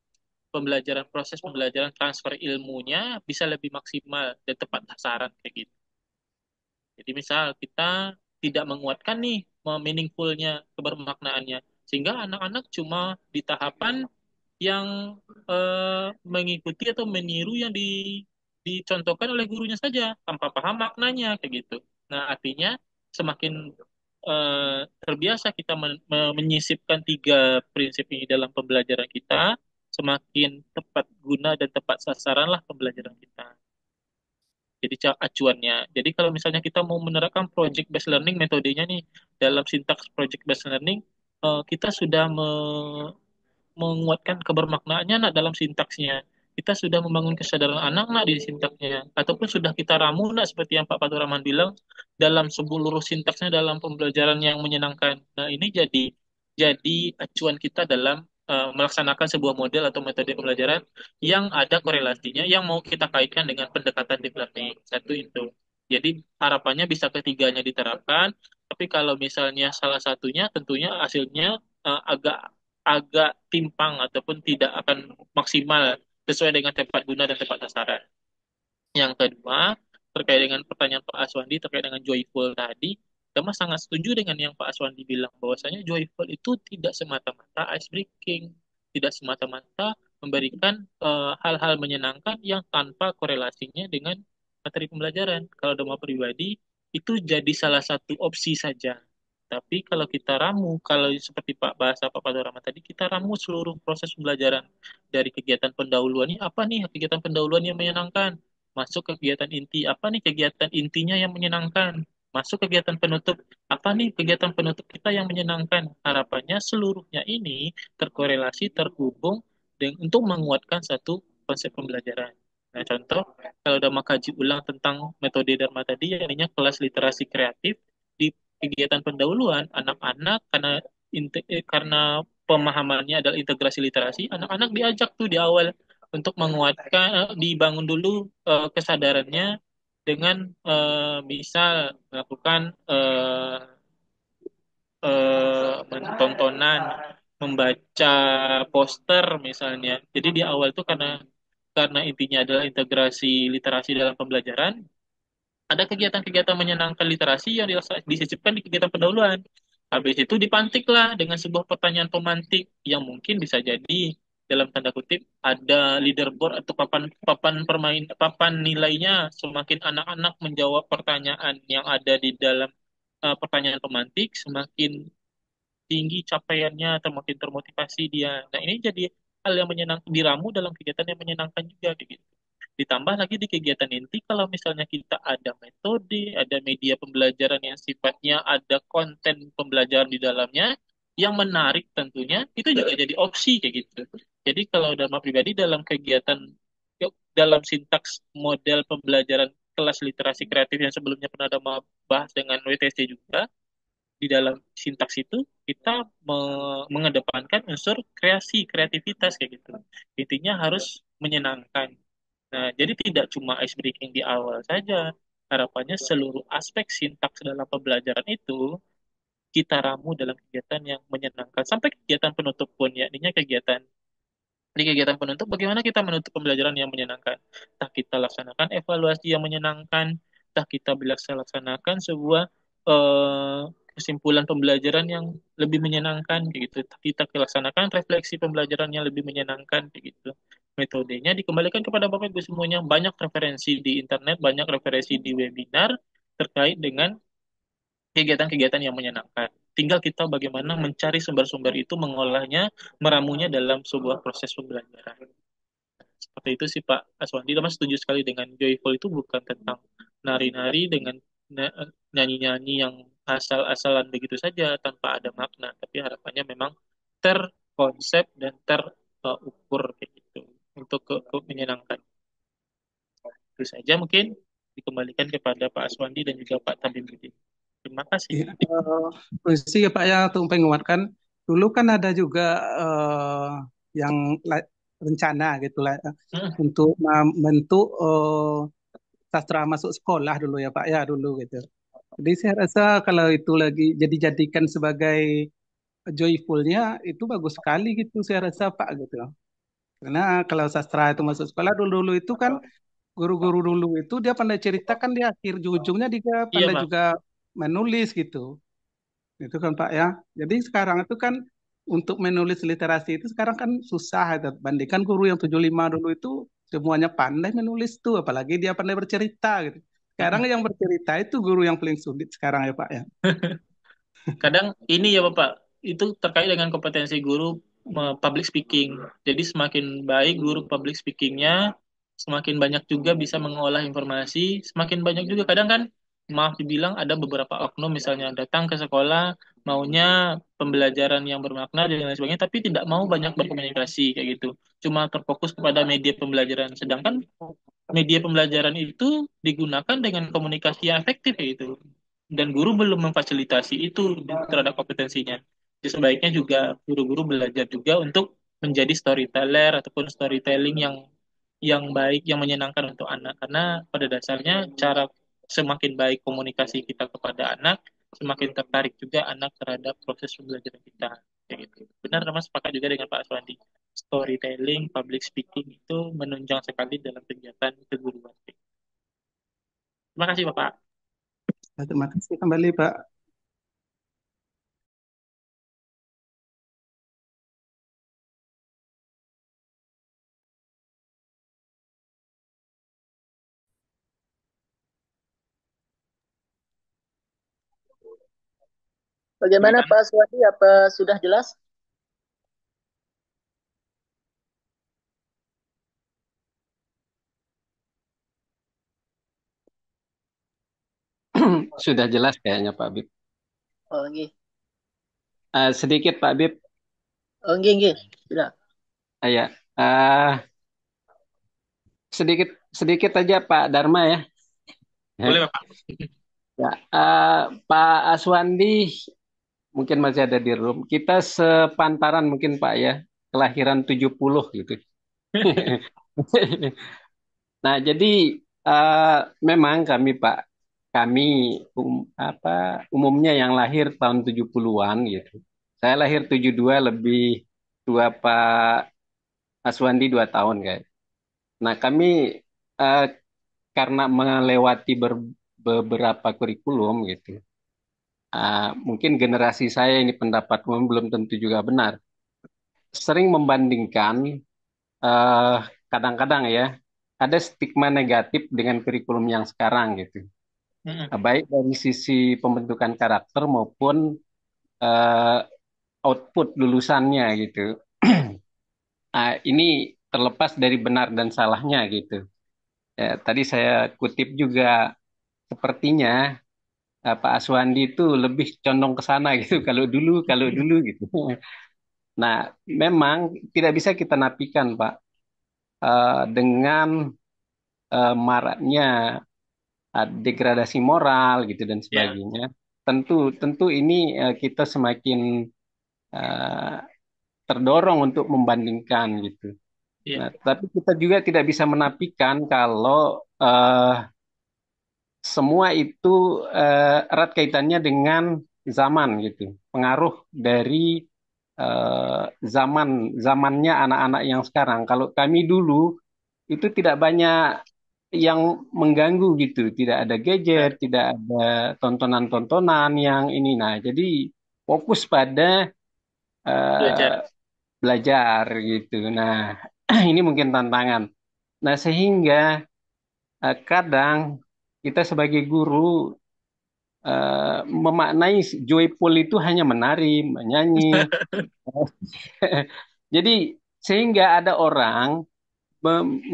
proses pembelajaran transfer ilmunya bisa lebih maksimal dan tepat sasaran kayak gitu. Jadi misal kita tidak menguatkan nih meaningfulnya, kebermaknaannya, sehingga anak-anak cuma di tahapan yang mengikuti atau meniru yang dicontohkan oleh gurunya saja tanpa paham maknanya kayak gitu. Nah, artinya semakin terbiasa kita menyisipkan tiga prinsip ini dalam pembelajaran kita, semakin tepat guna dan tepat sasaranlah pembelajaran kita. Jadi acuannya. Jadi kalau misalnya kita mau menerapkan project based learning metodenya nih dalam sintaks project based learning, kita sudah menguatkan kebermaknaannya nak dalam sintaksnya. Kita sudah membangun kesadaran anak nak di sintaksnya, ataupun sudah kita ramu nak seperti yang Pak Fatur Rahman bilang dalam seluruh sintaksnya dalam pembelajaran yang menyenangkan. Nah, ini jadi acuan kita dalam melaksanakan sebuah model atau metode pembelajaran yang ada korelasinya, yang mau kita kaitkan dengan pendekatan deep learning. Satu itu. Jadi harapannya bisa ketiganya diterapkan, tapi kalau misalnya salah satunya, tentunya hasilnya agak agak timpang ataupun tidak akan maksimal sesuai dengan tepat guna dan tepat sasaran. Yang kedua, terkait dengan pertanyaan Pak Aswandi terkait dengan joyful tadi, Dama sangat setuju dengan yang Pak Aswandi bilang bahwasanya joyful itu tidak semata-mata ice breaking, tidak semata-mata memberikan hal-hal menyenangkan yang tanpa korelasinya dengan materi pembelajaran. Kalau Dama pribadi, itu jadi salah satu opsi saja. Tapi kalau kita ramu, kalau seperti bahasa Pak Padorama tadi, kita ramu seluruh proses pembelajaran dari kegiatan pendahuluan. Ini apa nih kegiatan pendahuluan yang menyenangkan? Masuk kegiatan inti, apa nih kegiatan intinya yang menyenangkan? Masuk kegiatan penutup, apa nih kegiatan penutup kita yang menyenangkan? Harapannya seluruhnya ini terkorelasi, terhubung untuk menguatkan satu konsep pembelajaran. Nah, contoh, kalau udah mengkaji ulang tentang metode Dharma tadi, yakni kelas literasi kreatif, di kegiatan pendahuluan, anak-anak karena pemahamannya adalah integrasi literasi, anak-anak diajak tuh di awal untuk menguatkan, dibangun dulu kesadarannya dengan misal melakukan tontonan, membaca poster misalnya. Jadi di awal tuh karena intinya adalah integrasi literasi dalam pembelajaran, ada kegiatan-kegiatan menyenangkan literasi yang disisipkan di kegiatan pendahuluan. Habis itu dipantiklah dengan sebuah pertanyaan pemantik yang mungkin bisa jadi dalam tanda kutip ada leaderboard atau papan nilainya, semakin anak-anak menjawab pertanyaan yang ada di dalam pertanyaan pemantik, semakin tinggi capaiannya atau makin termotivasi dia. Nah, ini jadi hal yang menyenangkan, diramu dalam kegiatan yang menyenangkan juga kayak gitu. Ditambah lagi di kegiatan inti, kalau misalnya kita ada metode, ada media pembelajaran yang sifatnya ada konten pembelajaran di dalamnya, yang menarik tentunya, itu juga jadi opsi kayak gitu. Jadi kalau Dharma pribadi dalam kegiatan, dalam sintaks model pembelajaran kelas literasi kreatif yang sebelumnya pernah ada bahas dengan WTC juga, di dalam sintaks itu kita mengedepankan unsur kreativitas kayak gitu. Intinya harus menyenangkan. Nah, jadi tidak cuma ice breaking di awal saja, harapannya seluruh aspek sintaks dalam pembelajaran itu kita ramu dalam kegiatan yang menyenangkan sampai kegiatan penutup pun ya, ininya kegiatan di kegiatan penutup, bagaimana kita menutup pembelajaran yang menyenangkan? Entah kita laksanakan evaluasi yang menyenangkan, entah kita bisa laksanakan sebuah eh, kesimpulan pembelajaran yang lebih menyenangkan, kayak gitu. Entah kita laksanakan refleksi pembelajaran yang lebih menyenangkan, kayak gitu. Metodenya dikembalikan kepada Bapak Ibu semuanya. Banyak referensi di internet, banyak referensi di webinar terkait dengan kegiatan-kegiatan yang menyenangkan. Tinggal kita bagaimana mencari sumber-sumber itu, mengolahnya, meramunya dalam sebuah proses pembelajaran. Seperti itu sih Pak Aswandi. Mas setuju sekali dengan joyful itu bukan tentang nari-nari dengan nyanyi-nyanyi yang asal-asalan begitu saja tanpa ada makna. Tapi harapannya memang terkonsep dan terukur kayak gitu untuk menyenangkan. Itu saja mungkin dikembalikan kepada Pak Aswandi dan juga Pak Tabibudin. Terima kasih. Iya, permisi ya Pak ya untuk menguatkan. Dulu kan ada juga yang rencana gitu lah untuk membentuk sastra masuk sekolah dulu ya Pak ya dulu gitu. Jadi saya rasa kalau itu lagi jadikan sebagai joyfulnya itu bagus sekali gitu saya rasa Pak gitu. Karena kalau sastra itu masuk sekolah dulu-dulu itu kan guru-guru dulu itu dia pandai ceritakan di akhir ujungnya dia Iya pandai Pak. juga menulis gitu. Itu kan Pak ya. Jadi sekarang itu kan untuk menulis literasi itu sekarang kan susah ya. Bandingkan guru yang 75 dulu itu semuanya pandai menulis tuh, apalagi dia pandai bercerita gitu. Sekarang yang bercerita itu guru yang paling sulit sekarang ya Pak ya. Kadang ini ya Bapak, itu terkait dengan kompetensi guru public speaking. Jadi semakin baik guru public speakingnya, semakin banyak juga bisa mengolah informasi, semakin banyak juga kadang kan, maaf dibilang ada beberapa oknum misalnya datang ke sekolah maunya pembelajaran yang bermakna dan lain sebagainya, tapi tidak mau banyak berkomunikasi kayak gitu. Cuma terfokus kepada media pembelajaran. Sedangkan media pembelajaran itu digunakan dengan komunikasi yang efektif kayak gitu dan guru belum memfasilitasi itu terhadap kompetensinya. Jadi sebaiknya juga guru-guru belajar juga untuk menjadi storyteller ataupun storytelling yang baik, yang menyenangkan untuk anak. Karena pada dasarnya cara semakin baik komunikasi kita kepada anak, semakin tertarik juga anak terhadap proses pembelajaran kita. Kayak gitu. Benar, Mas, sepakat juga dengan Pak Aswandi. Storytelling, public speaking itu menunjang sekali dalam kegiatan keguruan. Terima kasih, Bapak. Terima kasih kembali Pak. Bagaimana Pak Aswadi? Apa sudah jelas? Sudah jelas kayaknya Pak Bib. Oh, nggih. Sedikit Pak Bib. Oh, nggih. Sudah. Ya. Sedikit sedikit aja Pak Dharma ya. Boleh, Bapak. Ya, Pak Aswandi mungkin masih ada di room. Kita sepantaran mungkin Pak ya, kelahiran 70 gitu. Nah, jadi memang kami Pak, kami umumnya yang lahir tahun 70-an gitu. Saya lahir 72, lebih tua Pak Aswandi 2 tahun kayak. Nah, kami eh, karena melewati beberapa kurikulum gitu. Mungkin generasi saya ini pendapat umum belum tentu juga benar. Sering membandingkan eh, kadang-kadang ya ada stigma negatif dengan kurikulum yang sekarang gitu. Baik dari sisi pembentukan karakter maupun eh, output lulusannya gitu. Ini terlepas dari benar dan salahnya gitu. Ya, tadi saya kutip juga sepertinya Pak Aswandi itu lebih condong ke sana gitu kalau dulu gitu. Nah, memang tidak bisa kita nafikan Pak dengan maraknya degradasi moral gitu dan sebagainya. Tentu tentu ini kita semakin eh, terdorong untuk membandingkan gitu. Nah, tapi kita juga tidak bisa menafikan kalau semua itu erat kaitannya dengan zaman gitu. Pengaruh dari zamannya anak-anak yang sekarang. Kalau kami dulu itu tidak banyak yang mengganggu gitu, tidak ada gadget, tidak ada tontonan-tontonan yang ini. Nah, jadi fokus pada Belajar. belajar gitu. Nah, ini mungkin tantangan. Nah, sehingga kadang kita sebagai guru memaknai joyful itu hanya menari, menyanyi. Jadi sehingga ada orang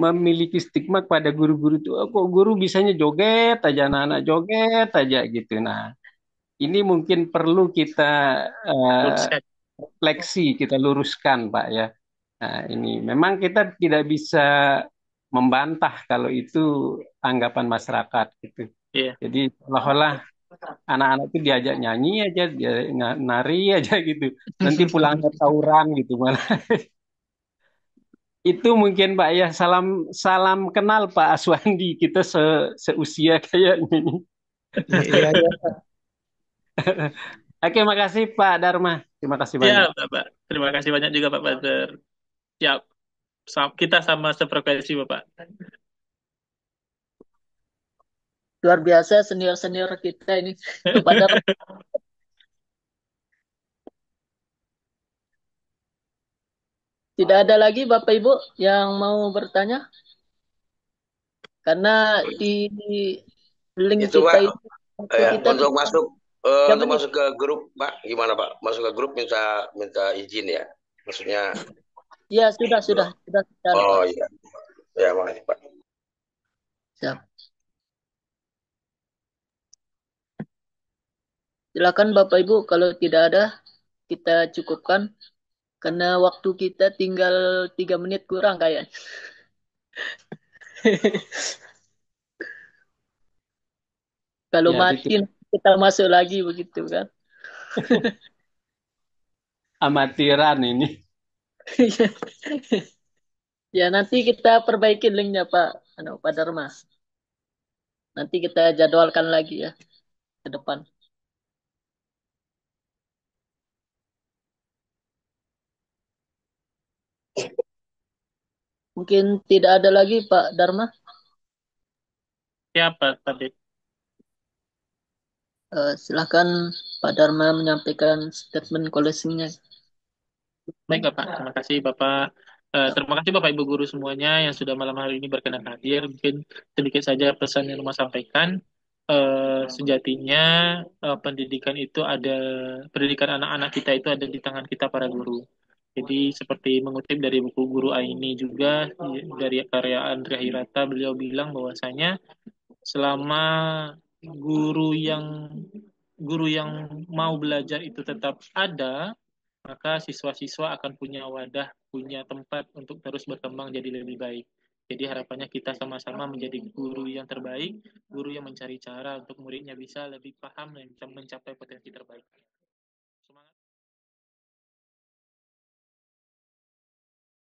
memiliki stigma pada guru-guru itu, "Oh, kok guru bisanya joget aja, anak-anak joget aja gitu." Nah, ini mungkin perlu kita Luruskan. refleksi, kita luruskan, Pak ya. Nah, ini memang kita tidak bisa membantah kalau itu anggapan masyarakat gitu. Iya. Jadi seolah-olah anak-anak itu diajak nyanyi aja, dia nari aja gitu. Nanti pulangnya tawuran gitu malah. Itu mungkin Pak ya, salam salam kenal Pak Aswandi, kita seusia kayaknya. Iya, iya. Oke, makasih Pak Dharma. Terima kasih Ya, banyak. Bapak. Terima kasih banyak juga Pak Badar. Siap. Kita sama sefrekuensi, Bapak. Luar biasa senior-senior kita ini. Pada tidak ada lagi Bapak Ibu yang mau bertanya? Karena di link Itu kita Pak, ini waktu kita untuk masuk 3 untuk menit. masuk ke grup Pak, gimana Pak? Masuk ke grup minta izin ya, maksudnya. Ya sudah. Oh Pak. iya, ya makasih Pak. Siap. Silakan Bapak Ibu, kalau tidak ada kita cukupkan karena waktu kita tinggal 3 menit kurang kayaknya. Kalau Ya, mati kita masuk lagi begitu kan. amatiran ini. Ya nanti kita perbaiki linknya Pak Dharma. Nanti kita jadwalkan lagi ya ke depan. Mungkin tidak ada lagi Pak Dharma. Siapa tadi? Silakan Pak Dharma menyampaikan statement closing-nya. Baik, Bapak. Terima kasih, Bapak. Terima kasih Bapak Ibu guru semuanya yang sudah malam hari ini berkenan hadir. Mungkin sedikit saja pesan yang mau sampaikan. Sejatinya pendidikan anak-anak kita itu ada di tangan kita para guru. Jadi seperti mengutip dari buku Guru Aini juga dari karya Andrea Hirata, beliau bilang bahwasanya selama guru yang guru yang mau belajar itu tetap ada, maka siswa-siswa akan punya wadah, punya tempat untuk terus berkembang jadi lebih baik. Jadi harapannya kita sama-sama menjadi guru yang terbaik, guru yang mencari cara untuk muridnya bisa lebih paham dan mencapai potensi terbaik.